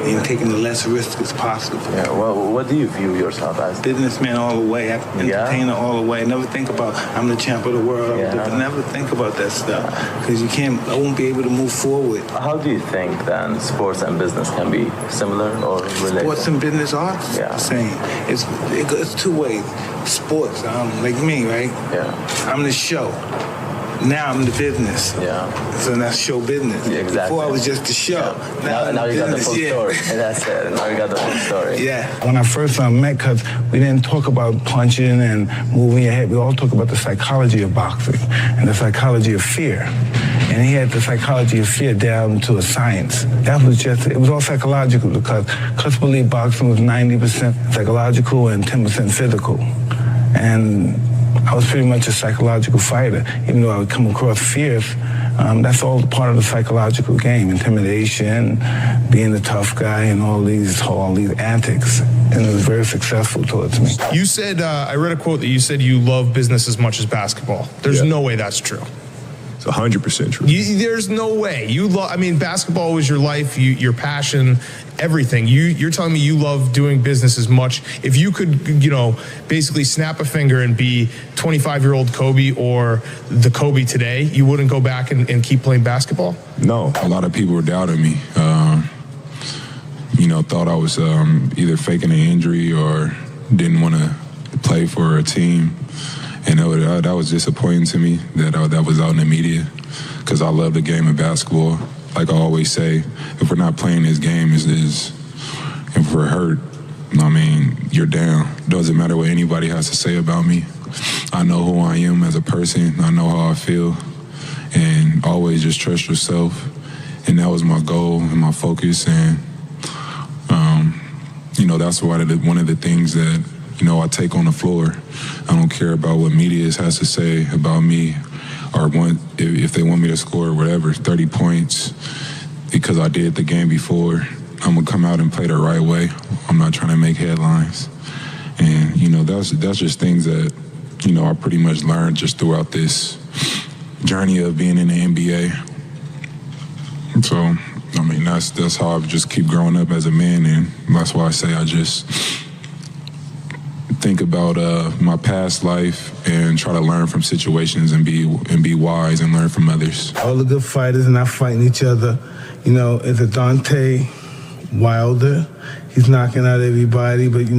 and taking the less risk as possible. Yeah, well, what do you view yourself as? Businessman all the way, entertainer all the way. Never think about, I'm the champ of the world. Never think about that stuff, because I won't be able to move forward. How do you think then sports and business can be similar or related? Sports and business are the same. It's two ways. Sports, like me, right? Yeah. I'm the show. Now I'm the business. Yeah. So that's show business. Yeah, exactly. Before I was just the show. Yeah. Now you got the full story. That's it. Now you got the full story. Yeah. When I first met, because we didn't talk about punching and moving your head. We all talk about the psychology of boxing and the psychology of fear. And he had the psychology of fear down to a science. It was all psychological because believe boxing was 90% psychological and 10% physical. And I was pretty much a psychological fighter. Even though I would come across fierce, That's all part of the psychological game, intimidation, being the tough guy, and all these antics. And it was very successful towards me. You said, I read a quote that you said you love business as much as basketball. There's no way that's true. It's 100% true. There's no way. Basketball was your life, your passion, everything. You're telling me you love doing business as much. If you could, basically snap a finger and be 25-year-old Kobe or the Kobe today, you wouldn't go back and keep playing basketball? No. A lot of people were doubting me. Thought I was either faking an injury or didn't want to play for a team. And that was disappointing to me that was out in the media, because I love the game of basketball. Like I always say, if we're not playing this game, if we're hurt, you're down. Doesn't matter what anybody has to say about me. I know who I am as a person. I know how I feel. And always just trust yourself. And that was my goal and my focus. And, that's one of the things that, I take on the floor. I don't care about what media has to say about me, or if they want me to score whatever, 30 points, because I did the game before. I'm going to come out and play the right way. I'm not trying to make headlines. And, that's just things that, I pretty much learned just throughout this journey of being in the NBA. So, that's how I've just keep growing up as a man, and that's why I say I just think about my past life and try to learn from situations and be wise and learn from others. All the good fighters are not fighting each other. It's a Dante Wilder. He's knocking out everybody, but he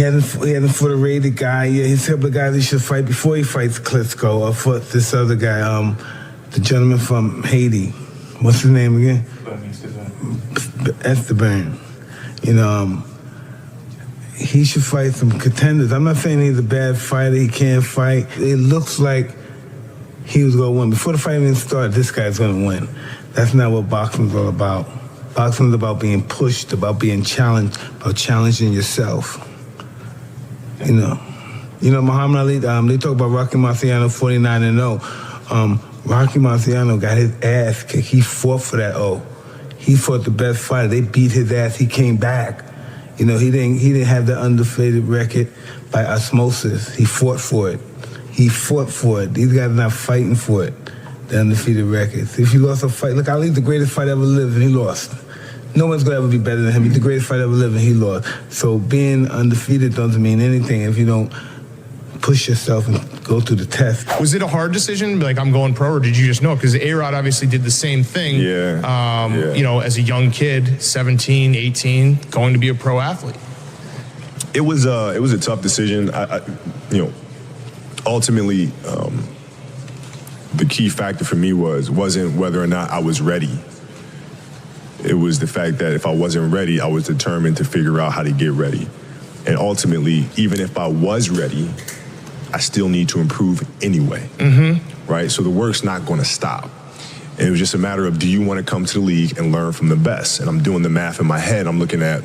hadn't fought a rated guy. Yeah, he's a couple of guys he should fight before he fights Klitschko, or fought this other guy, the gentleman from Haiti. What's his name again? Esteban. He should fight some contenders. I'm not saying he's a bad fighter, he can't fight. It looks like he was going to win. Before the fight even started, this guy's going to win. That's not what boxing's all about. Boxing's about being pushed, about being challenged, about challenging yourself. Muhammad Ali, they talk about Rocky Marciano 49-0. Rocky Marciano got his ass kicked. He fought for that O. He fought the best fighter. They beat his ass. He came back. He didn't have the undefeated record by osmosis. He fought for it. These guys are not fighting for it, the undefeated records. If you lost a fight, look, Ali's the greatest fighter ever lived, and he lost. No one's going to ever be better than him. He's the greatest fighter ever lived, and he lost. So being undefeated doesn't mean anything if you don't push yourself and go through the test. Was it a hard decision, like I'm going pro, or did you just know? Because A-Rod obviously did the same thing, as a young kid, 17, 18, going to be a pro athlete. It was a tough decision. Ultimately, the key factor for me wasn't whether or not I was ready. It was the fact that if I wasn't ready, I was determined to figure out how to get ready. And ultimately, even if I was ready, I still need to improve anyway, right? So the work's not going to stop. And it was just a matter of, do you want to come to the league and learn from the best? And I'm doing the math in my head. I'm looking at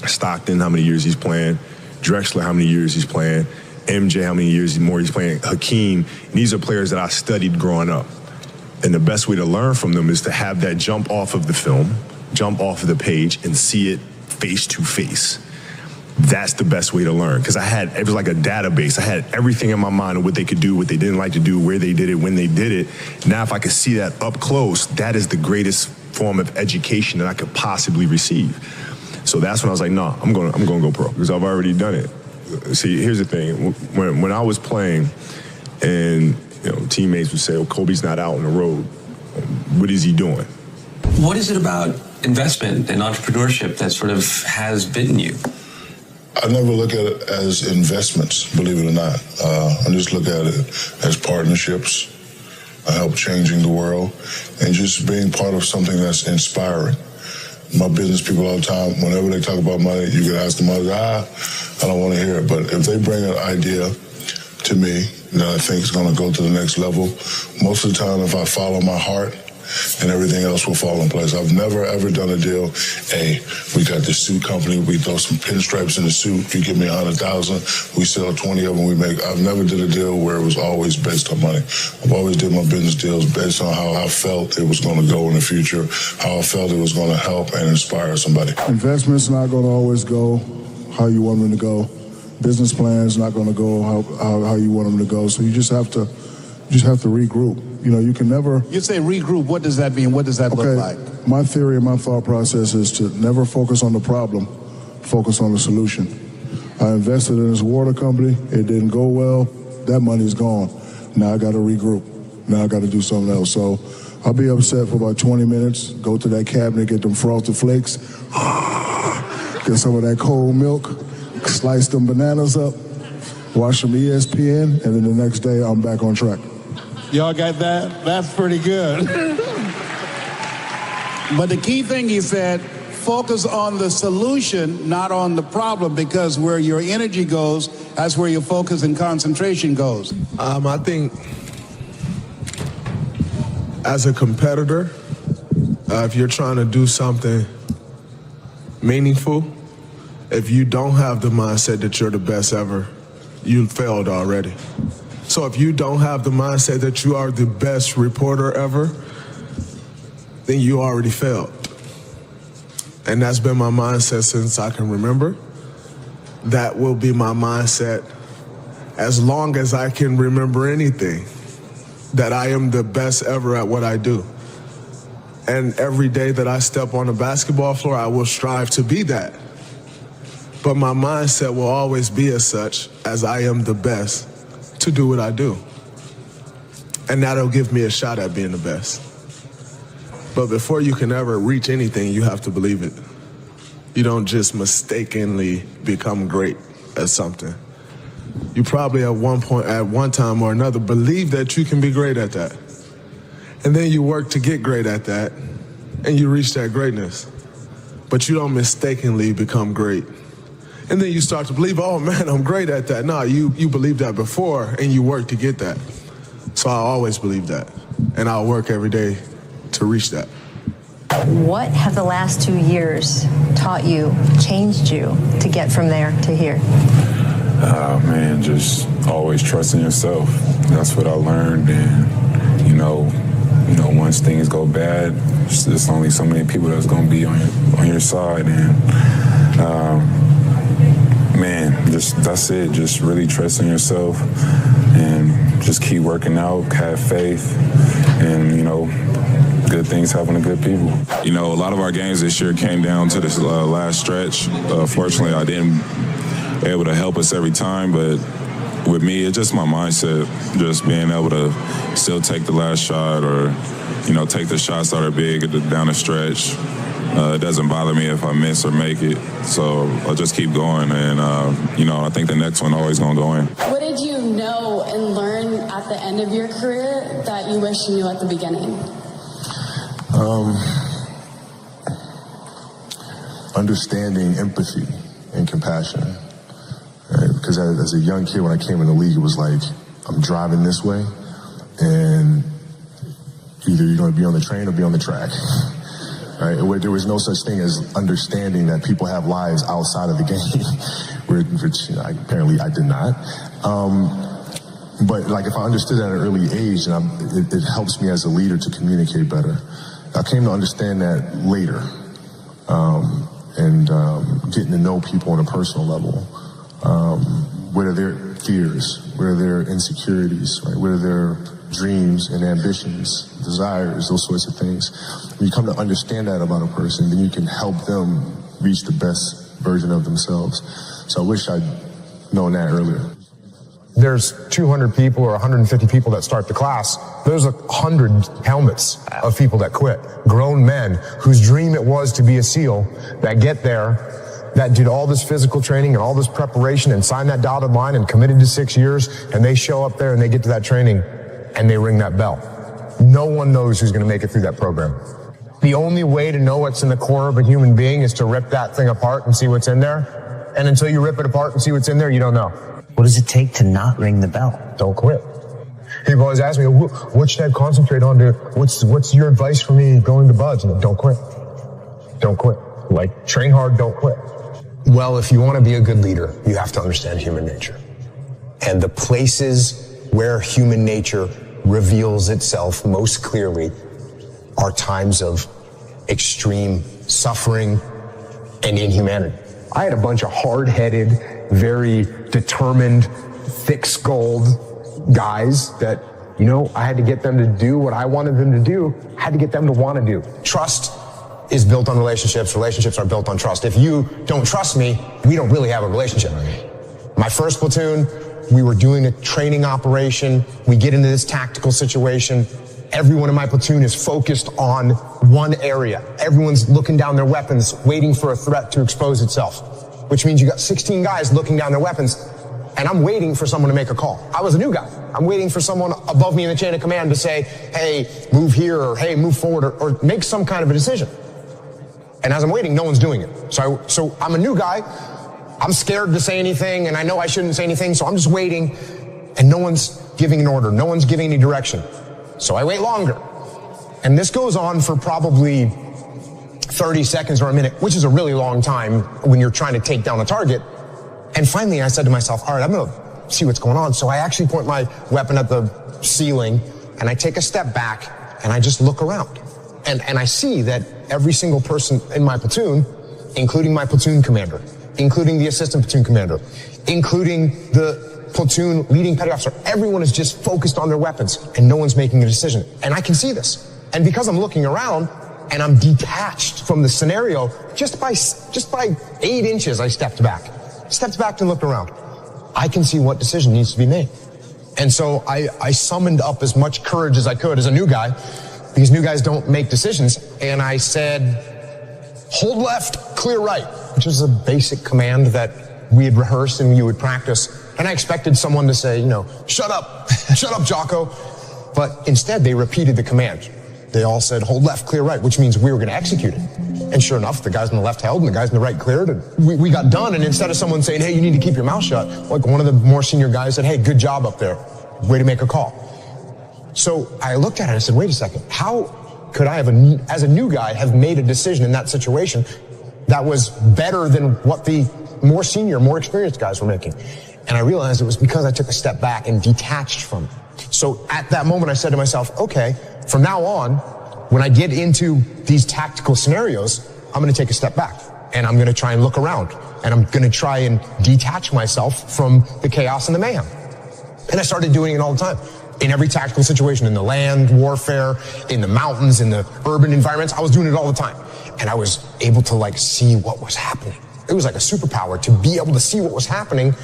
Stockton, how many years he's playing, Drexler, how many years he's playing, MJ, how many years more he's playing, Hakeem. And these are players that I studied growing up. And the best way to learn from them is to have that jump off of the film, jump off of the page, and see it face to face. That's the best way to learn, because it was like a database. I had everything in my mind of what they could do, what they didn't like to do, where they did it, when they did it. Now, if I could see that up close, that is the greatest form of education that I could possibly receive. So that's when I was like, no, I'm going to go pro, because I've already done it. See, here's the thing. When I was playing, and teammates would say, "Oh, Kobe's not out on the road. What is he doing?" What is it about investment and entrepreneurship that sort of has bitten you? I never look at it as investments, believe it or not. I just look at it as partnerships, help changing the world, and just being part of something that's inspiring. My business people all the time, whenever they talk about money, you can ask them, I don't want to hear it. But if they bring an idea to me that I think is going to go to the next level, most of the time, if I follow my heart and everything else will fall in place. I've never, ever done a deal. Hey, we got this suit company. We throw some pinstripes in the suit. You give me 100,000. We sell 20 of them. I've never did a deal where it was always based on money. I've always did my business deals based on how I felt it was going to go in the future, how I felt it was going to help and inspire somebody. Investments not going to always go how you want them to go. Business plans not going to go how you want them to go. So you just have to regroup. You know, you can never. You say regroup. What does that mean? What does that look like? My theory and my thought process is to never focus on the problem, focus on the solution. I invested in this water company. It didn't go well. That money's gone. Now I got to regroup. Now I got to do something else. So I'll be upset for about 20 minutes, go to that cabinet, get them frosted flakes, get some of that cold milk, slice them bananas up, watch some ESPN, and then the next day I'm back on track. Y'all got that? That's pretty good. But the key thing he said, focus on the solution, not on the problem, because where your energy goes, that's where your focus and concentration goes. I think as a competitor, if you're trying to do something meaningful, if you don't have the mindset that you're the best ever, you failed already. So if you don't have the mindset that you are the best reporter ever, then you already failed. And that's been my mindset since I can remember. That will be my mindset as long as I can remember anything, that I am the best ever at what I do. And every day that I step on the basketball floor, I will strive to be that. But my mindset will always be as such as I am the best to do what I do. And that'll give me a shot at being the best. But before you can ever reach anything, you have to believe it. You don't just mistakenly become great at something. You probably at one time or another believe that you can be great at that. And then you work to get great at that, and you reach that greatness. But you don't mistakenly become great. And then you start to believe, oh man, I'm great at that. No, you believed that before and you work to get that. So I always believe that. And I'll work every day to reach that. What have the last 2 years taught you, changed you to get from there to here? Man, just always trusting yourself. That's what I learned. And, you know, once things go bad, there's only so many people that's going to be on your side. And, man, that's it. Just really trusting yourself and just keep working out, have faith, and, good things happen to good people. A lot of our games this year came down to this last stretch. Fortunately, I didn't able to help us every time, but with me, it's just my mindset, just being able to still take the last shot or, take the shots that are big down the stretch. It doesn't bother me if I miss or make it, so I'll just keep going, and I think the next one always gonna go in. What did you know and learn at the end of your career that you wish you knew at the beginning? Understanding empathy and compassion. Right? Because as a young kid, when I came in the league, it was like, I'm driving this way, and either you're going to be on the train or be on the track. Right? There was no such thing as understanding that people have lives outside of the game, which apparently I did not. But like if I understood at an early age, and it helps me as a leader to communicate better. I came to understand that later, and getting to know people on a personal level. What are their fears? What are their insecurities? Right? What are their dreams and ambitions, desires, those sorts of things? When you come to understand that about a person, then you can help them reach the best version of themselves. So I wish I'd known that earlier. There's 200 people or 150 people that start the class. There's 100 helmets of people that quit. Grown men whose dream it was to be a SEAL that get there, that did all this physical training and all this preparation and signed that dotted line and committed to 6 years, and they show up there and they get to that training and they ring that bell. No one knows who's going to make it through that program. The only way to know what's in the core of a human being is to rip that thing apart and see what's in there. And until you rip it apart and see what's in there, you don't know. What does it take to not ring the bell? Don't quit. People always ask me, what should I concentrate on? What's your advice for me going to buds? And don't quit. Don't quit. Like, train hard, don't quit. Well, if you want to be a good leader, you have to understand human nature. And the places where human nature reveals itself most clearly are times of extreme suffering and inhumanity. I had a bunch of hard-headed, very determined, thick-skulled guys that, you know, I had to get them to do what I wanted them to do. I had to get them to want to do. Trust is built on relationships. Relationships are built on trust. If you don't trust me, we don't really have a relationship. My first platoon, we were doing a training operation. We get into this tactical situation. Everyone in my platoon is focused on one area. Everyone's looking down their weapons, waiting for a threat to expose itself, which means you got 16 guys looking down their weapons, and I'm waiting for someone to make a call. I was a new guy. I'm waiting for someone above me in the chain of command to say, hey, move here, or hey, move forward, or make some kind of a decision. And as I'm waiting, no one's doing it. So I'm a new guy. I'm scared to say anything, and I know I shouldn't say anything, so I'm just waiting, and no one's giving an order. No one's giving any direction. So I wait longer. And this goes on for probably 30 seconds or a minute, which is a really long time when you're trying to take down a target. And finally, I said to myself, all right, I'm going to see what's going on. So I actually point my weapon at the ceiling, and I take a step back, and I just look around. And I see that every single person in my platoon, including my platoon commander, including the assistant platoon commander, including the platoon leading petty officer, everyone is just focused on their weapons, and no one's making a decision. And I can see this. And because I'm looking around, and I'm detached from the scenario, just by 8 inches, I stepped back and looked around. I can see what decision needs to be made. And so I summoned up as much courage as I could as a new guy, because new guys don't make decisions. And I said, hold left, clear right, which is a basic command that we had rehearsed and you would practice. And I expected someone to say, shut up, Jocko. But instead, they repeated the command. They all said, hold left, clear right, which means we were going to execute it. And sure enough, the guys on the left held and the guys on the right cleared. And we got done. And instead of someone saying, hey, you need to keep your mouth shut, like one of the more senior guys said, hey, good job up there. Way to make a call. So I looked at it and I said, wait a second. How could I as a new guy, have made a decision in that situation that was better than what the more senior, more experienced guys were making? And I realized it was because I took a step back and detached from it. So at that moment, I said to myself, okay, from now on, when I get into these tactical scenarios, I'm going to take a step back and I'm going to try and look around and I'm going to try and detach myself from the chaos and the mayhem. And I started doing it all the time. In every tactical situation, in the land warfare, in the mountains, in the urban environments, I was doing it all the time. And I was able to see what was happening. It was like a superpower to be able to see what was happening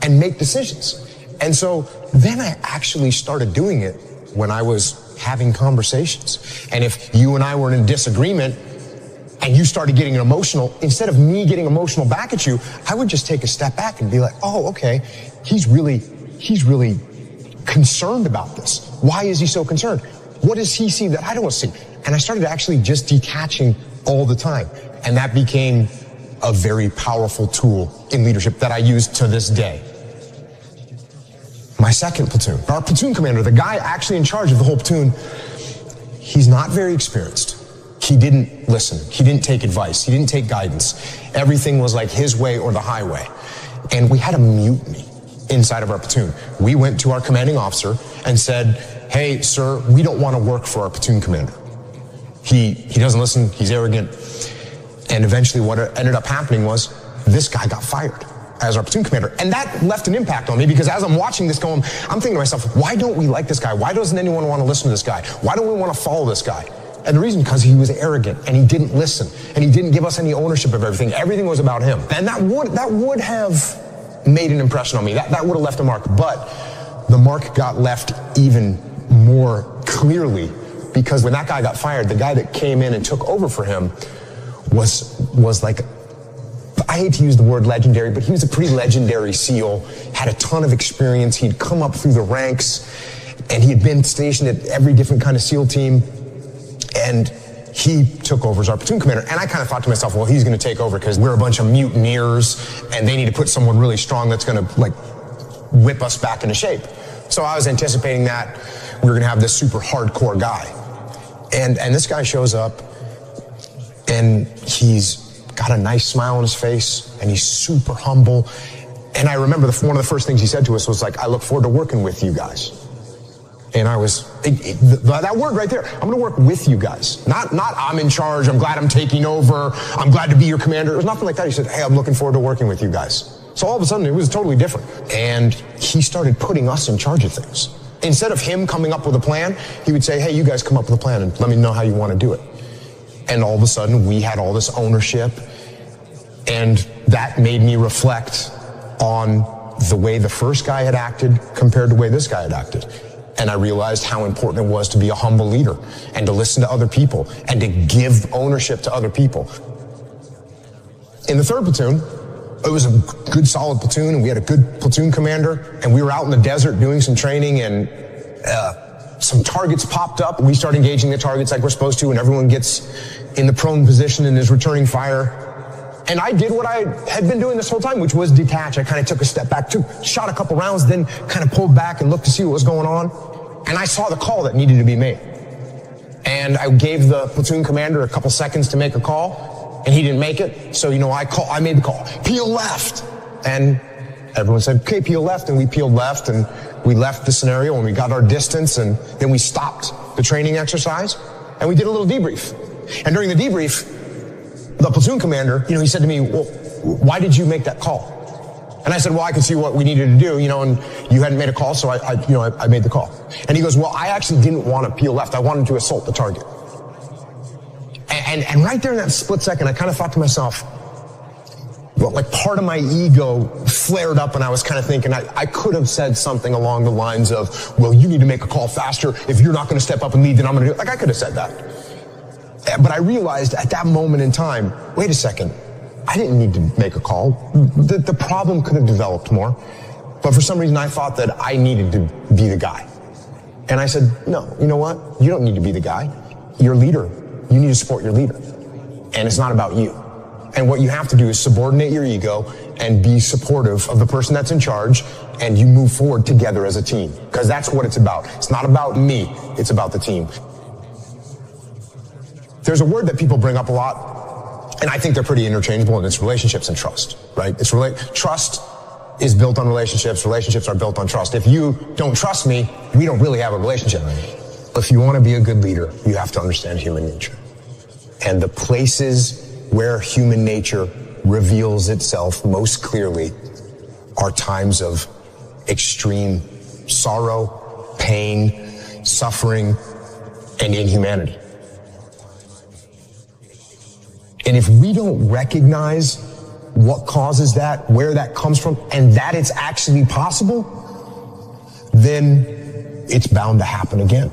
and make decisions. And so then I actually started doing it when I was having conversations. And if you and I were in a disagreement and you started getting emotional, instead of me getting emotional back at you, I would just take a step back and be like, oh, okay, he's really concerned about this. Why is he so concerned? What does he see that I don't see? And I started actually just detaching all the time. And that became a very powerful tool in leadership that I use to this day. My second platoon, our platoon commander, the guy actually in charge of the whole platoon, he's not very experienced. He didn't listen. He didn't take advice. He didn't take guidance. Everything was like his way or the highway. And we had a mutiny inside of our platoon. We went to our commanding officer and said, hey, sir, we don't want to work for our platoon commander. He doesn't listen. He's arrogant. And eventually what ended up happening was this guy got fired as our platoon commander. And that left an impact on me because as I'm watching this going, I'm thinking to myself, why don't we like this guy? Why doesn't anyone want to listen to this guy? Why don't we want to follow this guy? And the reason, because he was arrogant and he didn't listen and he didn't give us any ownership of everything. Everything was about him. And that would have made an impression on me. That would have left a mark. But the mark got left even more clearly because when that guy got fired, the guy that came in and took over for him was like, I hate to use the word legendary, but he was a pretty legendary SEAL, had a ton of experience. He'd come up through the ranks and he had been stationed at every different kind of SEAL team. And he took over as our platoon commander. And I kind of thought to myself, well, he's going to take over because we're a bunch of mutineers and they need to put someone really strong that's going to whip us back into shape. So I was anticipating that we were going to have this super hardcore guy. And this guy shows up, and he's got a nice smile on his face, and he's super humble. And I remember one of the first things he said to us was like, I look forward to working with you guys. And I was, that word right there, I'm going to work with you guys. Not I'm in charge, I'm glad I'm taking over, I'm glad to be your commander. It was nothing like that. He said, hey, I'm looking forward to working with you guys. So all of a sudden, it was totally different. And he started putting us in charge of things. Instead of him coming up with a plan, he would say, hey, you guys come up with a plan and let me know how you want to do it. And all of a sudden, we had all this ownership. And that made me reflect on the way the first guy had acted compared to the way this guy had acted. And I realized how important it was to be a humble leader and to listen to other people and to give ownership to other people. In the 3rd platoon, it was a good solid platoon, and we had a good platoon commander, and we were out in the desert doing some training, and some targets popped up. We started engaging the targets like we're supposed to, and everyone gets in the prone position and is returning fire. And I did what I had been doing this whole time, which was detach. I kind of took a step back, shot a couple rounds, then kind of pulled back and looked to see what was going on. And I saw the call that needed to be made. And I gave the platoon commander a couple seconds to make a call, and he didn't make it. So, I made the call. Peel left. And everyone said, okay, peel left. And we peeled left, and we left the scenario, and we got our distance, and then we stopped the training exercise, and we did a little debrief. And during the debrief, the platoon commander, he said to me, well, why did you make that call? And I said, well, I could see what we needed to do, and you hadn't made a call, so I made the call. And he goes, well, I actually didn't want to peel left. I wanted to assault the target. And right there in that split second, I kind of thought to myself, well, like part of my ego flared up, and I was kind of thinking I could have said something along the lines of, well, you need to make a call faster. If you're not going to step up and lead, then I'm going to do it. Like I could have said that. But I realized at that moment in time, wait a second, I didn't need to make a call. The problem could have developed more. But for some reason, I thought that I needed to be the guy. And I said, no, you know what? You don't need to be the guy. You're a leader. You need to support your leader. And it's not about you. And what you have to do is subordinate your ego and be supportive of the person that's in charge, and you move forward together as a team. Because that's what it's about. It's not about me. It's about the team. There's a word that people bring up a lot, and I think they're pretty interchangeable, and it's relationships and trust, right? Trust is built on relationships. Relationships are built on trust. If you don't trust me, we don't really have a relationship. If you want to be a good leader, you have to understand human nature. And the places where human nature reveals itself most clearly are times of extreme sorrow, pain, suffering, and inhumanity. And if we don't recognize what causes that, where that comes from, and that it's actually possible, then it's bound to happen again.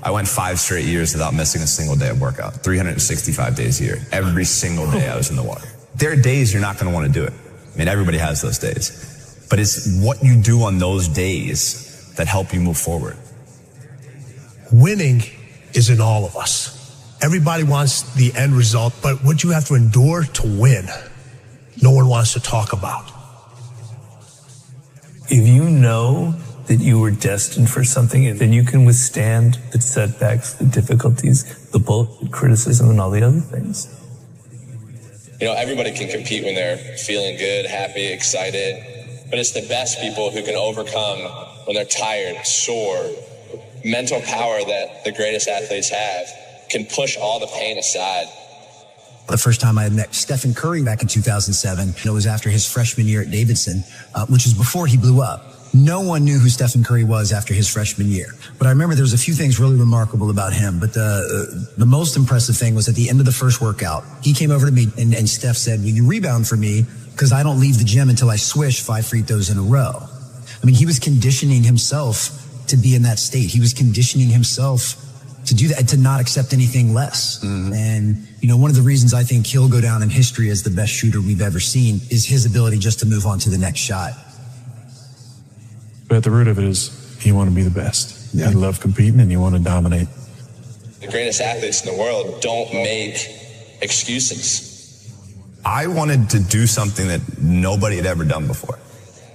I went 5 straight years without missing a single day of workout, 365 days a year. Every single day I was in the water. There are days you're not going to want to do it. I mean, everybody has those days. But it's what you do on those days that help you move forward. Winning is in all of us. Everybody wants the end result, but what you have to endure to win, no one wants to talk about. If you know that you were destined for something, then you can withstand the setbacks, the difficulties, the bullshit, criticism, and all the other things. Everybody can compete when they're feeling good, happy, excited, but it's the best people who can overcome when they're tired, sore. Mental power that the greatest athletes have can push all the pain aside. The first time I had met Stephen Curry back in 2007, it was after his freshman year at Davidson, which was before he blew up. No one knew who Stephen Curry was after his freshman year. But I remember there was a few things really remarkable about him. But the most impressive thing was at the end of the first workout, he came over to me and Steph said, will you rebound for me? Because I don't leave the gym until I swish 5 free throws in a row. I mean, he was conditioning himself to be in that state. He was conditioning himself to do that, to not accept anything less. Mm-hmm. And, one of the reasons I think he'll go down in history as the best shooter we've ever seen is his ability just to move on to the next shot. But at the root of it is you want to be the best. Yeah. You love competing and you want to dominate. The greatest athletes in the world don't make excuses. I wanted to do something that nobody had ever done before.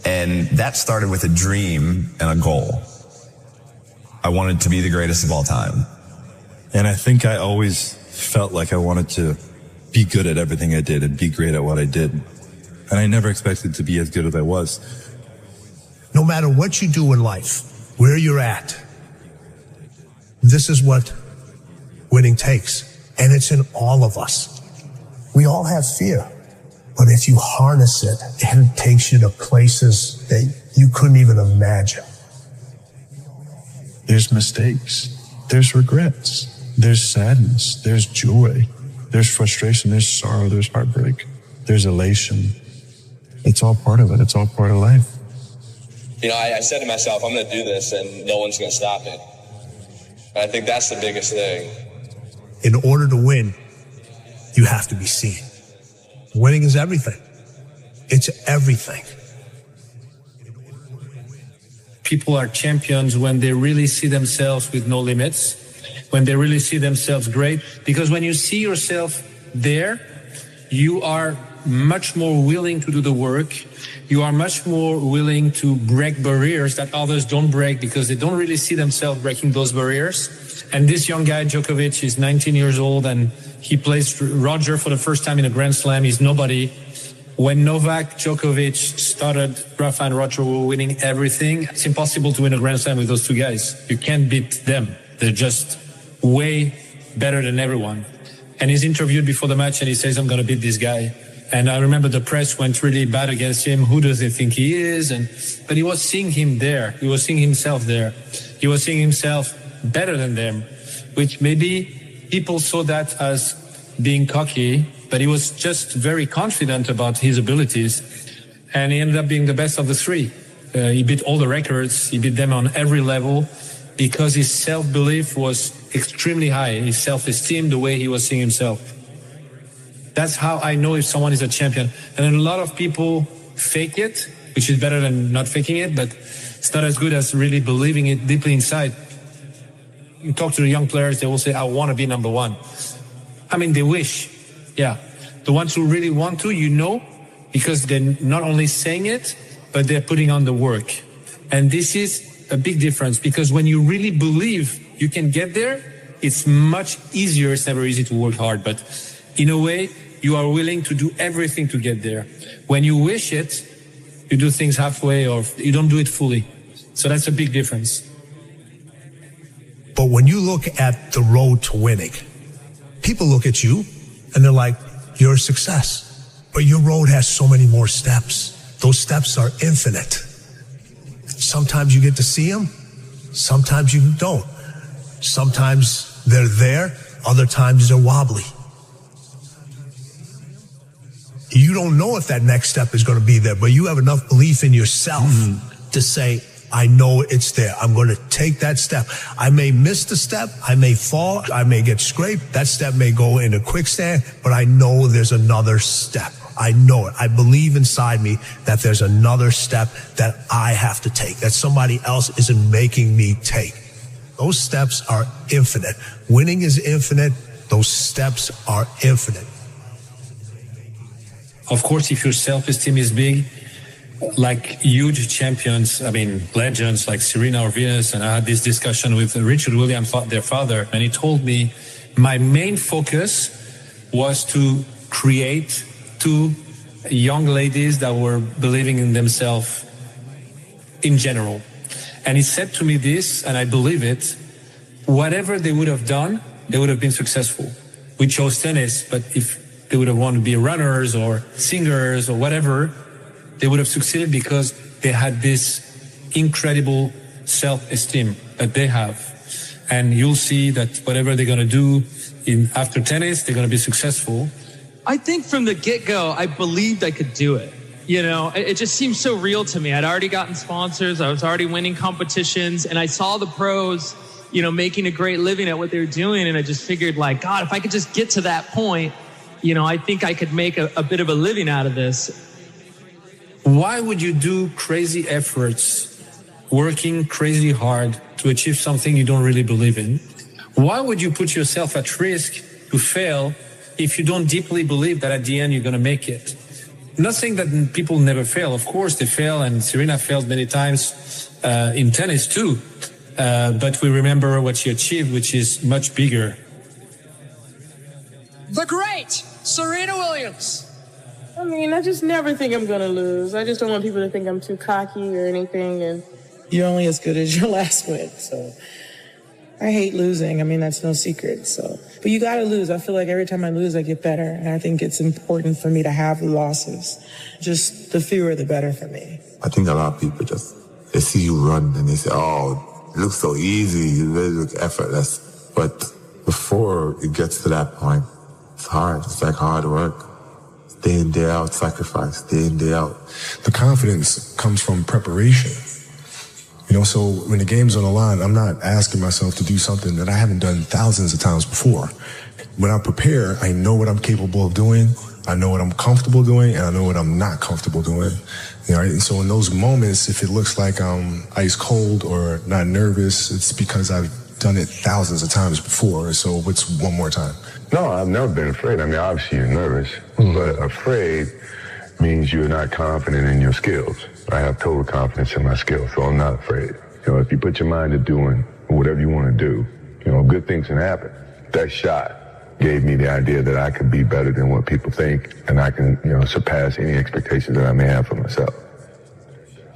And that started with a dream and a goal. I wanted to be the greatest of all time. And I think I always felt like I wanted to be good at everything I did and be great at what I did. And I never expected to be as good as I was. No matter what you do in life, where you're at, this is what winning takes. And it's in all of us. We all have fear. But if you harness it, it takes you to places that you couldn't even imagine. There's mistakes. There's regrets. There's sadness. There's joy. There's frustration. There's sorrow. There's heartbreak. There's elation. It's all part of it. It's all part of life. You know, I said to myself, I'm going to do this and no one's going to stop me. And I think that's the biggest thing. In order to win, you have to be seen. Winning is everything. It's everything. People are champions when they really see themselves with no limits, when they really see themselves great. Because when you see yourself there, you are much more willing to do the work. You are much more willing to break barriers that others don't break because they don't really see themselves breaking those barriers. And this young guy, Djokovic, is 19 years old and he plays Roger for the first time in a Grand Slam. He's nobody. When Novak Djokovic started, Rafa and Roger were winning everything. It's impossible to win a Grand Slam with those two guys. You can't beat them. They're just way better than everyone. And he's interviewed before the match and he says, I'm going to beat this guy. And I remember the press went really bad against him. Who does he think he is? But he was seeing him there. He was seeing himself there. He was seeing himself better than them, which maybe people saw that as being cocky, but he was just very confident about his abilities. And he ended up being the best of the three. He beat all the records. He beat them on every level because his self-belief was extremely high. His self-esteem, the way he was seeing himself. That's how I know if someone is a champion. And a lot of people fake it, which is better than not faking it, but it's not as good as really believing it deeply inside. You talk to the young players, they will say, I want to be number one. I mean, they wish. Yeah. The ones who really want to, you know, because they're not only saying it, but they're putting on the work. And this is a big difference because when you really believe you can get there, it's much easier. It's never easy to work hard, but in a way, you are willing to do everything to get there. When you wish it, you do things halfway or you don't do it fully. So that's a big difference. But when you look at the road to winning, people look at you and they're like, you're a success. But your road has so many more steps. Those steps are infinite. Sometimes you get to see them. Sometimes you don't. Sometimes they're there. Other times they're wobbly. You don't know if that next step is going to be there, but you have enough belief in yourself to say, I know it's there. I'm going to take that step. I may miss the step. I may fall. I may get scraped. That step may go into quicksand, but I know there's another step. I know it. I believe inside me that there's another step that I have to take, that somebody else isn't making me take. Those steps are infinite. Winning is infinite. Those steps are infinite. Of course, if your self-esteem is big, like huge champions, I mean, legends like Serena or Venus, and I had this discussion with Richard Williams, their father, and he told me my main focus was to create two young ladies that were believing in themselves in general. And he said to me this, and I believe it, whatever they would have done, they would have been successful. We chose tennis, but if they would have wanted to be runners or singers or whatever, they would have succeeded because they had this incredible self-esteem that they have. And you'll see that whatever they're going to do after tennis, they're going to be successful. I think from the get-go, I believed I could do it. You know, it just seemed so real to me. I'd already gotten sponsors. I was already winning competitions. And I saw the pros, you know, making a great living at what they were doing. And I just figured, like, God, if I could just get to that point, you know, I think I could make a bit of a living out of this. Why would you do crazy efforts, working crazy hard to achieve something you don't really believe in? Why would you put yourself at risk to fail if you don't deeply believe that at the end you're going to make it? not saying that people never fail. Of course they fail, and Serena failed many times in tennis too. But we remember what she achieved, which is much bigger. The great Serena Williams. I mean, I just never think I'm going to lose. I just don't want people to think I'm too cocky or anything. And you're only as good as your last win. So I hate losing. I mean, that's no secret. So, but you got to lose. I feel like every time I lose, I get better. And I think it's important for me to have the losses. Just the fewer, the better for me. I think a lot of people they see you run and they say, oh, it looks so easy. You really look effortless. But before it gets to that point, it's hard. It's like hard work. Day in, day out, sacrifice, day in, day out. The confidence comes from preparation. So when the game's on the line, I'm not asking myself to do something that I haven't done thousands of times before. When I prepare, I know what I'm capable of doing, I know what I'm comfortable doing, and I know what I'm not comfortable doing. Right? And so in those moments, if it looks like I'm ice cold or not nervous, it's because I've done it thousands of times before. So what's one more time? No, I've never been afraid. I mean, obviously you're nervous, but afraid means you're not confident in your skills. I have total confidence in my skills, so I'm not afraid. If you put your mind to doing whatever you want to do, good things can happen. That shot gave me the idea that I could be better than what people think, and I can, surpass any expectations that I may have for myself.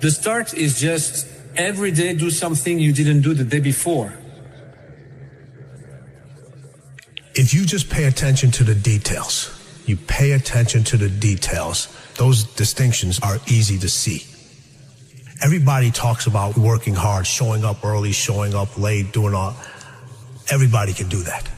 The start is just every day do something you didn't do the day before. If you just pay attention to the details, you pay attention to the details, those distinctions are easy to see. Everybody talks about working hard, showing up early, showing up late, doing all. Everybody can do that.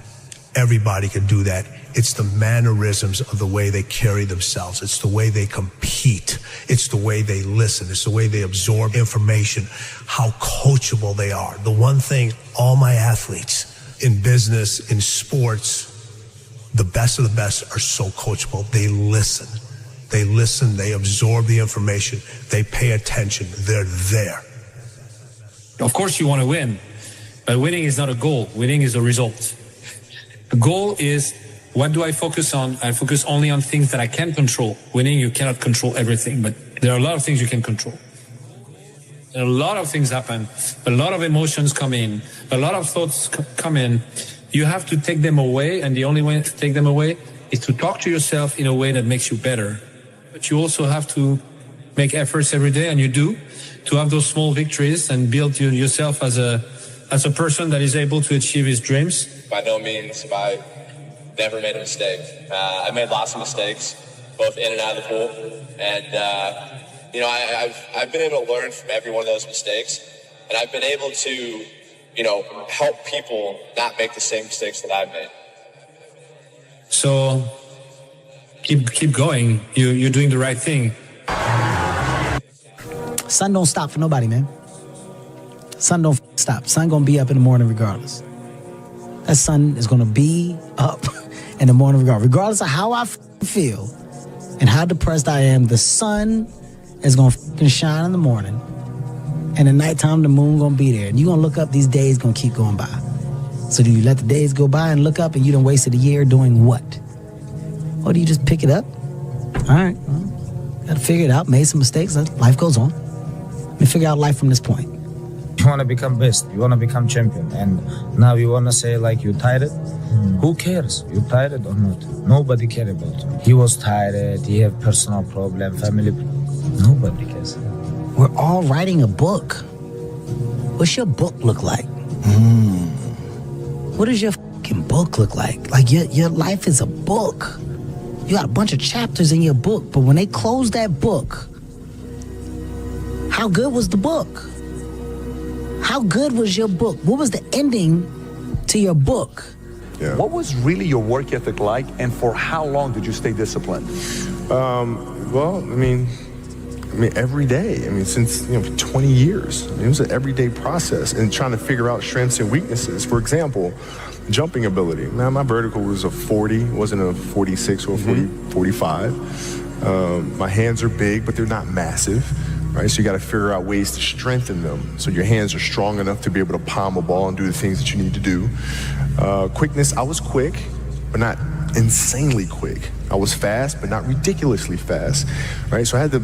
Everybody can do that. It's the mannerisms of the way they carry themselves. It's the way they compete. It's the way they listen. It's the way they absorb information, how coachable they are. The one thing all my athletes in business, in sports, the best of the best are so coachable. They listen. They listen. They absorb the information. They pay attention. They're there. Of course you want to win, but winning is not a goal. Winning is a result. The goal is, what do I focus on? I focus only on things that I can control. Winning, you cannot control everything, but there are a lot of things you can control. A lot of things happen. A lot of emotions come in. A lot of thoughts come in. You have to take them away, and the only way to take them away is to talk to yourself in a way that makes you better. But you also have to make efforts every day, and you do, to have those small victories and build yourself as a person that is able to achieve his dreams. By no means have I never made a mistake. I made lots of mistakes, both in and out of the pool, and I've been able to learn from every one of those mistakes, and I've been able to, help people not make the same mistakes that I've made. So keep going. You're doing the right thing. Sun don't stop for nobody, man. Sun don't stop. Sun gonna be up in the morning regardless. That sun is gonna be up in the morning regardless of how I feel and how depressed I am. The sun is gonna shine in the morning, and at nighttime the moon gonna be there, and you gonna look up. These days gonna keep going by. So do you let the days go by and look up, and you done wasted a year doing what? Or do you just pick it up? All right, well, gotta figure it out. Made some mistakes. Life goes on. Let me figure out life from this point. You want to become best. You want to become champion. And now you want to say like you tired? Who cares? You tired or not? Nobody cares about you. He was tired. He have personal problem, family. Nobody cares. We're all writing a book. What's your book look like? What does your fucking book look like? Like your life is a book. You got a bunch of chapters in your book, but when they close that book, how good was the book? How good was your book? What was the ending to your book? Yeah. What was really your work ethic like, and for how long did you stay disciplined? Well, I mean, every day. I mean, since 20 years. It was an everyday process, and trying to figure out strengths and weaknesses. For example, jumping ability. Now, my vertical was a 40, wasn't a 46 or a 45. My hands are big, but they're not massive. Right, so you got to figure out ways to strengthen them so your hands are strong enough to be able to palm a ball and do the things that you need to do. Quickness, I was quick, but not insanely quick. I was fast, but not ridiculously fast, right? So I had to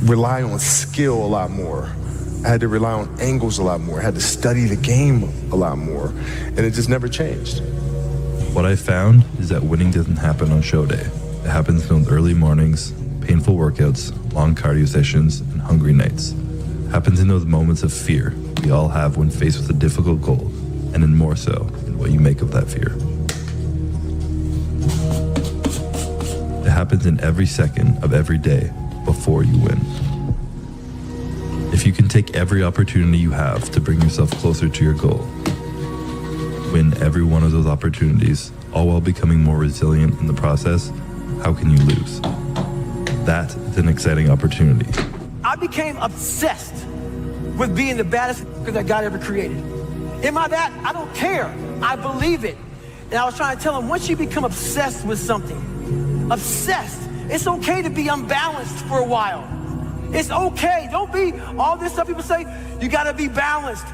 rely on skill a lot more. I had to rely on angles a lot more. I had to study the game a lot more, and it just never changed. What I found is that winning doesn't happen on show day. It happens in those early mornings, painful workouts, long cardio sessions, and hungry nights. It happens in those moments of fear we all have when faced with a difficult goal, and then more so in what you make of that fear. It happens in every second of every day before you win. If you can take every opportunity you have to bring yourself closer to your goal, win every one of those opportunities, all while becoming more resilient in the process, how can you lose? That is an exciting opportunity. I became obsessed with being the baddest that God ever created. Am I that? I don't care. I believe it. And I was trying to tell him, once you become obsessed with something, obsessed, it's okay to be unbalanced for a while. It's okay. Don't be all this stuff people say, you got to be balanced.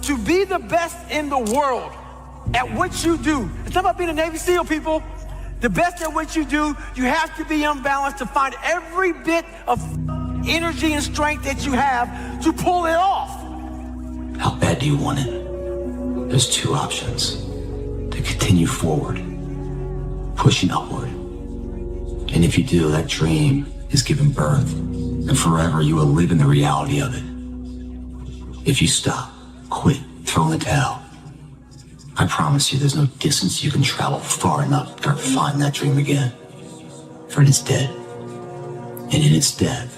To be the best in the world at what you do. It's not about being a Navy SEAL, people. The best at what you do, you have to be unbalanced to find every bit of energy and strength that you have to pull it off. How bad do you want it? There's two options. To continue forward, pushing upward. And if you do, that dream is given birth, and forever you will live in the reality of it. If you stop, quit, throw in the towel, I promise you there's no distance you can travel far enough to find that dream again. For it is dead. And in its death,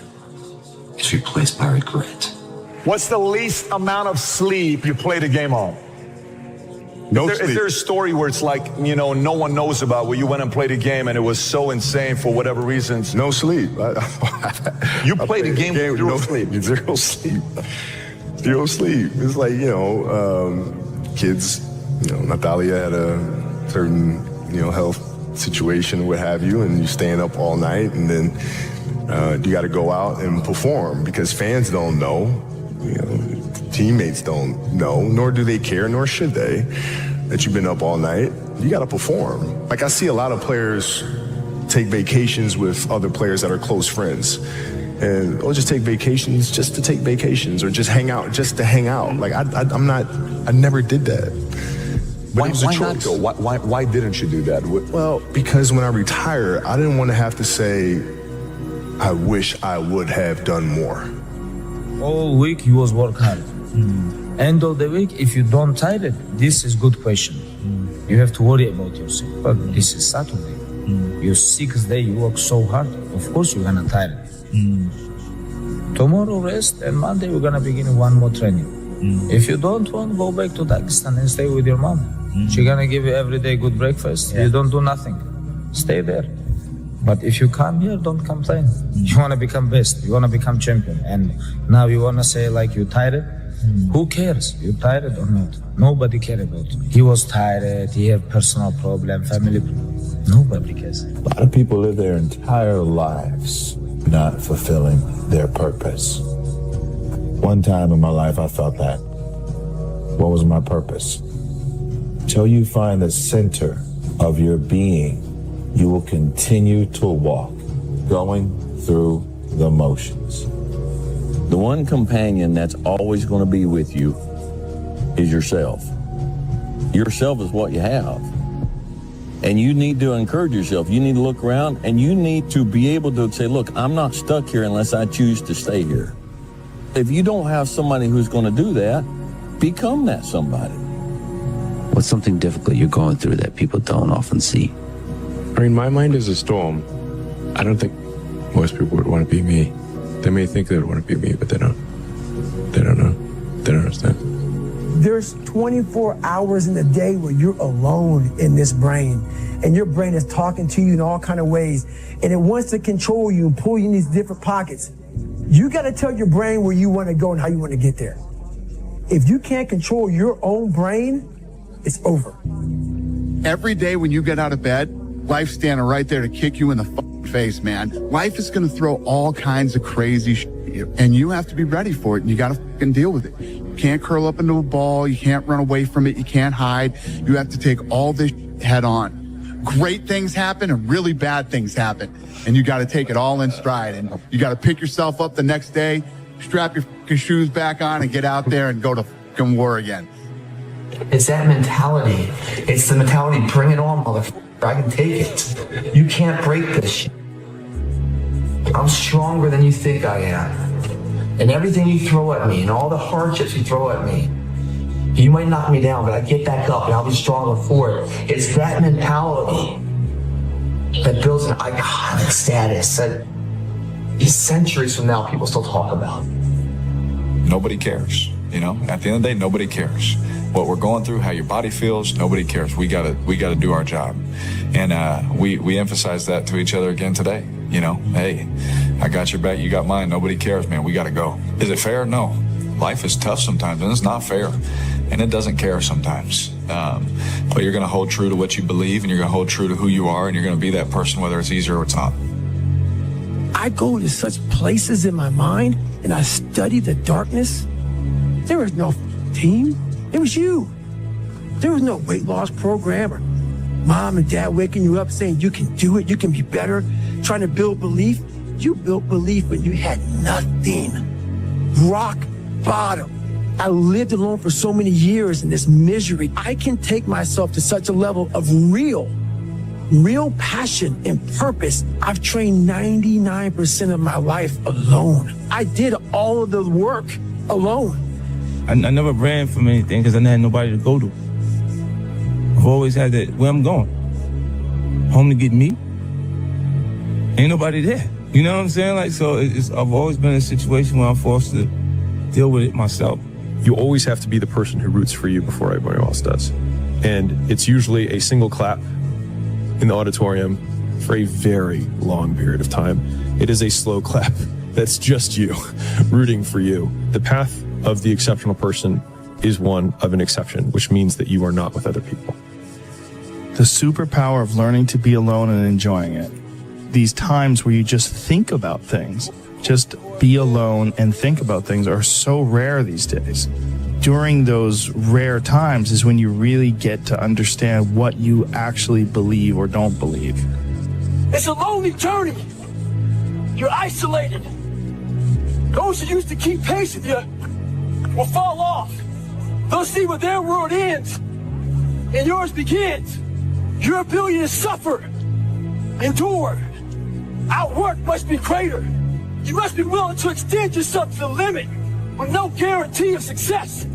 it's replaced by regret. What's the least amount of sleep you played a game on? No sleep. Is there a story where it's like, you know, no one knows about, where you went and played a game and it was so insane for whatever reasons? No sleep. You played a game with zero sleep. Zero sleep. Zero sleep. It's like, you know, kids, you know, Natalia had a certain, you know, health situation, what have you, and you're staying up all night, and then you got to go out and perform because fans don't know, you know, teammates don't know, nor do they care, nor should they, that you've been up all night. You got to perform. Like, I see a lot of players take vacations with other players that are close friends, and or just take vacations just to take vacations, or just hang out just to hang out. Like, I never did that. But why, it was a why choice. not though? Why didn't you do that? Well, because when I retire, I didn't want to have to say, I wish I would have done more. All week you was work hard. End of the week, if you don't tire it, this is good question. You have to worry about yourself. But this is Saturday. Your 6th day, you work so hard. Of course you're gonna tire it. Tomorrow rest, and Monday we're gonna begin one more training. If you don't want, go back to Dagestan and stay with your mom. She's gonna give you every day good breakfast. You don't do nothing. Stay there. But if you come here, don't complain. You wanna become best. You wanna become champion. And now you wanna say like you tired? Who cares? You tired or not? Nobody cares about you. He was tired. He had personal problem, family problem. Nobody cares. A lot of people live their entire lives not fulfilling their purpose. One time in my life, I felt that. What was my purpose? Till you find the center of your being, you will continue to walk, going through the motions. The one companion that's always going to be with you is yourself. Yourself is what you have. And you need to encourage yourself. You need to look around, and you need to be able to say, look, I'm not stuck here unless I choose to stay here. If you don't have somebody who's going to do that, become that somebody. What's something difficult you're going through that people don't often see? I mean, my mind is a storm. I don't think most people would want to be me. They may think they would want to be me, but they don't. They don't know. They don't understand. There's 24 hours in the day where you're alone in this brain, and your brain is talking to you in all kind of ways, and it wants to control you and pull you in these different pockets. You got to tell your brain where you want to go and how you want to get there. If you can't control your own brain, it's over. Every day when you get out of bed, life's standing right there to kick you in the face, man. Life is going to throw all kinds of crazy shit at you, and you have to be ready for it, and you got to deal with it. You can't curl up into a ball. You can't run away from it. You can't hide. You have to take all this head on. great things happen and really bad things happen. And you got to take it all in stride. And you got to pick yourself up the next day, strap your shoes back on, and get out there and go to fucking war again. It's that mentality. It's the mentality, bring it on, motherfucker. I can take it. You can't break this shit. I'm stronger than you think I am. And everything you throw at me and all the hardships you throw at me, you might knock me down, but I get back up and I'll be stronger for it. It's that mentality that builds an iconic status that centuries from now people still talk about. Nobody cares. You know, at the end of the day, nobody cares. What we're going through, how your body feels, nobody cares. We gotta do our job. And we emphasize that to each other again today. You know, hey, I got your back, you got mine, nobody cares, man, we gotta go. Is it fair? No. Life is tough sometimes, and it's not fair. And it doesn't care sometimes. But you're gonna hold true to what you believe, and you're gonna hold true to who you are, and you're gonna be that person whether it's easier or it's not. I go to such places in my mind, and I study the darkness. There was no team. It was you. There was no weight loss program or mom and dad waking you up saying you can do it, you can be better, trying to build belief. You built belief when you had nothing. Rock bottom. I lived alone for so many years in this misery. I can take myself to such a level of real passion and purpose. I've trained 99% of my life alone. I did all of the work alone. I never ran from anything because I didn't have nobody to go to. I've always had that, where I'm going, home to get me. Ain't nobody there. You know what I'm saying? Like, so I've always been in a situation where I'm forced to deal with it myself. You always have to be the person who roots for you before everybody else does. And it's usually a single clap in the auditorium for a very long period of time. It is a slow clap. That's just you rooting for you. The path of the exceptional person is one of an exception, which means that you are not with other people. The superpower of learning to be alone and enjoying it. These times where you just think about things, just be alone and think about things are so rare these days. During those rare times is when you really get to understand what you actually believe or don't believe. It's a lonely journey. You're isolated. Those who used to keep pace with you will fall off. They'll see where their world ends and yours begins. Your ability to suffer, endure, outwork must be greater. You must be willing to extend yourself to the limit with no guarantee of success.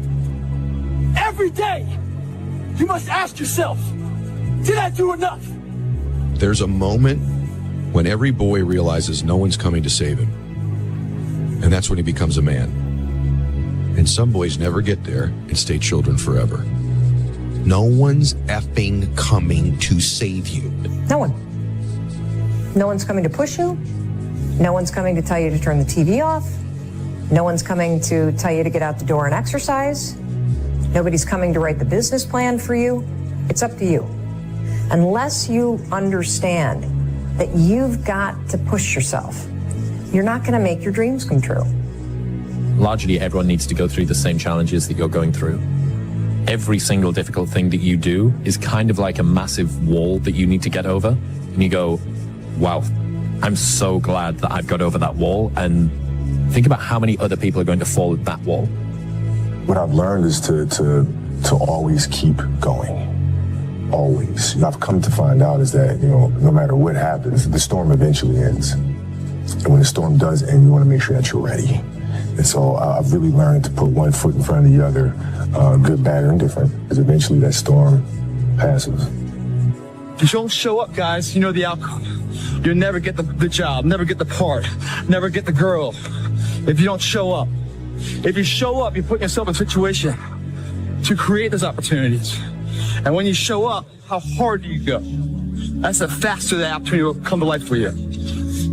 Every day, you must ask yourself, did I do enough? There's a moment when every boy realizes no one's coming to save him. And that's when he becomes a man. And some boys never get there and stay children forever. No one's effing coming to save you. No one. No one's coming to push you. No one's coming to tell you to turn the TV off. No one's coming to tell you to get out the door and exercise. Nobody's coming to write the business plan for you. It's up to you. Unless you understand that you've got to push yourself, you're not going to make your dreams come true. Largely, everyone needs to go through the same challenges that you're going through. Every single difficult thing that you do is kind of like a massive wall that you need to get over. And you go, wow, I'm so glad that I've got over that wall. And think about how many other people are going to fall at that wall. What I've learned is to always keep going. Always. I've come to find out is that, no matter what happens, the storm eventually ends. And when the storm does end, you want to make sure that you're ready. And so I've really learned to put one foot in front of the other, good, bad, or indifferent, because eventually that storm passes. If you don't show up, guys, you know the outcome. You'll never get the job, never get the part, never get the girl if you don't show up. If you show up, you put yourself in a situation to create those opportunities. And when you show up, how hard do you go? That's the faster the opportunity will come to life for you.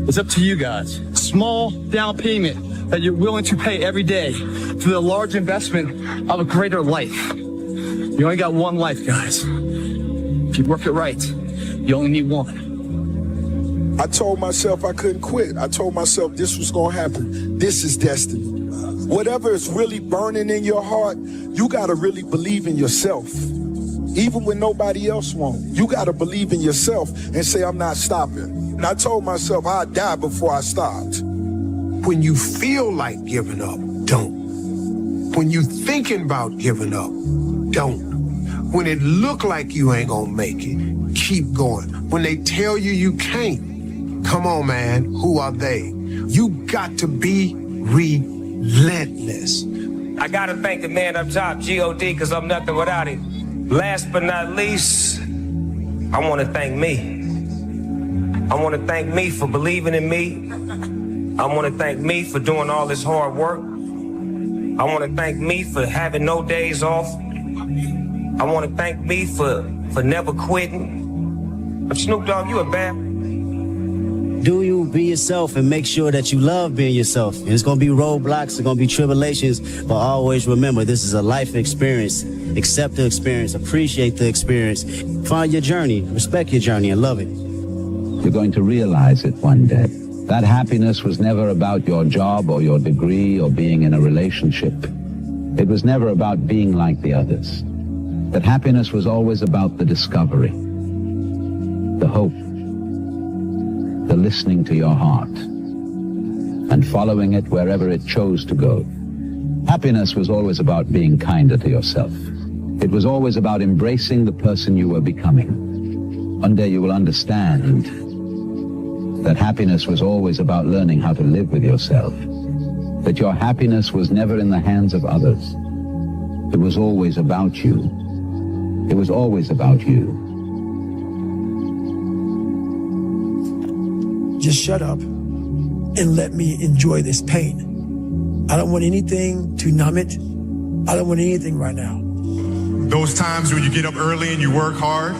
It's up to you guys. Small down payment that you're willing to pay every day to the large investment of a greater life. You only got one life, guys. If you work it right, you only need one. I told myself I couldn't quit. I told myself this was going to happen. This is destiny. Whatever is really burning in your heart, you got to really believe in yourself. even when nobody else won't. You got to believe in yourself and say, I'm not stopping. And I told myself I'd die before I stopped. When you feel like giving up, don't. When you thinking about giving up, don't. When it look like you ain't gonna make it, keep going. When they tell you you can't, come on, man, who are they? You got to be relentless. I gotta thank the man up top, G.O.D., because I'm nothing without him. Last but not least, I want to thank me. I want to thank me for believing in me. I want to thank me for doing all this hard work. I want to thank me for having no days off. I want to thank me for never quitting. But Snoop Dogg, you a bad... Do you be yourself and make sure that you love being yourself. And it's going to be roadblocks, it's going to be tribulations, but always remember this is a life experience. Accept the experience, appreciate the experience, find your journey, respect your journey, and love it. You're going to realize it one day. That happiness was never about your job or your degree or being in a relationship. It was never about being like the others. That happiness was always about the discovery, the hope, the listening to your heart, and following it wherever it chose to go. Happiness was always about being kinder to yourself. It was always about embracing the person you were becoming. One day you will understand that happiness was always about learning how to live with yourself, that your happiness was never in the hands of others. It was always about you. It was always about you. Just shut up and let me enjoy this pain. I don't want anything to numb it. I don't want anything right now. Those times when you get up early and you work hard,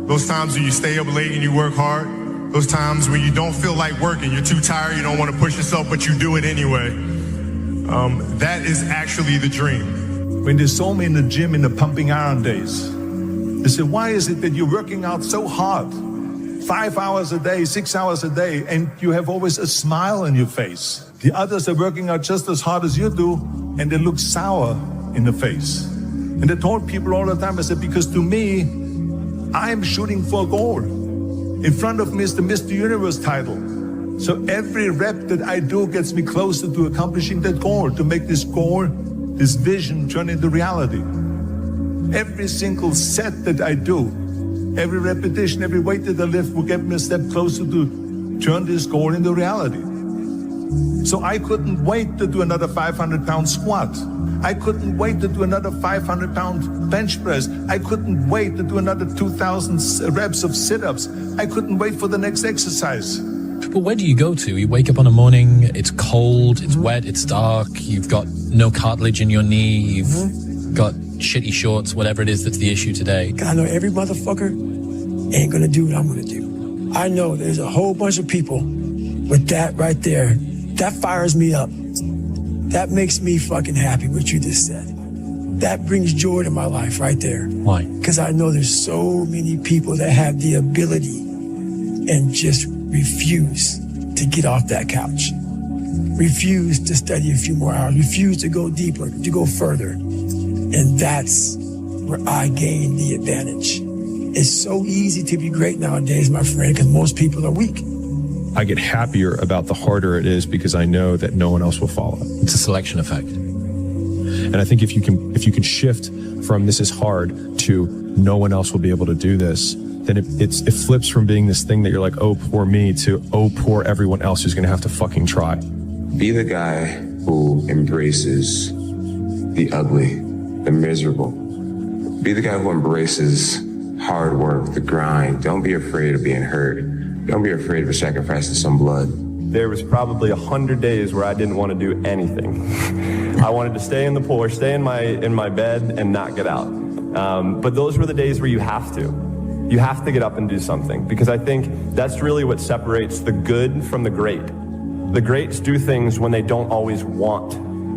those times when you stay up late and you work hard, those times when you don't feel like working, you're too tired, you don't want to push yourself, but you do it anyway. That is actually the dream. When they saw me in the gym in the pumping iron days, they said, why is it that you're working out so hard? 5 hours a day, 6 hours a day, and you have always a smile on your face. The others are working out just as hard as you do, and they look sour in the face. And I told people all the time, I said, because to me, I'm shooting for a goal. In front of me is the Mr. Universe title. So every rep that I do gets me closer to accomplishing that goal, to make this goal, this vision turn into reality. Every single set that I do, every repetition, every weight that I lift will get me a step closer to turn this goal into reality. So I couldn't wait to do another 500-pound squat. I couldn't wait to do another 500-pound bench press. I couldn't wait to do another 2,000 reps of sit-ups. I couldn't wait for the next exercise. But where do you go to? You wake up on a morning, it's cold, it's wet, it's dark, you've got no cartilage in your knee, you've got shitty shorts, whatever it is that's the issue today. I know every motherfucker ain't gonna do what I'm gonna do. I know there's a whole bunch of people with that right there. That fires me up. That makes me fucking happy, what you just said. That brings joy to my life right there. Why? Because I know there's so many people that have the ability and just refuse to get off that couch. Refuse to study a few more hours. Refuse to go deeper, to go further. And that's where I gain the advantage. It's so easy to be great nowadays, my friend, because most people are weak. I get happier about the harder it is because I know that no one else will follow. It's a selection effect. And I think if you can shift from this is hard to no one else will be able to do this, then it flips from being this thing that you're like, oh, poor me, to oh, poor everyone else who's going to have to fucking try. Be the guy who embraces the ugly, the miserable. Be the guy who embraces hard work, the grind. Don't be afraid of being hurt. Don't be afraid of sacrificing some blood. There was probably 100 days where I didn't want to do anything. I wanted to stay in the pool or stay in my bed and not get out. But those were the days where you have to. You have to get up and do something, because I think that's really what separates the good from the great. The greats do things when they don't always want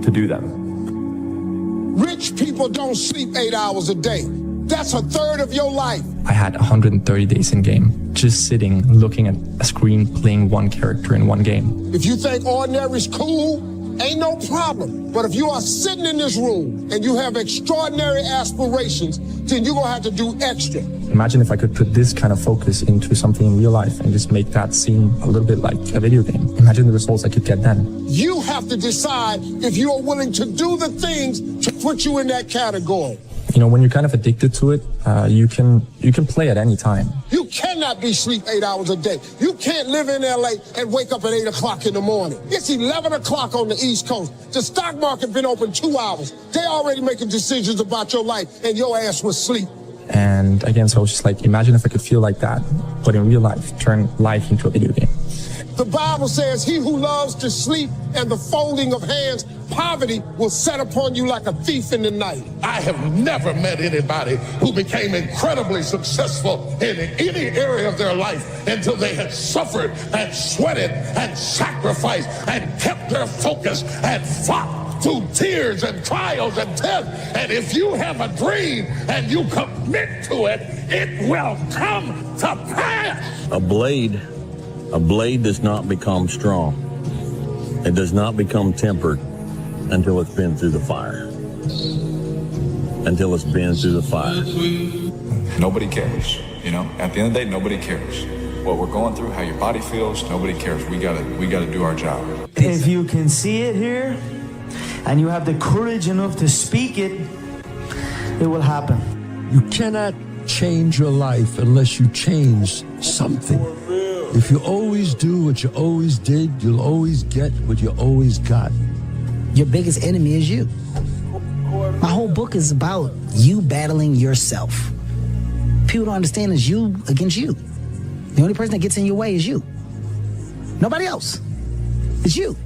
to do them. Rich people don't sleep 8 hours a day. That's a third of your life. I had 130 days in game, just sitting, looking at a screen, playing one character in one game. If you think ordinary's cool, ain't no problem. But if you are sitting in this room and you have extraordinary aspirations, then you're going to have to do extra. Imagine if I could put this kind of focus into something in real life and just make that seem a little bit like a video game. Imagine the results I could get then. You have to decide if you are willing to do the things to put you in that category. You know, when you're kind of addicted to it, you can play at any time. You cannot be sleep 8 hours a day. You can't live in LA and wake up at 8 o'clock in the morning. It's 11 o'clock on the East Coast. The stock market been open 2 hours. They already making decisions about your life and your ass was asleep. And again, so I was just like, imagine if I could feel like that, but in real life, turn life into a video game. The Bible says, he who loves to sleep and the folding of hands, poverty will set upon you like a thief in the night. I have never met anybody who became incredibly successful in any area of their life until they had suffered and sweated and sacrificed and kept their focus and fought through tears and trials and tests. And if you have a dream and you commit to it, it will come to pass. A blade does not become strong. It does not become tempered until it's been through the fire. Until it's been through the fire. Nobody cares. You know, at the end of the day, nobody cares. What we're going through, how your body feels, nobody cares. We gotta do our job. If you can see it here, and you have the courage enough to speak it, it will happen. You cannot change your life unless you change something. If you always do what you always did, you'll always get what you always got. Your biggest enemy is you. My whole book is about you battling yourself. People don't understand it's you against you. The only person that gets in your way is you. Nobody else. It's you.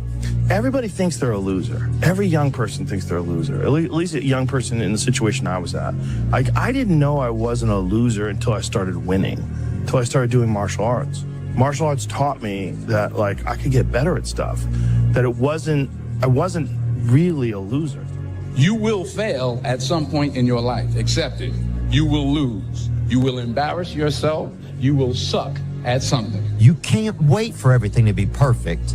Everybody thinks they're a loser. Every young person thinks they're a loser. At least a young person in the situation I was at. I didn't know I wasn't a loser until I started winning, until I started doing martial arts. Martial arts taught me that I could get better at stuff, that I wasn't really a loser. You will fail at some point in your life. Accept it. You will lose. You will embarrass yourself. You will suck at something. You can't wait for everything to be perfect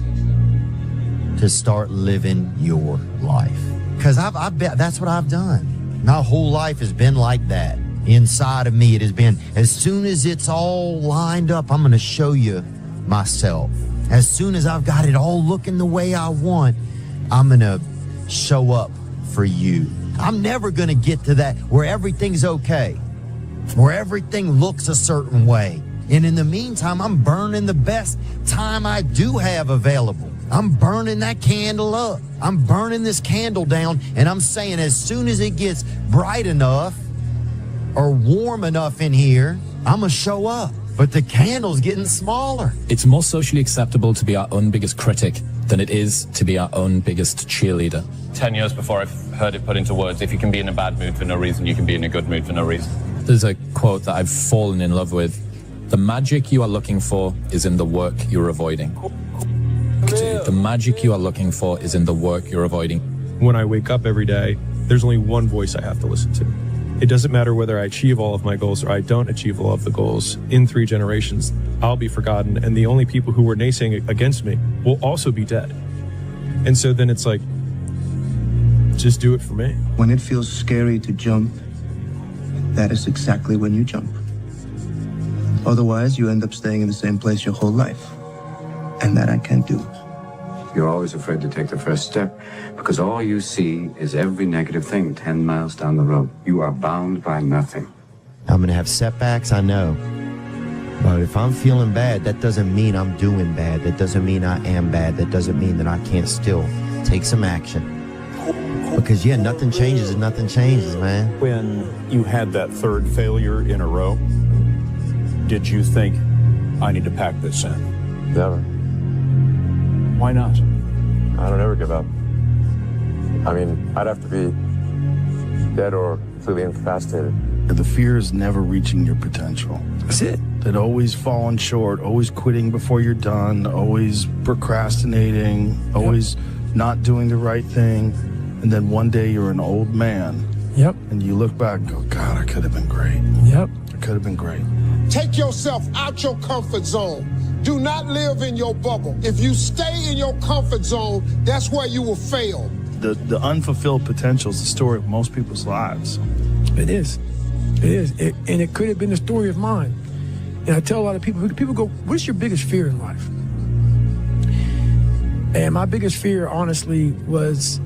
to start living your life. Because that's what I've done. My whole life has been like that. Inside of me, it has been, as soon as it's all lined up, I'm going to show you myself. As soon as I've got it all looking the way I want, I'm going to show up for you. I'm never going to get to that where everything's okay, where everything looks a certain way. And in the meantime, I'm burning the best time I do have available. I'm burning that candle up. I'm burning this candle down, and I'm saying as soon as it gets bright enough or warm enough in here, I'm going to show up. But the candle's getting smaller. It's more socially acceptable to be our own biggest critic than it is to be our own biggest cheerleader. 10 years before I've heard it put into words, if you can be in a bad mood for no reason, you can be in a good mood for no reason. There's a quote that I've fallen in love with. The magic you are looking for is in the work you're avoiding. The magic you are looking for is in the work you're avoiding. When I wake up every day, there's only one voice I have to listen to. It doesn't matter whether I achieve all of my goals or I don't achieve all of the goals. In 3 generations, I'll be forgotten, and the only people who were naysaying against me will also be dead. And so then it's like, just do it for me. When it feels scary to jump, that is exactly when you jump. Otherwise, you end up staying in the same place your whole life. And that I can't do. You're always afraid to take the first step because all you see is every negative thing 10 miles down the road. You are bound by nothing. I'm going to have setbacks, I know. But if I'm feeling bad, that doesn't mean I'm doing bad. That doesn't mean I am bad. That doesn't mean that I can't still take some action. Because, yeah, nothing changes and nothing changes, man. When you had that third failure in a row, did you think, I need to pack this in? Never. Why not? I don't ever give up. I mean, I'd have to be dead or completely incapacitated. The fear is never reaching your potential. That's it. That always falling short, always quitting before you're done, always procrastinating, always not doing the right thing. And then one day you're an old man. Yep. And you look back and go, God, I could have been great. Yep. I could have been great. Take yourself out your comfort zone. Do not live in your bubble. If you stay in your comfort zone, that's where you will fail. The unfulfilled potential is the story of most people's lives. It is. It is. And it could have been the story of mine. And I tell a lot of people go, what's your biggest fear in life? And my biggest fear, honestly, was,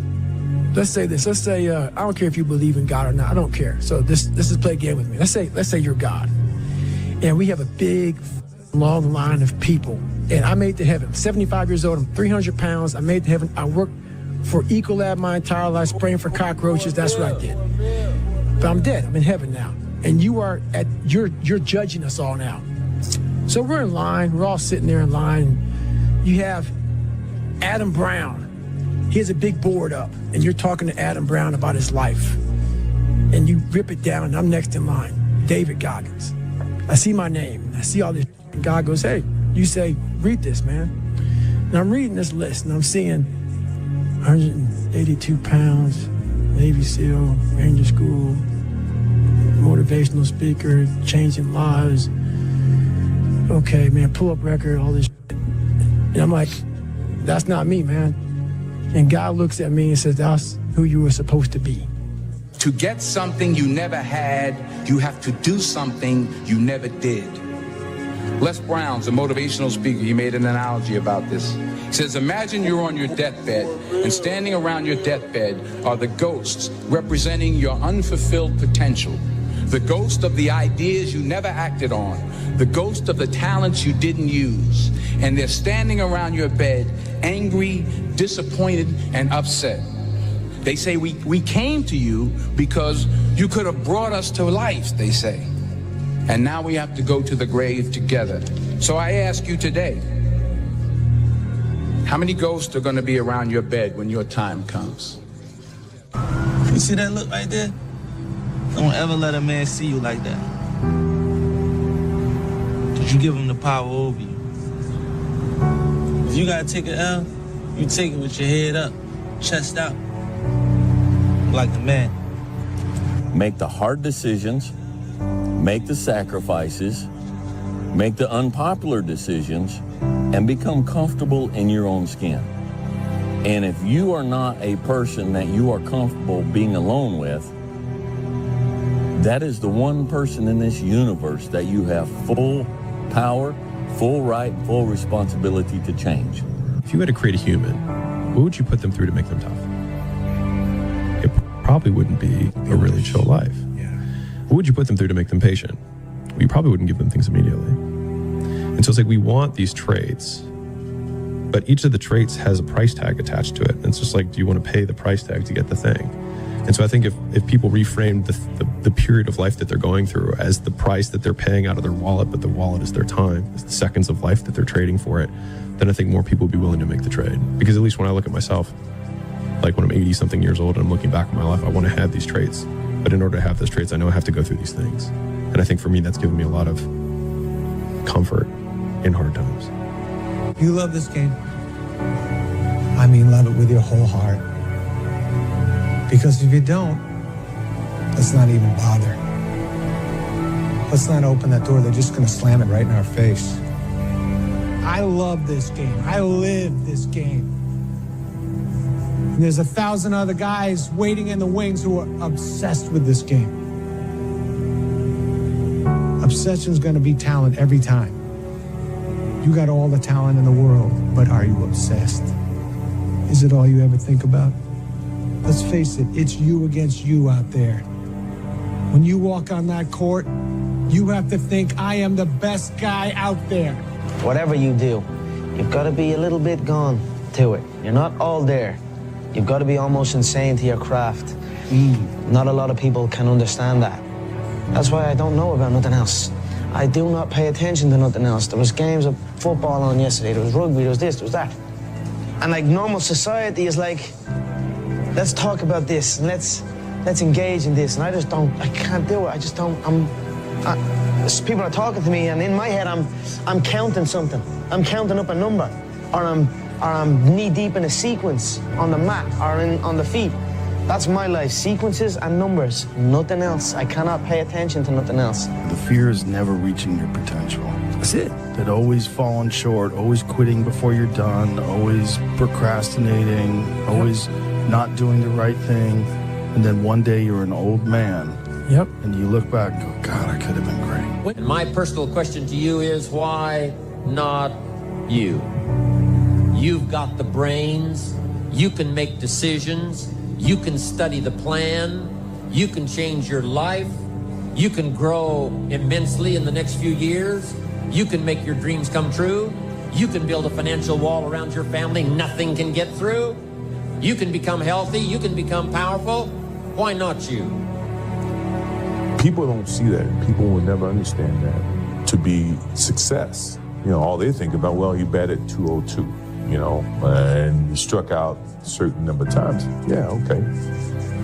let's say this. Let's say, I don't care if you believe in God or not. I don't care. So this is play a game with me. Let's say you're God. And we have a big, long line of people. And I made it to heaven. I'm 75 years old. I'm 300 pounds. I made it to heaven. I worked for Ecolab my entire life, spraying for cockroaches. That's what I did. But I'm dead. I'm in heaven now. And you're judging us all now. So we're in line. We're all sitting there in line. You have Adam Brown. He has a big board up, and you're talking to Adam Brown about his life. And you rip it down, and I'm next in line. David Goggins. I see my name. I see all this. And God goes, hey, you say, read this, man. And I'm reading this list, and I'm seeing 182 pounds, Navy SEAL, Ranger School, motivational speaker, changing lives. Okay, man, pull-up record, all this shit. And I'm like, that's not me, man. And God looks at me and says, that's who you were supposed to be. To get something you never had, you have to do something you never did. Les Brown's a motivational speaker. He made an analogy about this. He says, imagine you're on your deathbed, and standing around your deathbed are the ghosts representing your unfulfilled potential. The ghost of the ideas you never acted on. The ghost of the talents you didn't use. And they're standing around your bed, angry, disappointed, and upset. They say, we came to you because you could have brought us to life, they say. And now we have to go to the grave together. So I ask you today, how many ghosts are going to be around your bed when your time comes? You see that look right there? Don't ever let a man see you like that. Because you give him the power over you. If you got to take an L, you take it with your head up, chest out, like a man. Make the hard decisions, make the sacrifices, make the unpopular decisions, and become comfortable in your own skin. And if you are not a person that you are comfortable being alone with, that is the one person in this universe that you have full power, full right, full responsibility to change. If you had to create a human, what would you put them through to make them tough? It probably wouldn't be a really chill life. What would you put them through to make them patient? Well, you probably wouldn't give them things immediately. And so it's like we want these traits, but each of the traits has a price tag attached to it. And it's just like, do you want to pay the price tag to get the thing? And so I think if people reframe the period of life that they're going through as the price that they're paying out of their wallet, but the wallet is their time, it's the seconds of life that they're trading for it, then I think more people would be willing to make the trade. Because at least when I look at myself, like when I'm 80 something years old and I'm looking back on my life, I want to have these traits. But in order to have those traits, I know I have to go through these things. And I think for me, that's given me a lot of comfort in hard times. You love this game. I mean, love it with your whole heart. Because if you don't, let's not even bother. Let's not open that door. They're just going to slam it right in our face. I love this game. I live this game. And there's 1,000 other guys waiting in the wings who are obsessed with this game. Obsession's going to be talent every time. You got all the talent in the world, but are you obsessed? Is it all you ever think about? Let's face it, it's you against you out there. When you walk on that court, you have to think, I am the best guy out there. Whatever you do, you've got to be a little bit gone to it. You're not all there. You've got to be almost insane to your craft. Not a lot of people can understand that. That's why I don't know about nothing else. I do not pay attention to nothing else. There was games of football on yesterday, there was rugby, there was this, there was that. And like normal society is like, let's talk about this and let's engage in this. And I can't do it. I just don't, people are talking to me and in my head I'm counting something. I'm counting up a number or I'm knee deep in a sequence on the mat or on the feet. That's my life, sequences and numbers, nothing else. I cannot pay attention to nothing else. The fear is never reaching your potential. That's it. That always falling short, always quitting before you're done, always procrastinating, always not doing the right thing. And then one day you're an old man. Yep. And you look back and go, God, I could have been great. And my personal question to you is, why not you? You've got the brains. You can make decisions. You can study the plan. You can change your life. You can grow immensely in the next few years. You can make your dreams come true. You can build a financial wall around your family nothing can get through. You can become healthy. You can become powerful. Why not you? People don't see that. People will never understand that to be success. You know, all they think about, well, you batted 202, you know, and you struck out a certain number of times. Yeah, okay.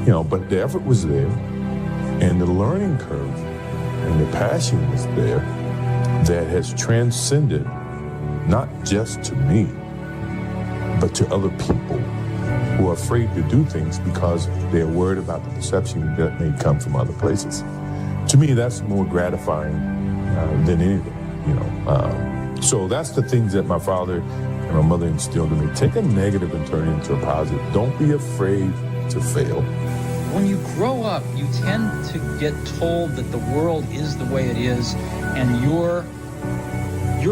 You know, but the effort was there, and the learning curve and the passion was there that has transcended not just to me, but to other people who are afraid to do things because they're worried about the perception that may come from other places. To me, that's more gratifying than anything, you know. So that's the things that my father and my mother instilled in me. Take a negative and turn it into a positive. Don't be afraid to fail. When you grow up, you tend to get told that the world is the way it is, and your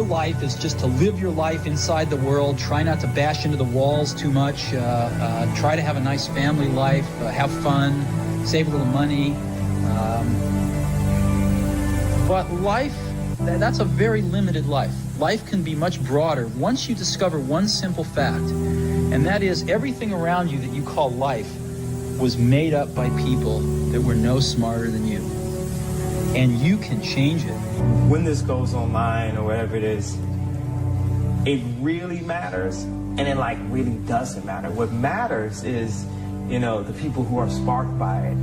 life is just to live your life inside the world, try not to bash into the walls too much, try to have a nice family life, have fun, save a little money. But life, that's a very limited life. Life can be much broader once you discover one simple fact, and that is everything around you that you call life was made up by people that were no smarter than you. And you can change it. When this goes online or whatever it is, it really matters, and it like really doesn't matter. What matters is, you know, the people who are sparked by it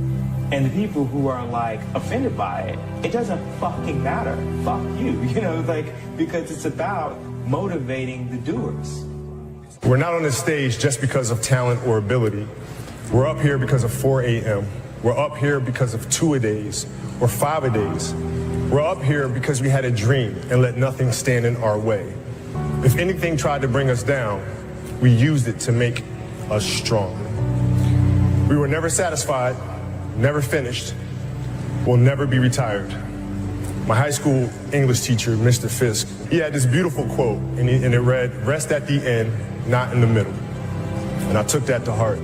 and the people who are like offended by it. It doesn't fucking matter. Fuck you, you know, like, because it's about motivating the doers. We're not on this stage just because of talent or ability. We're up here because of 4 a.m. We're up here because of 2-a-days or 5-a-days. We're up here because we had a dream and let nothing stand in our way. If anything tried to bring us down, we used it to make us strong. We were never satisfied, never finished, will never be retired. My high school English teacher, Mr. Fisk, he had this beautiful quote, and it read, "Rest at the end, not in the middle." And I took that to heart.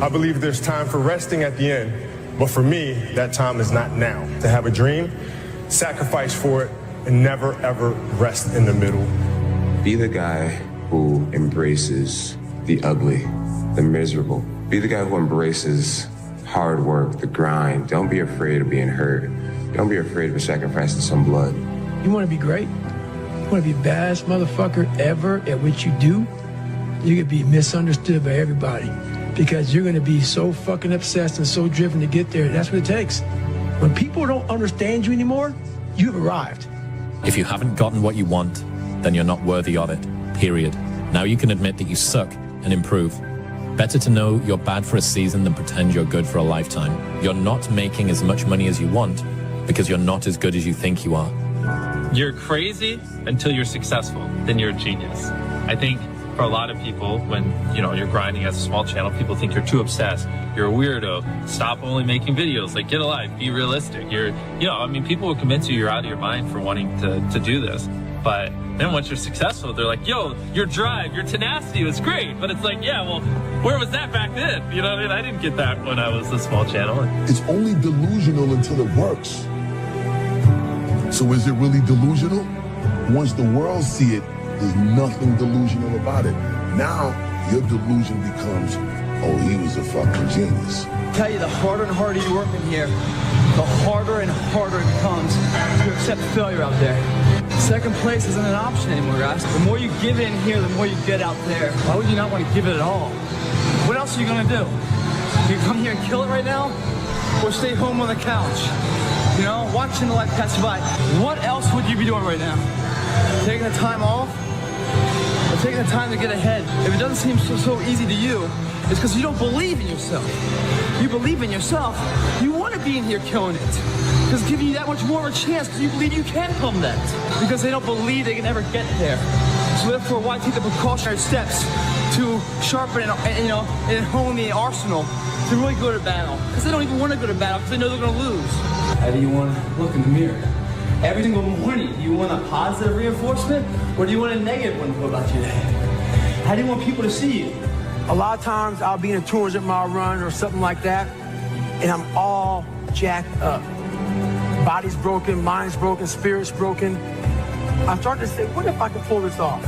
I believe there's time for resting at the end, but for me, that time is not now. To have a dream, sacrifice for it, and never ever rest in the middle. Be the guy who embraces the ugly, the miserable. Be the guy who embraces hard work, the grind. Don't be afraid of being hurt. Don't be afraid of sacrificing some blood. You want to be great? You want to be the baddest motherfucker ever at what you do? You could be misunderstood by everybody because you're going to be so fucking obsessed and so driven to get there. That's what it takes. When people don't understand you anymore, you've arrived. If you haven't gotten what you want, then you're not worthy of it, period. Now you can admit that you suck and improve. Better to know you're bad for a season than pretend you're good for a lifetime. You're not making as much money as you want because you're not as good as you think you are. You're crazy until you're successful, then you're a genius. I think for a lot of people, when you're grinding as a small channel, people think you're too obsessed. You're a weirdo. Stop only making videos. Like, get a life. Be realistic. People will convince you you're out of your mind for wanting to do this. But then once you're successful, they're like, yo, your drive, your tenacity was great. But it's like, yeah, well, where was that back then? You know what I mean? I didn't get that when I was a small channel. It's only delusional until it works. So is it really delusional? Once the world see it, there's nothing delusional about it. Now, your delusion becomes, oh, he was a fucking genius. I tell you, the harder and harder you work in here, the harder and harder it becomes to accept failure out there. Second place isn't an option anymore, guys. The more you give in here, the more you get out there. Why would you not want to give it at all? What else are you gonna do? You come here and kill it right now? Or stay home on the couch? Watching the LivePodcast survive. What else would you be doing right now? Taking the time off? Or taking the time to get ahead. If it doesn't seem so easy to you, it's because you don't believe in yourself. You believe in yourself, you want to be in here killing it. Because it's giving you that much more of a chance because you believe you can become that. Because they don't believe they can ever get there. So therefore, why take the precautionary steps to sharpen and hone the arsenal to really go to battle? Because they don't even want to go to battle because they know they're going to lose. How do you want to look in the mirror? Every single morning, do you want a positive reinforcement or do you want a negative one about you? How do you want people to see you? A lot of times I'll be in a 200-mile run or something like that, and I'm all jacked up. Body's broken, mind's broken, spirit's broken. I'm starting to say, what if I can pull this off?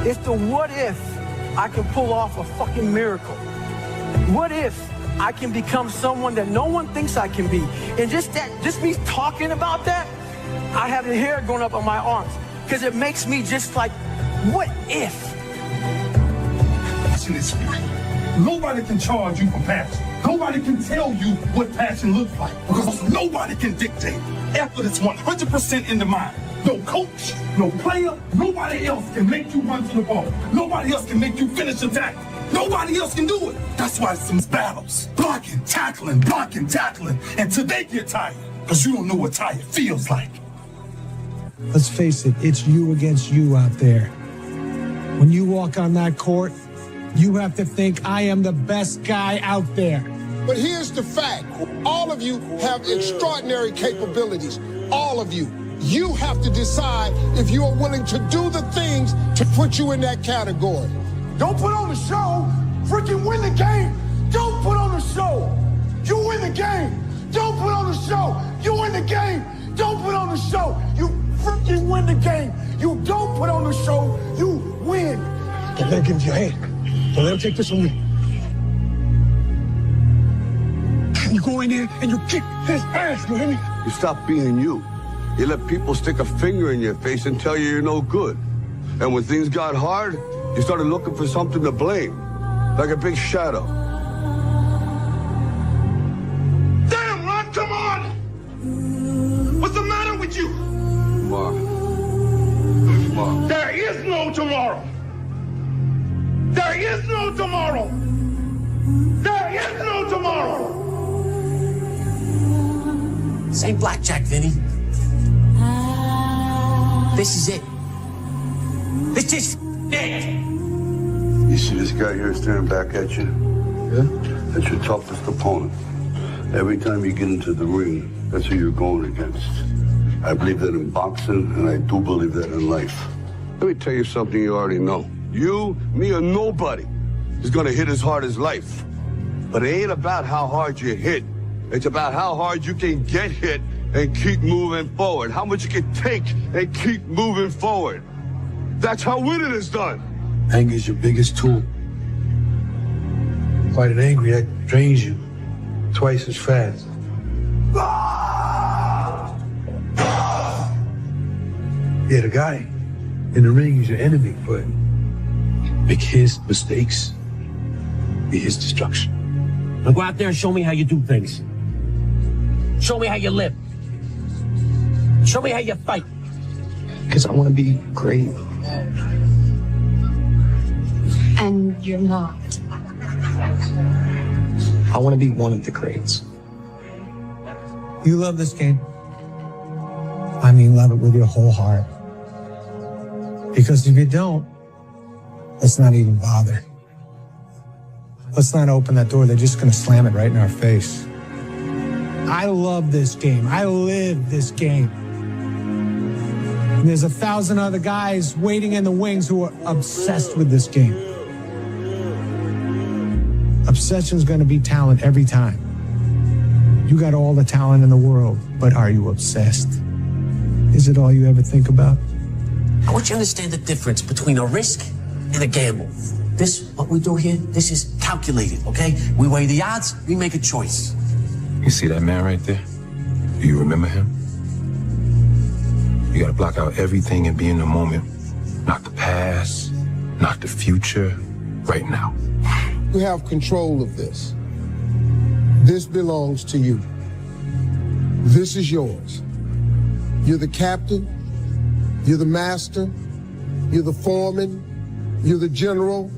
It's the what if I can pull off a fucking miracle. What if I can become someone that no one thinks I can be? And just me talking about that, I have the hair going up on my arms because it makes me just like, what if? Nobody can charge you for passion. Nobody can tell you what passion looks like because nobody can dictate. Effort is 100% in the mind. No coach, no player, nobody else can make you run to the ball. Nobody else can make you finish a tackle. Nobody else can do it. That's why it's some battles. Blocking, tackling, until they get tired because you don't know what tired feels like. Let's face it, it's you against you out there. When you walk on that court, you have to think, I am the best guy out there. But here's the fact. All of you have extraordinary capabilities. All of you. You have to decide if you are willing to do the things to put you in that category. Don't put on the show. Freaking win the game. Don't put on the show. You win the game. Don't put on the show. You win the game. Don't put on the show. You freaking win the game. You don't put on the show. You win. Don't let him give you your hand. Don't let him take this from you. You go in there and you kick his ass, you hear me? You stop being you. You let people stick a finger in your face and tell you you're no good. And when things got hard, you started looking for something to blame, like a big shadow. Damn, Ron, come on! What's the matter with you? Mark. There is no tomorrow. There is no tomorrow. There is no tomorrow. This ain't blackjack, Vinny. This is it. This is it. You see this guy here staring back at you? Yeah? That's your toughest opponent. Every time you get into the ring, that's who you're going against. I believe that in boxing, and I do believe that in life. Let me tell you something you already know. You, me, or nobody is gonna hit as hard as life. But it ain't about how hard you hit. It's about how hard you can get hit and keep moving forward. How much you can take and keep moving forward. That's how winning is done. Anger is your biggest tool. Fighting angry, that drains you twice as fast. Yeah, the guy in the ring is your enemy, but make his mistakes be his destruction. Now go out there and show me how you do things. Show me how you live. Show me how you fight. Because I want to be great. And you're not. I want to be one of the greats. You love this game. I mean, love it with your whole heart. Because if you don't, let's not even bother. Let's not open that door. They're just going to slam it right in our face. I love this game. I live this game. And there's 1,000 other guys waiting in the wings who are obsessed with this game. Obsession's going to be talent every time. You got all the talent in the world, but are you obsessed? Is it all you ever think about? I want you to understand the difference between a risk and a gamble. This, what we do here, this is calculated, okay? We weigh the odds, we make a choice. You see that man right there? Do you remember him? You gotta block out everything and be in the moment. Not the past, not the future, right now. You have control of this. This belongs to you. This is yours. You're the captain. You're the master. You're the foreman. You're the general.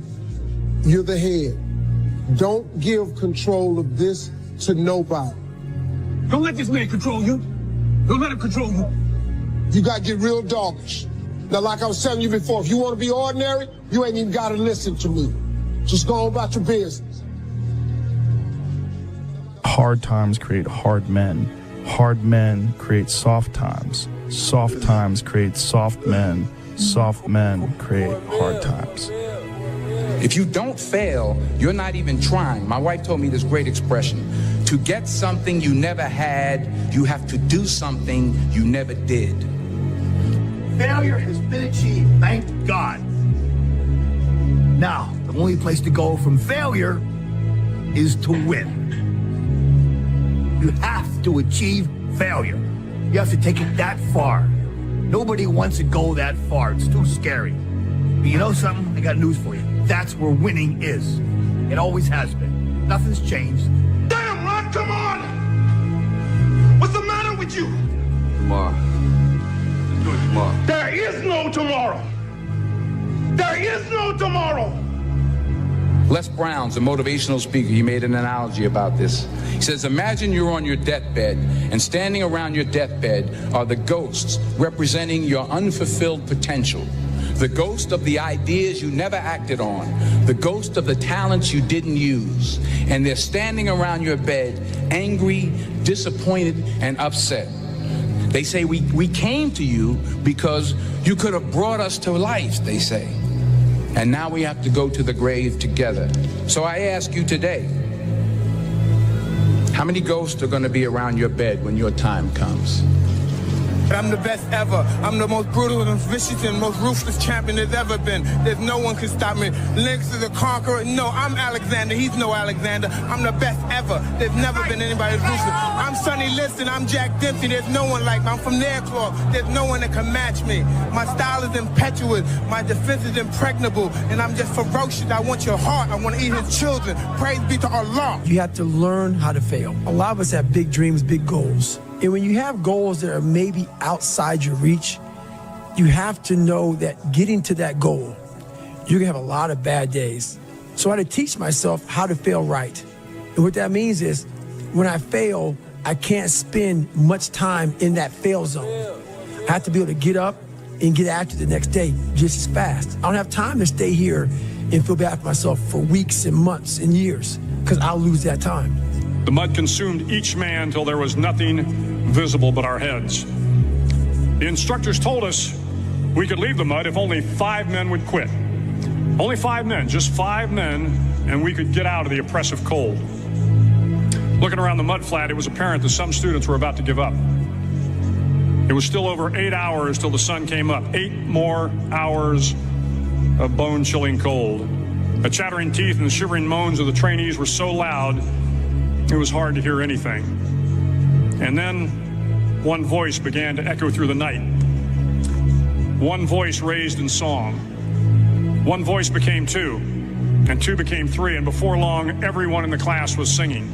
You're the head. Don't give control of this to nobody. Don't let this man control you. Don't let him control you. You got to get real doggish. Now, like I was telling you before, if you want to be ordinary, you ain't even got to listen to me. Just go on about your business. Hard times create hard men. Hard men create soft times. Soft times create soft men. Soft men create hard times. If you don't fail, you're not even trying. My wife told me this great expression. To get something you never had, you have to do something you never did. Failure has been achieved, thank God. Now, the only place to go from failure is to win. You have to achieve failure. You have to take it that far. Nobody wants to go that far. It's too scary. But you know something? I got news for you. That's where winning is. It always has been. Nothing's changed. Damn, Ron, come on! What's the matter with you? Tomorrow. Let's do it tomorrow. There is no tomorrow. There is no tomorrow. Les Brown's a motivational speaker. He made an analogy about this. He says, imagine you're on your deathbed, and standing around your deathbed are the ghosts representing your unfulfilled potential. The ghost of the ideas you never acted on. The ghost of the talents you didn't use. And they're standing around your bed, angry, disappointed, and upset. They say, we came to you because you could have brought us to life, they say. And now we have to go to the grave together. So I ask you today, how many ghosts are going to be around your bed when your time comes? I'm the best ever. I'm the most brutal and vicious and most ruthless champion there's ever been. There's no one can stop me. Lynx is a conqueror. No, I'm Alexander. He's no Alexander. I'm the best ever. There's never been anybody as ruthless. I'm Sonny Liston. I'm Jack Dempsey. There's no one like me. I'm from Nairclaw. There's no one that can match me. My style is impetuous. My defense is impregnable. And I'm just ferocious. I want your heart. I want to eat his children. Praise be to Allah. You have to learn how to fail. A lot of us have big dreams, big goals. And when you have goals that are maybe outside your reach, you have to know that getting to that goal, you're gonna have a lot of bad days. So I had to teach myself how to fail right. And what that means is, when I fail, I can't spend much time in that fail zone. I have to be able to get up and get after the next day just as fast. I don't have time to stay here and feel bad for myself for weeks and months and years, because I'll lose that time. The mud consumed each man till there was nothing visible but our heads. The instructors told us we could leave the mud if only 5 men would quit. Only 5 men, just 5 men, and we could get out of the oppressive cold. Looking around the mud flat, it was apparent that some students were about to give up. It was still over 8 hours till the sun came up. 8 more hours of bone-chilling cold. The chattering teeth and the shivering moans of the trainees were so loud, it was hard to hear anything. And then one voice began to echo through the night. One voice raised in song. One voice became 2, and 2 became 3, and before long, everyone in the class was singing.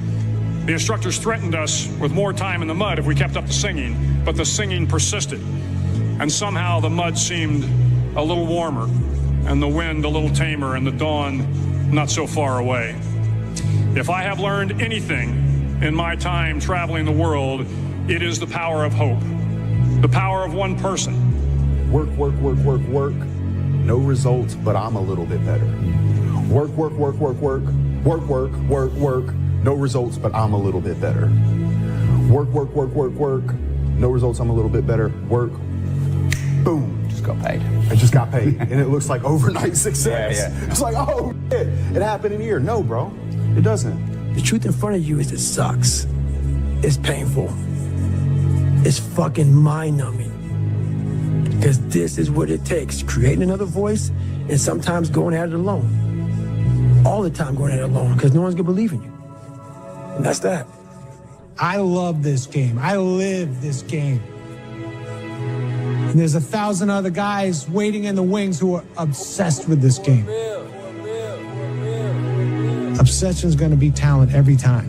The instructors threatened us with more time in the mud if we kept up the singing, but the singing persisted. And somehow the mud seemed a little warmer, and the wind a little tamer, and the dawn not so far away. If I have learned anything in my time traveling the world, it is the power of hope, the power of one person. Work, work, work, work, work. No results, but I'm a little bit better. Work, work, work, work, work. Work, work, work, work. No results, but I'm a little bit better. Work, work, work, work, work. No results, I'm a little bit better. Work. Boom. Just got paid. I just got paid. And it looks like overnight success. Yeah. It's like, oh, shit. It happened in a year. No, bro. It doesn't. The truth in front of you is it sucks. It's painful. It's fucking mind-numbing. Because this is what it takes. Creating another voice and sometimes going at it alone. All the time going at it alone because no one's going to believe in you. And that's that. I love this game. I live this game. And there's 1,000 other guys waiting in the wings who are obsessed with this game. Obsession's gonna be talent every time.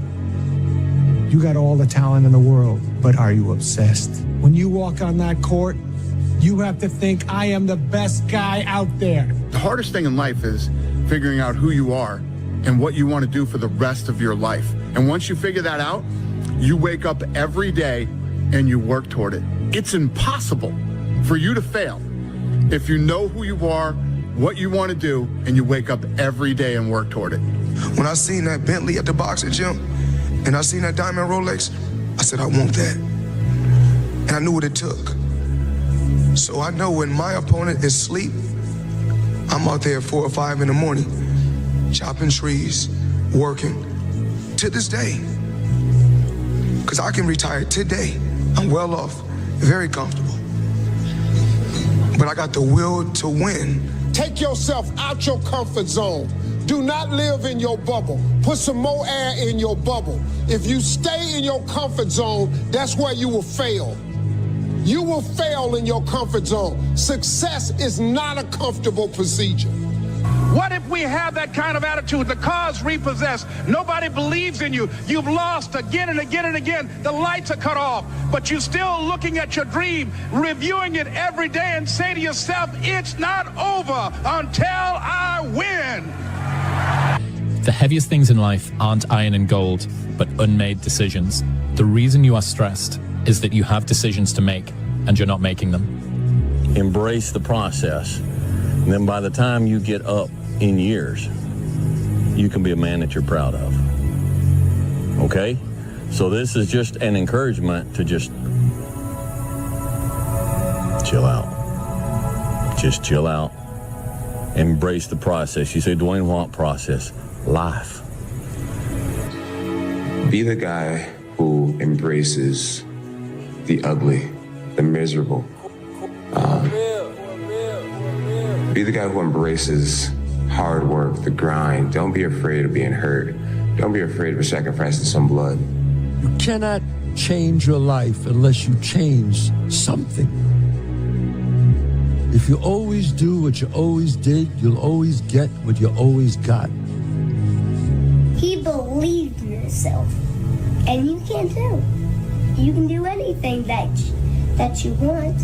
You got all the talent in the world, but are you obsessed? When you walk on that court, you have to think, I am the best guy out there. hardest thing in life is figuring out who you are and what you want to do for the rest of your life. And once you figure that out, you wake up every day and you work toward it. It's impossible for you to fail if you know who you are, what you want to do, and you wake up every day and work toward it. When I seen that Bentley at the boxing gym and I seen that diamond Rolex, I said, I want that. And I knew what it took. So I know when my opponent is asleep, I'm out there at 4 or 5 in the morning, chopping trees, working, to this day. Because I can retire today. I'm well off, very comfortable. But I got the will to win. Take yourself out your comfort zone. Do not live in your bubble. Put some more air in your bubble. If you stay in your comfort zone, that's where you will fail. You will fail in your comfort zone. Success is not a comfortable procedure. What if we have that kind of attitude? The car's repossessed. Nobody believes in you. You've lost again and again and again. The lights are cut off, but you're still looking at your dream, reviewing it every day and say to yourself, it's not over until I win. The heaviest things in life aren't iron and gold, but unmade decisions. The reason you are stressed is that you have decisions to make and you're not making them. Embrace the process. And then by the time you get up in years, you can be a man that you're proud of. Okay? So this is just an encouragement to just chill out. Just chill out. Embrace the process. You say, Dwayne, what process? Life. Be the guy who embraces the ugly, the miserable. Be the guy who embraces hard work, the grind. Don't be afraid of being hurt. Don't be afraid of sacrificing some blood. You cannot change your life unless you change something. If you always do what you always did, you'll always get what you always got. He believed in himself, and you can too. You can do anything that you want.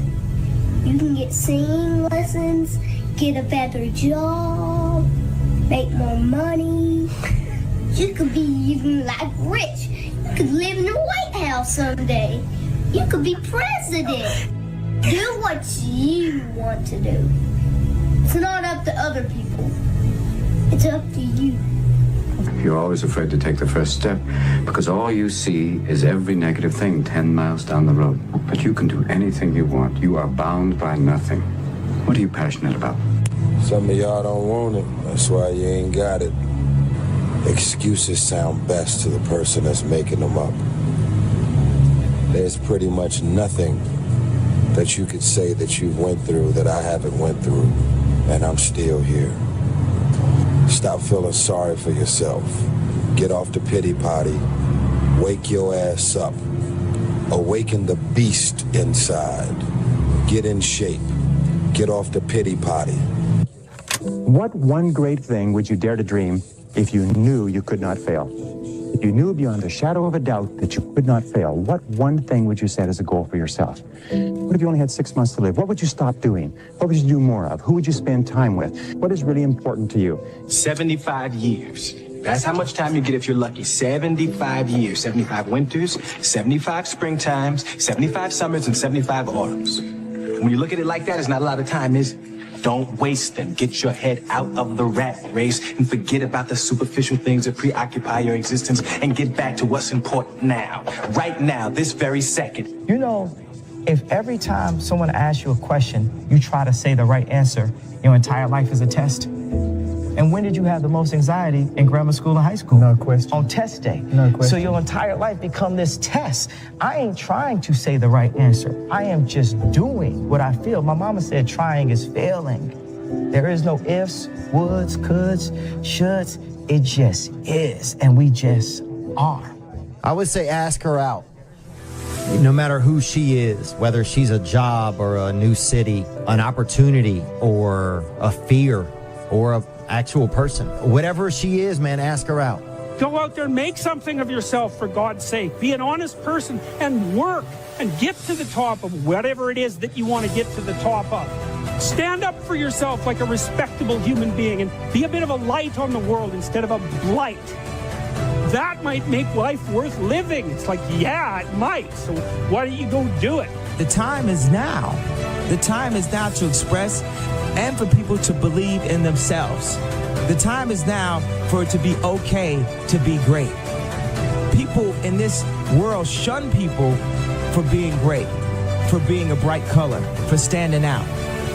You can get singing lessons, get a better job, make more money. You could be even like rich. You could live in the White House someday. You could be president. Do what you want to do. It's not up to other people. It's up to you. You're always afraid to take the first step because all you see is every negative thing 10 miles down the road. But you can do anything you want. You are bound by nothing. What are you passionate about? Some of y'all don't want it. That's why you ain't got it. Excuses sound best to the person that's making them up. There's pretty much nothing that you could say that you went through that I haven't went through, and I'm still here. Stop feeling sorry for yourself. Get off the pity potty. Wake your ass up. Awaken the beast inside. Get in shape. Get off the pity potty. What one great thing would you dare to dream if you knew you could not fail? If you knew beyond a shadow of a doubt that you could not fail, what one thing would you set as a goal for yourself? What if you only had 6 months to live? What would you stop doing? What would you do more of? Who would you spend time with? What is really important to you? 75 years. That's how much time you get if you're lucky. 75 years. 75 winters, 75 springtimes, 75 summers, and 75 autumns. When you look at it like that, it's not a lot of time, is it? Don't waste them. Get your head out of the rat race and forget about the superficial things that preoccupy your existence and get back to what's important now. Right now, this very second. You know, if every time someone asks you a question, you try to say the right answer, your entire life is a test. And when did you have the most anxiety? In grammar school and high school? No question. On test day. No question. So your entire life become this test. I ain't trying to say the right answer. I am just doing what I feel. My mama said trying is failing. There is no ifs, woulds, coulds, shoulds. It just is. And we just are. I would say ask her out. No matter who she is, whether she's a job or a new city, an opportunity or a fear or a actual person. Whatever she is, man, ask her out. Go out there and make something of yourself, for God's sake. Be an honest person and work and get to the top of whatever it is that you want to get to the top of. Stand up for yourself like a respectable human being and be a bit of a light on the world instead of a blight. That might make life worth living. It's like, yeah, it might. So why don't you go do it? The time is now. The time is now to express and for people to believe in themselves. The time is now for it to be okay to be great. People in this world shun people for being great, for being a bright color, for standing out.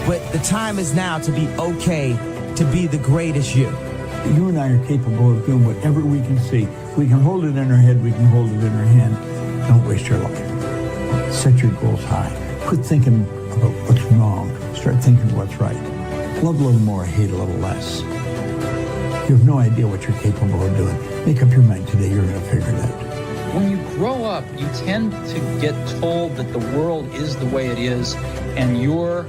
But the time is now to be okay to be the greatest you. You and I are capable of doing whatever we can see. We can hold it in our head, we can hold it in our hand. Don't waste your life. Set your goals high. Quit thinking about what's wrong. Start thinking what's right. Love a little more, hate a little less. You have no idea what you're capable of doing. Make up your mind today, you're going to figure it out. When you grow up, you tend to get told that the world is the way it is, and your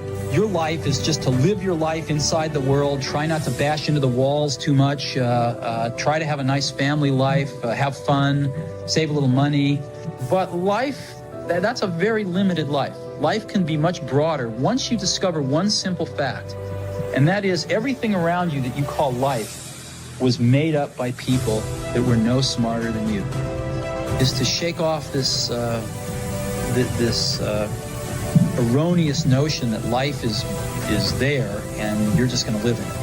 life is just to live your life inside the world, try not to bash into the walls too much, try to have a nice family life, have fun, save a little money. But life, that's a very limited life. Life can be much broader once you discover one simple fact, and that is everything around you that you call life was made up by people that were no smarter than you. Is to shake off this erroneous notion that life is there and you're just going to live in it,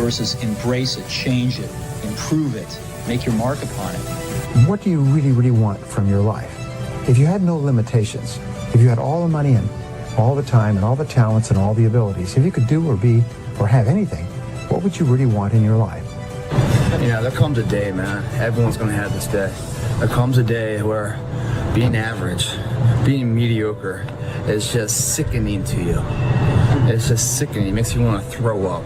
versus embrace it, change it, improve it, make your mark upon it. What do you really, really want from your life? If you had no limitations, if you had all the money and all the time and all the talents and all the abilities, if you could do or be or have anything, what would you really want in your life? Yeah, there comes a day, man. Everyone's going to have this day. There comes a day where being average, being mediocre is just sickening to you. It's just sickening. It makes you want to throw up.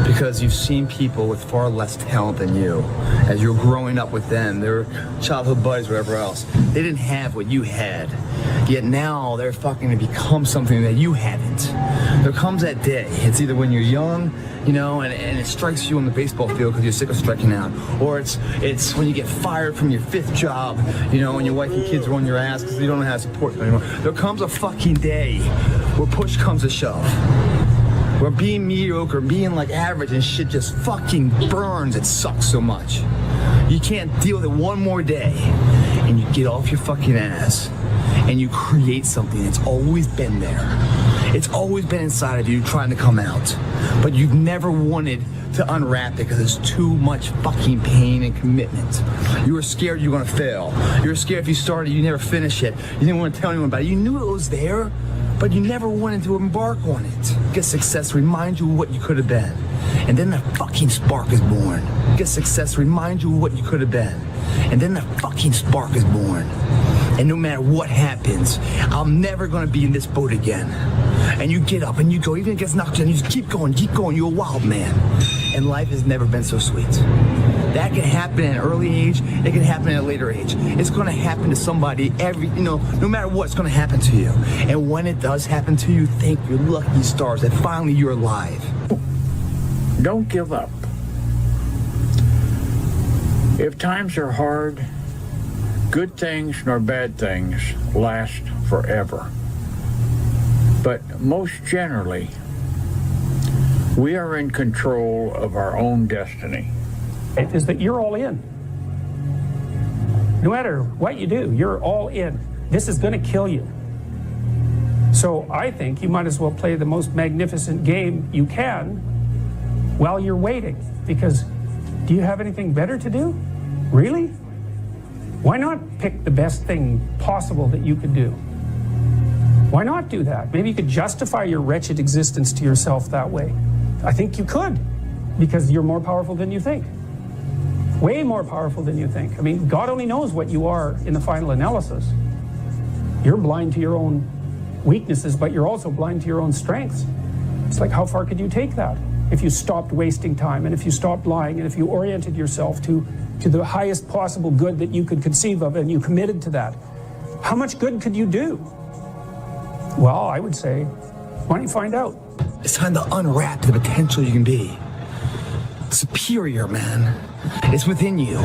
Because you've seen people with far less talent than you. As you're growing up with them, their childhood buddies, whatever else, they didn't have what you had. Yet now they're fucking to become something that you haven't. There comes that day. It's either when you're young, you know, and it strikes you on the baseball field because you're sick of striking out. Or it's when you get fired from your 5th job, you know, and your wife and kids are on your ass because you don't know how to support them anymore. There comes a fucking day where push comes to shove. Where being mediocre, being like average and shit just fucking burns. It sucks so much. You can't deal with it one more day. And you get off your fucking ass and you create something that's always been there. It's always been inside of you trying to come out. But you've never wanted to unwrap it because it's too much fucking pain and commitment. You were scared you were gonna fail. You were scared if you started, you never finish it. You didn't want to tell anyone about it. You knew it was there, but you never wanted to embark on it. Get success remind you of what you could have been. And then that fucking spark is born. Get success remind you of what you could have been. And then that fucking spark is born. And no matter what happens, I'm never gonna be in this boat again. And you get up and you go, even if it gets knocked down, you just keep going, you're a wild man. And life has never been so sweet. That can happen at an early age, it can happen at a later age. It's gonna happen to somebody no matter what, it's gonna happen to you. And when it does happen to you, thank your lucky stars that finally you're alive. Don't give up. If times are hard, good things nor bad things last forever. But most generally, we are in control of our own destiny. It is that you're all in. No matter what you do, you're all in. This is going to kill you. So I think you might as well play the most magnificent game you can while you're waiting. Because do you have anything better to do? Really? Why not pick the best thing possible that you could do? Why not do that? Maybe you could justify your wretched existence to yourself that way. I think you could, because you're more powerful than you think. Way more powerful than you think. I mean, God only knows what you are in the final analysis. You're blind to your own weaknesses, but you're also blind to your own strengths. It's like, how far could you take that? If you stopped wasting time, and if you stopped lying, and if you oriented yourself to the highest possible good that you could conceive of, and you committed to that, how much good could you do? Well, I would say, why don't you find out? It's time to unwrap the potential you can be. Superior, man. It's within you.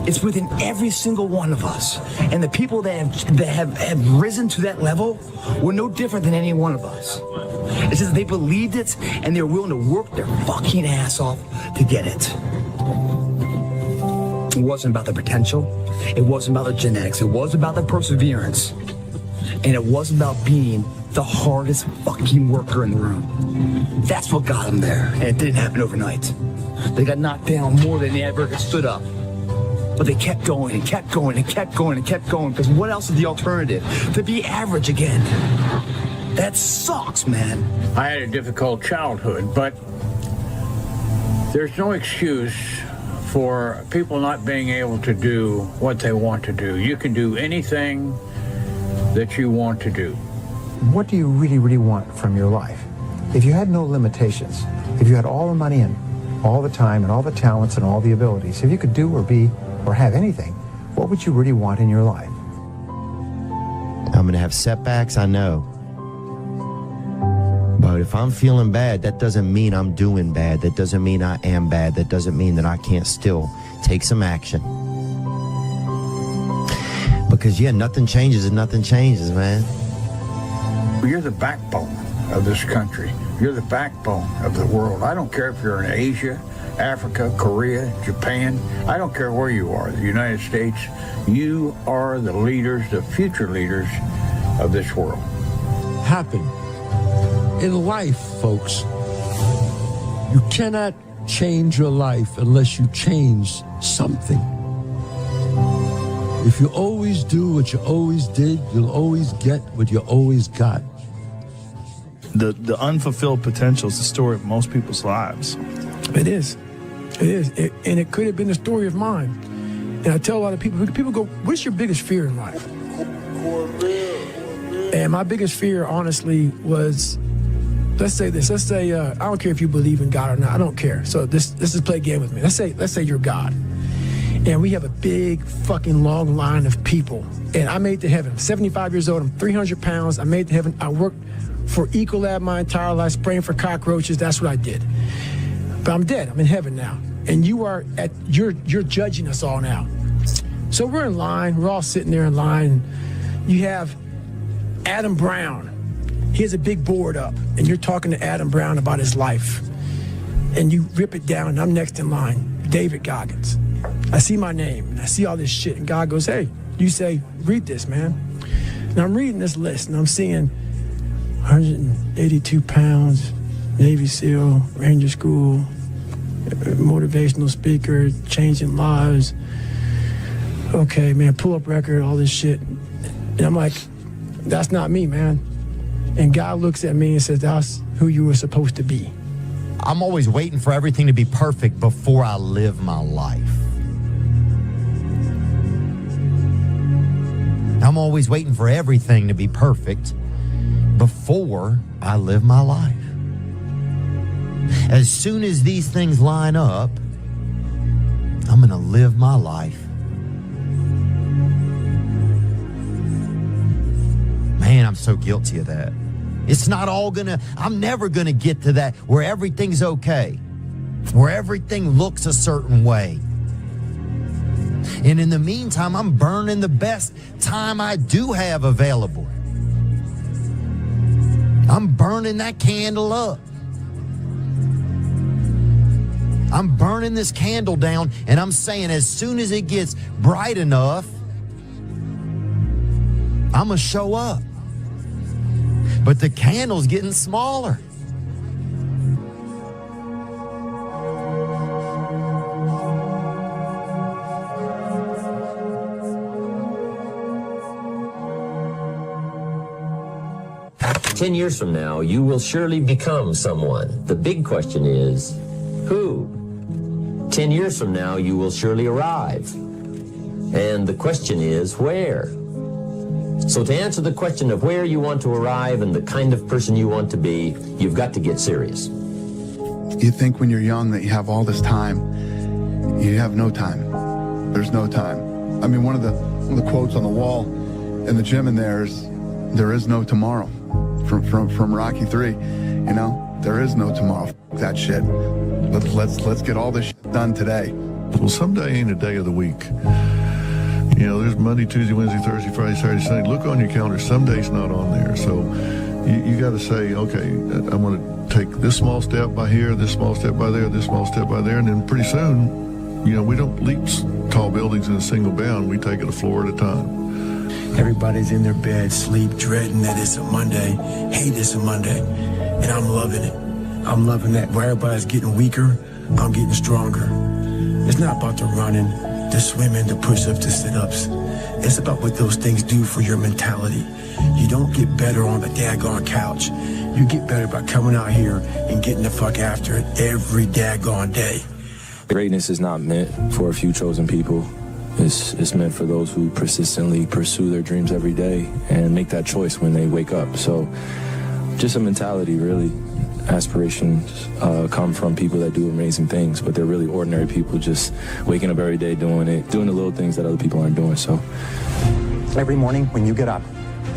It's within every single one of us. And the people that have risen to that level were no different than any one of us. It's just they believed it and they were willing to work their fucking ass off to get it. It wasn't about the potential. It wasn't about the genetics. It wasn't about the perseverance. And it wasn't about being the hardest fucking worker in the room. That's what got them there. And it didn't happen overnight. They got knocked down more than they ever stood up. But they kept going and kept going and kept going and kept going, because what else is the alternative? To be average again. That sucks, man. I had a difficult childhood, but there's no excuse for people not being able to do what they want to do. You can do anything that you want to do. What do you really, really want from your life? If you had no limitations, if you had all the money and all the time and all the talents and all the abilities, if you could do or be or have anything, what would you really want in your life? I'm going to have setbacks, I know. But if I'm feeling bad, that doesn't mean I'm doing bad. That doesn't mean I am bad. That doesn't mean that I can't still take some action. Because, yeah, nothing changes and nothing changes, man. You're the backbone of this country. You're the backbone of the world. I don't care if you're in Asia, Africa, Korea, Japan. I don't care where you are, the United States. You are the leaders, the future leaders of this world. Happen in life, folks. You cannot change your life unless you change something. If you always do what you always did, you'll always get what you always got. The unfulfilled potential is the story of most people's lives. It is. It is. And it could have been the story of mine. And I tell a lot of people go, what's your biggest fear in life? And my biggest fear, honestly, was, let's say this. Let's say, I don't care if you believe in God or not. I don't care. So this is play a game with me. Let's say you're God. And we have a big fucking long line of people. And I made it to heaven. I'm 75 years old. I'm 300 pounds. I made it to heaven. I worked for Ecolab my entire life, spraying for cockroaches. That's what I did. But I'm dead. I'm in heaven now. And you're judging us all now. So we're in line. We're all sitting there in line. You have Adam Brown. He has a big board up. And you're talking to Adam Brown about his life. And you rip it down. And I'm next in line. David Goggins. I see my name. And I see all this shit. And God goes, hey, you say, read this, man. And I'm reading this list. And I'm seeing 182 pounds, Navy SEAL, Ranger School, motivational speaker, changing lives. Okay, man, pull-up record, all this shit. And I'm like, that's not me, man. And God looks at me and says, that's who you were supposed to be. I'm always waiting for everything to be perfect before I live my life. I'm always waiting for everything to be perfect before I live my life. As soon as these things line up, I'm going to live my life. Man, I'm so guilty of that. It's not all I'm never gonna get to that where everything's okay, where everything looks a certain way. And in the meantime, I'm burning the best time I do have available. I'm burning that candle up. I'm burning this candle down, and I'm saying as soon as it gets bright enough, I'm gonna show up. But the candle's getting smaller. "10 years from now, you will surely become someone. The big question is, who? 10 years from now, you will surely arrive. And the question is, where? So to answer the question of where you want to arrive and the kind of person you want to be, you've got to get serious." You think when you're young that you have all this time. You have no time. There's no time. I mean, one of the quotes on the wall in the gym in there is no tomorrow. From Rocky 3, you know, there is no tomorrow. F that shit. Let's get all this shit done today. Well, someday ain't a day of the week. You know, there's Monday, Tuesday, Wednesday, Thursday, Friday, Saturday, Sunday. Look on your calendar. Some day's not on there. So You got to say, okay, I'm going to take this small step by here, this small step by there, this small step by there, and then pretty soon, we don't leap tall buildings in a single bound. We take it a floor at a time. Everybody's in their bed, sleep, dreading that it's a Monday, hate it's a Monday, and I'm loving it. I'm loving that. Where everybody's getting weaker, I'm getting stronger. It's not about the running, the swimming, the push-ups, the sit-ups. It's about what those things do for your mentality. You don't get better on the daggone couch. You get better by coming out here and getting the fuck after it every daggone day. Greatness is not meant for a few chosen people. It's meant for those who persistently pursue their dreams every day and make that choice when they wake up. So just a mentality, really. Aspirations come from people that do amazing things, but they're really ordinary people just waking up every day doing the little things that other people aren't doing. So Every morning when you get up,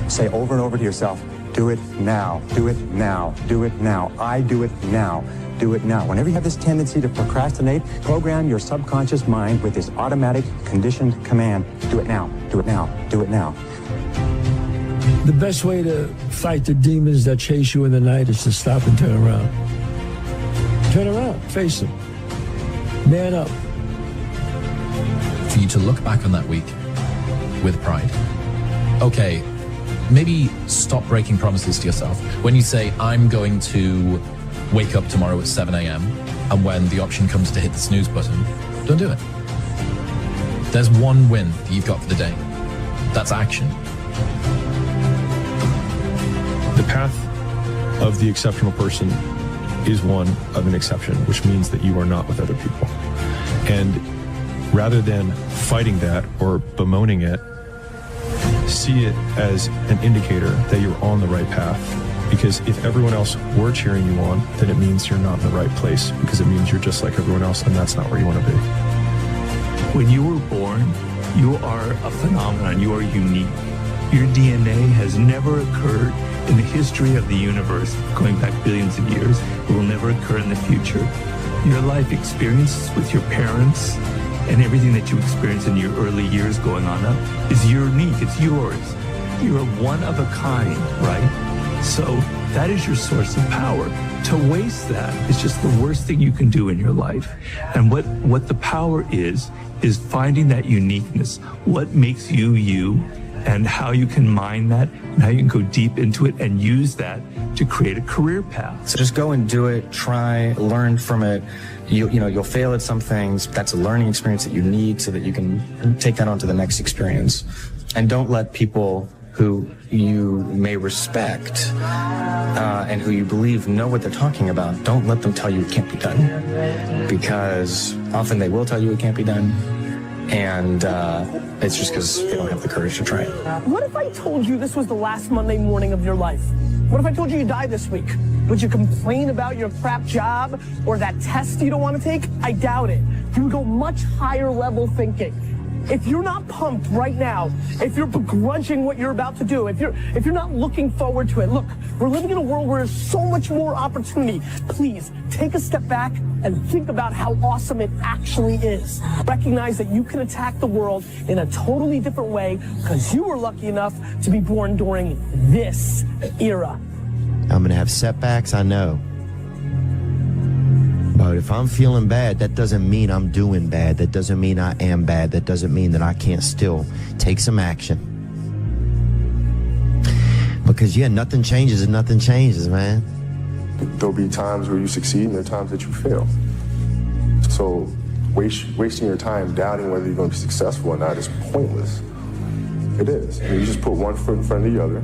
say over and over to yourself, do it now, do it now, do it now. I do it now, do it now. Whenever you have this tendency to procrastinate, program your subconscious mind with this automatic conditioned command, do it now, do it now, do it now. The best way to fight the demons that chase you in the night is to stop and turn around. Turn around, face them. Man up. For you to look back on that week with pride. Okay, maybe stop breaking promises to yourself. When you say, I'm going to wake up tomorrow at 7 a.m., and when the option comes to hit the snooze button, don't do it. There's one win that you've got for the day. That's action. The path of the exceptional person is one of an exception, which means that you are not with other people. And rather than fighting that or bemoaning it, see it as an indicator that you're on the right path. Because if everyone else were cheering you on, then it means you're not in the right place, because it means you're just like everyone else, and that's not where you want to be. When you were born, you are a phenomenon. You are unique. Your DNA has never occurred in the history of the universe, going back billions of years. It will never occur in the future. Your life experiences with your parents and everything that you experience in your early years going on up is unique. It's yours. You're one of a kind, right? So that is your source of power. To waste that is just the worst thing you can do in your life. And what the power is finding that uniqueness. What makes you you, and how you can mine that, and how you can go deep into it and use that to create a career path. So just go and do it, try, learn from it. You'll fail at some things. That's a learning experience that you need so that you can take that on to the next experience. And don't let people who you may respect and who you believe know what they're talking about, don't let them tell you it can't be done. Because often they will tell you it can't be done. And it's just because they don't have the courage to try it. What if I told you this was the last Monday morning of your life? What if I told you you died this week? Would you complain about your crap job or that test you don't want to take? I doubt it. You would go much higher level thinking. If you're not pumped right now, if you're begrudging what you're about to do, if you're not looking forward to it, look, we're living in a world where there's so much more opportunity. Please take a step back and think about how awesome it actually is. Recognize that you can attack the world in a totally different way because you were lucky enough to be born during this era. I'm going to have setbacks, I know. But if I'm feeling bad, that doesn't mean I'm doing bad. That doesn't mean I am bad. That doesn't mean that I can't still take some action. Because, nothing changes and nothing changes, man. There'll be times where you succeed and there are times that you fail. So wasting your time doubting whether you're going to be successful or not is pointless. It is. I mean, you just put one foot in front of the other,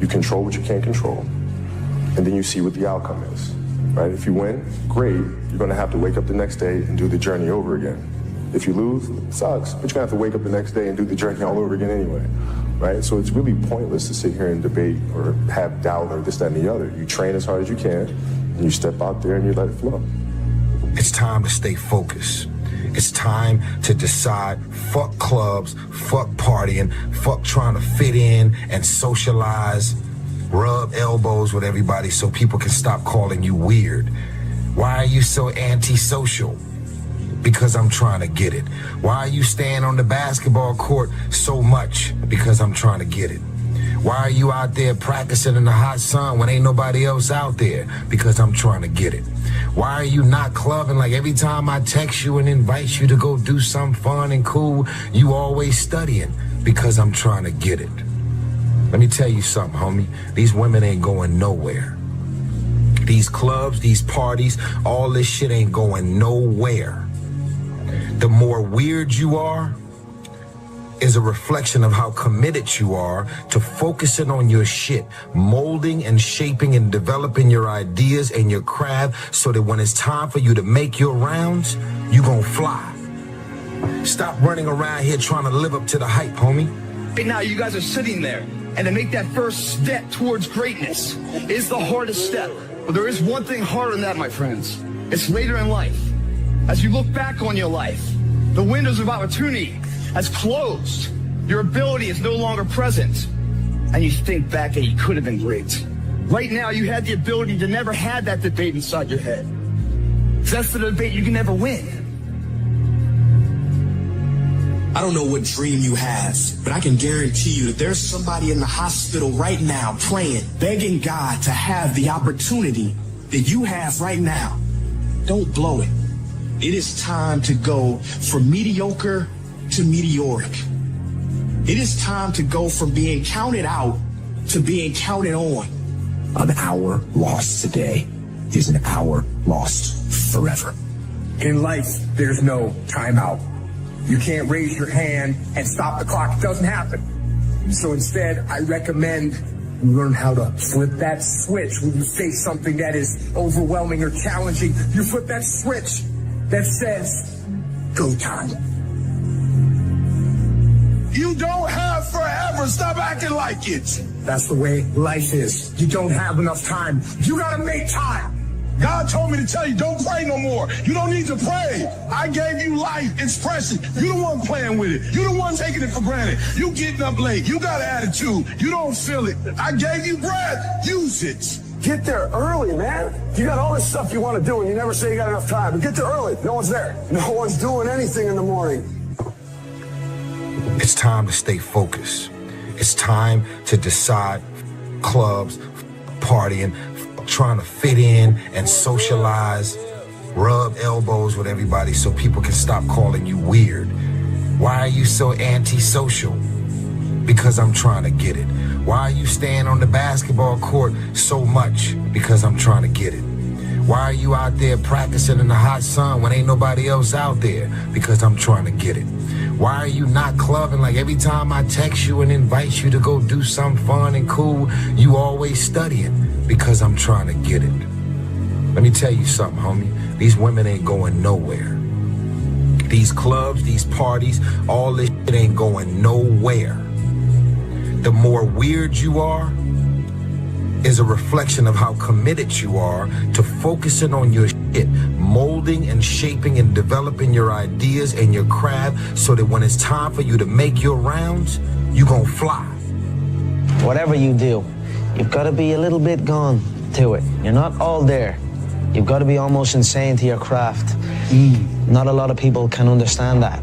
you control what you can't control, and then you see what the outcome is. Right? If you win, great. You're going to have to wake up the next day and do the journey over again. If you lose, it sucks, but you're going to have to wake up the next day and do the journey all over again anyway. Right? So it's really pointless to sit here and debate or have doubt or this, that, and the other. You train as hard as you can, and you step out there and you let it flow. It's time to stay focused. It's time to decide, fuck clubs, fuck partying, fuck trying to fit in and socialize. Rub elbows with everybody so people can stop calling you weird. Why are you so antisocial? Because I'm trying to get it. Why are you staying on the basketball court so much? Because I'm trying to get it. Why are you out there practicing in the hot sun when ain't nobody else out there? Because I'm trying to get it. Why are you not clubbing like every time I text you and invite you to go do something fun and cool, you always studying? Because I'm trying to get it. Let me tell you something, homie. These women ain't going nowhere. These clubs, these parties, all this shit ain't going nowhere. The more weird you are is a reflection of how committed you are to focusing on your shit, molding and shaping and developing your ideas and your craft so that when it's time for you to make your rounds, you gon' fly. Stop running around here trying to live up to the hype, homie. Right now, you guys are sitting there, and to make that first step towards greatness is the hardest step. But there is one thing harder than that, my friends. It's later in life. As you look back on your life, the windows of opportunity has closed. Your ability is no longer present. And you think back and you could have been great. Right now, you had the ability to never have that debate inside your head. That's the debate you can never win. I don't know what dream you have, but I can guarantee you that there's somebody in the hospital right now praying, begging God to have the opportunity that you have right now. Don't blow it. It is time to go from mediocre to meteoric. It is time to go from being counted out to being counted on. An hour lost today is an hour lost forever. In life, there's no timeout. You can't raise your hand and stop the clock. It doesn't happen. So instead, I recommend you learn how to flip that switch when you face something that is overwhelming or challenging. You flip that switch that says, go time. You don't have forever. Stop acting like it. That's the way life is. You don't have enough time. You gotta make time. God told me to tell you, don't pray no more. You don't need to pray. I gave you life. It's precious. You the one playing with it. You the one taking it for granted. You getting up late. You got an attitude. You don't feel it. I gave you breath. Use it. Get there early, man. You got all this stuff you want to do and you never say you got enough time. But get there early. No one's there. No one's doing anything in the morning. It's time to stay focused. It's time to decide clubs, partying, trying to fit in and socialize, rub elbows with everybody so people can stop calling you weird. Why are you so antisocial? Because I'm trying to get it. Why are you staying on the basketball court so much? Because I'm trying to get it. Why are you out there practicing in the hot sun when ain't nobody else out there? Because I'm trying to get it. Why are you not clubbing like every time I text you and invite you to go do something fun and cool, you always studying? Because I'm trying to get it. Let me tell you something, homie. These women ain't going nowhere. These clubs, these parties, all this shit ain't going nowhere. The more weird you are is a reflection of how committed you are to focusing on your shit, molding and shaping and developing your ideas and your craft so that when it's time for you to make your rounds, you gon' fly. Whatever you do, you've got to be a little bit gone to it. You're not all there. You've got to be almost insane to your craft. Not a lot of people can understand that.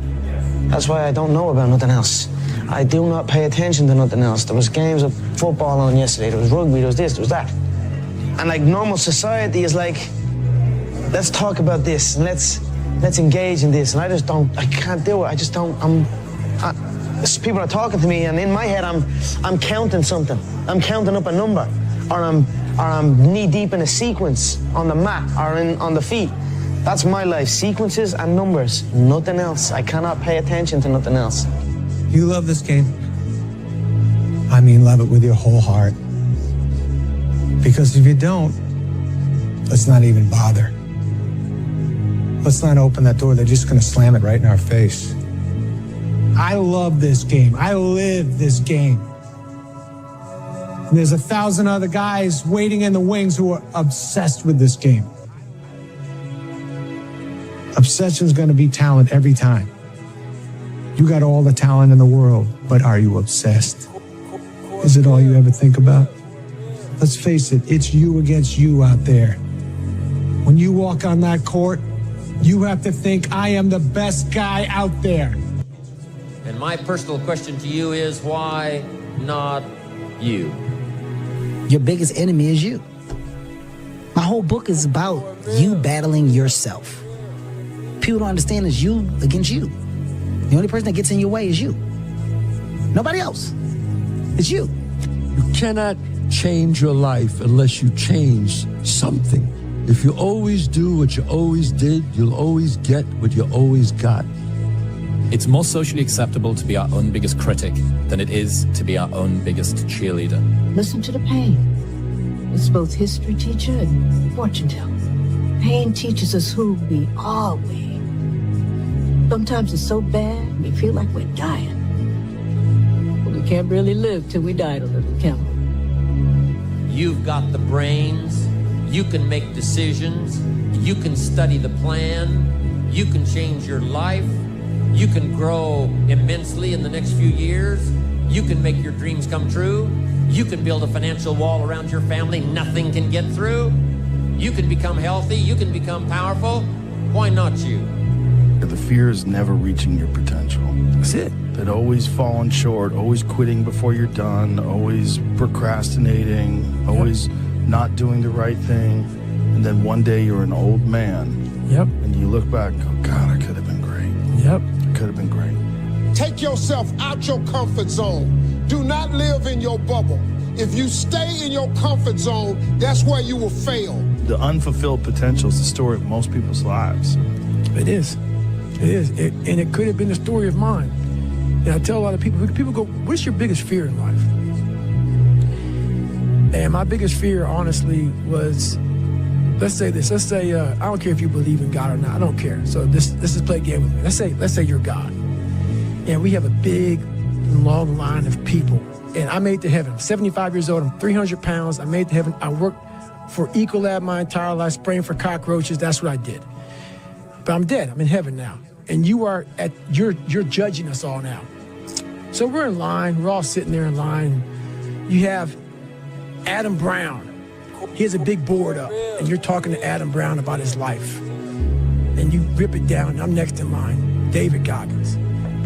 That's why I don't know about nothing else. I do not pay attention to nothing else. There was games of football on yesterday. There was rugby, there was this, there was that. And like normal society is like, let's talk about this and let's engage in this. And I can't do it. I just don't, people are talking to me and in my head I'm counting something. I'm counting up a number or I'm knee deep in a sequence on the mat or on the feet. That's my life, sequences and numbers, nothing else. I cannot pay attention to nothing else. You love this game? I mean, love it with your whole heart. Because if you don't, let's not even bother. Let's not open that door. They're just going to slam it right in our face. I love this game. I live this game. And there's 1,000 other guys waiting in the wings who are obsessed with this game. Obsession's going to be talent every time. You got all the talent in the world, but are you obsessed? Is it all you ever think about? Let's face it, it's you against you out there. When you walk on that court, you have to think, I am the best guy out there. And my personal question to you is, why not You. Your biggest enemy is you. My whole book is about you battling yourself. People don't understand it's you against you. The only person that gets in your way is you. Nobody else. It's you. You cannot change your life unless you change something. If you always do what you always did, you'll always get what you always got. It's more socially acceptable to be our own biggest critic than it is to be our own biggest cheerleader. Listen to the pain. It's both history teacher and fortune teller. Pain teaches us who we are we. Sometimes it's so bad, we feel like we're dying. But we can't really live till we die a little, can we? You've got the brains. You can make decisions. You can study the plan. You can change your life. You can grow immensely in the next few years. You can make your dreams come true. You can build a financial wall around your family nothing can get through. You can become healthy. You can become powerful. Why not you? The fear is never reaching your potential. That's it. That always falling short, always quitting before you're done, always procrastinating, always not doing the right thing. And then one day you're an old man. Yep. And you look back and go, God, I could have been great. Yep. I could have been great. Take yourself out your comfort zone. Do not live in your bubble. If you stay in your comfort zone, that's where you will fail. The unfulfilled potential is the story of most people's lives. It is. It is. And it could have been the story of mine. And I tell a lot of people go, what's your biggest fear in life? And my biggest fear, honestly, was, let's say this. Let's say, I don't care if you believe in God or not. I don't care. So let's just play a game with me. Let's say you're God. And we have a big, long line of people. And I made it to heaven. I'm 75 years old. I'm 300 pounds. I made it to heaven. I worked for Ecolab my entire life, spraying for cockroaches. That's what I did. But I'm dead. I'm in heaven now. And you're judging us all now. So we're in line. We're all sitting there in line. You have Adam Brown. He has a big board up, and you're talking to Adam Brown about his life. And you rip it down, and I'm next in line, David Goggins.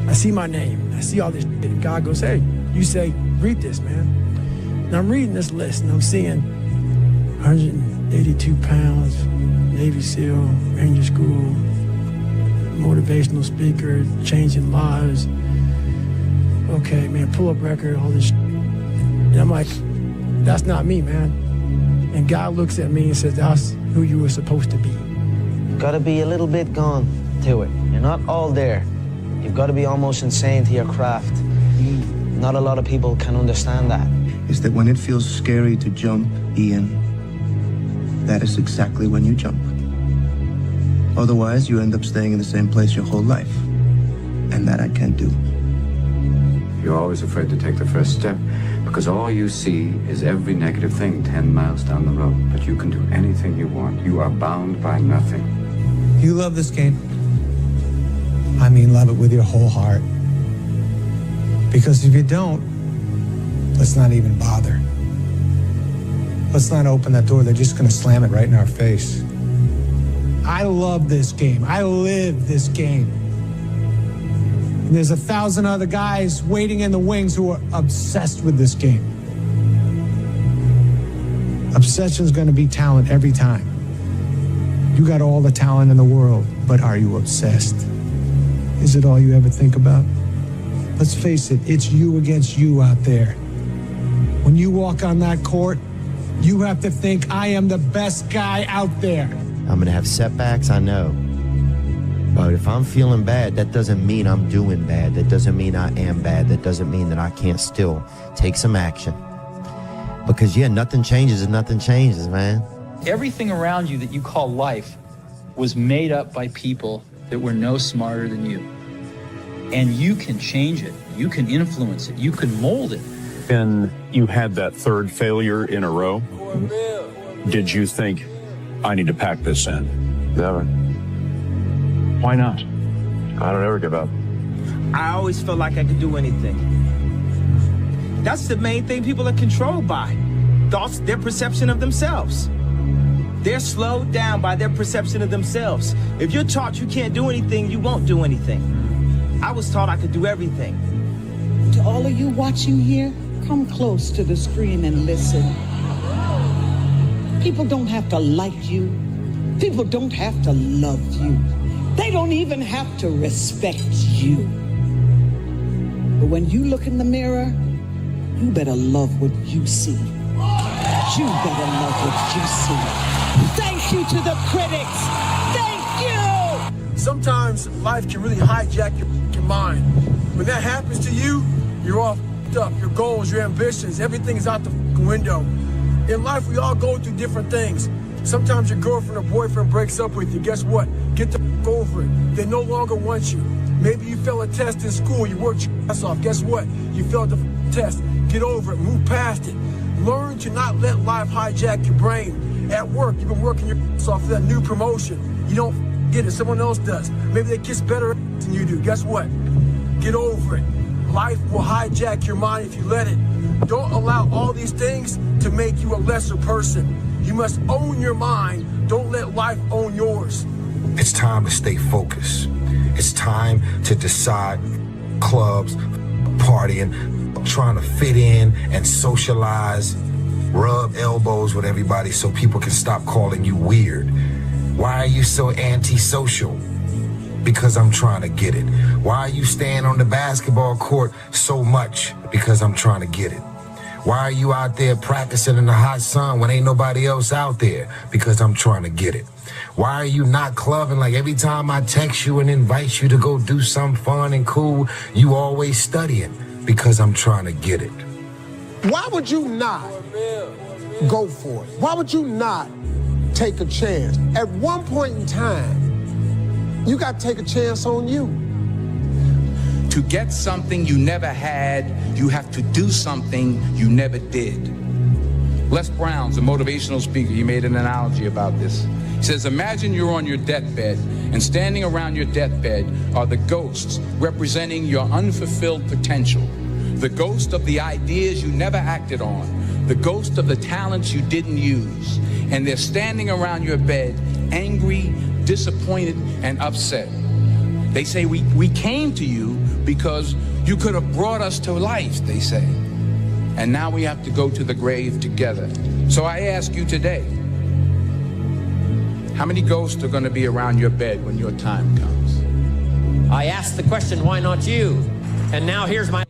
I see my name. I see all this shit, and God goes, hey, you say, read this, man. And I'm reading this list, and I'm seeing 182 pounds, Navy SEAL, Ranger School, motivational speaker, changing lives. Okay, man, pull-up record, all this shit. And I'm like, that's not me, man. And God looks at me and says, that's who you were supposed to be. Gotta be a little bit gone to it. You're not all there. You've got to be almost insane to your craft. Not a lot of people can understand that. Is that when it feels scary to jump, Ian, that is exactly when you jump. Otherwise, you end up staying in the same place your whole life. And that I can't do. You're always afraid to take the first step because all you see is every negative thing 10 miles down the road. But you can do anything you want. You are bound by nothing. You love this game. I mean, love it with your whole heart. Because if you don't, let's not even bother. Let's not open that door. They're just going to slam it right in our face. I love this game. I live this game. And there's 1,000 other guys waiting in the wings who are obsessed with this game. Obsession's going to be talent every time. You got all the talent in the world, but are you obsessed? Is it all you ever think about? Let's face it, it's you against you out there. When you walk on that court, you have to think, I am the best guy out there. I'm going to have setbacks, I know. But if I'm feeling bad, that doesn't mean I'm doing bad. That doesn't mean I am bad. That doesn't mean that I can't still take some action. Because, yeah, nothing changes if nothing changes, man. Everything around you that you call life was made up by people that were no smarter than you. And you can change it. You can influence it. You can mold it. And you had that third failure in a row. Did you think, I need to pack this in? Never. Why not? I don't ever give up. I always felt like I could do anything. That's the main thing people are controlled by. Thoughts, their perception of themselves. They're slowed down by their perception of themselves. If you're taught you can't do anything, you won't do anything. I was taught I could do everything. To all of you watching here, come close to the screen and listen. People don't have to like you. People don't have to love you. They don't even have to respect you. But when you look in the mirror, you better love what you see. You better love what you see. Thank you to the critics. Thank you. Sometimes life can really hijack your mind. When that happens to you, you're all up. Your goals, your ambitions, everything is out the window. In life, we all go through different things. Sometimes your girlfriend or boyfriend breaks up with you. Guess what? Get the over it. They no longer want you. Maybe you failed a test in school. You worked your ass off. Guess what? You failed the test. Get over it. Move past it. Learn to not let life hijack your brain. At work, you've been working your ass off for that new promotion. You don't get it. Someone else does. Maybe they kiss better than you do. Guess what? Get over it. Life will hijack your mind if you let it. Don't allow all these things to make you a lesser person. You must own your mind. Don't let life own yours. It's time to stay focused. It's time to decide clubs, partying, trying to fit in and socialize, rub elbows with everybody so people can stop calling you weird. Why are you so antisocial? Because I'm trying to get it. Why are you staying on the basketball court so much? Because I'm trying to get it. Why are you out there practicing in the hot sun when ain't nobody else out there? Because I'm trying to get it. Why are you not clubbing like every time I text you and invite you to go do something fun and cool, you always studying? Because I'm trying to get it. Why would you not go for it? Why would you not take a chance? At one point in time, you got to take a chance on you. To get something you never had, you have to do something you never did. Les Brown's a motivational speaker. He made an analogy about this. He says, imagine you're on your deathbed, and standing around your deathbed are the ghosts representing your unfulfilled potential. The ghost of the ideas you never acted on. The ghost of the talents you didn't use. And they're standing around your bed, angry, disappointed, and upset. They say, we came to you because you could have brought us to life, they say. And now we have to go to the grave together. So I ask you today, how many ghosts are going to be around your bed when your time comes? I asked the question, why not you? And now here's my...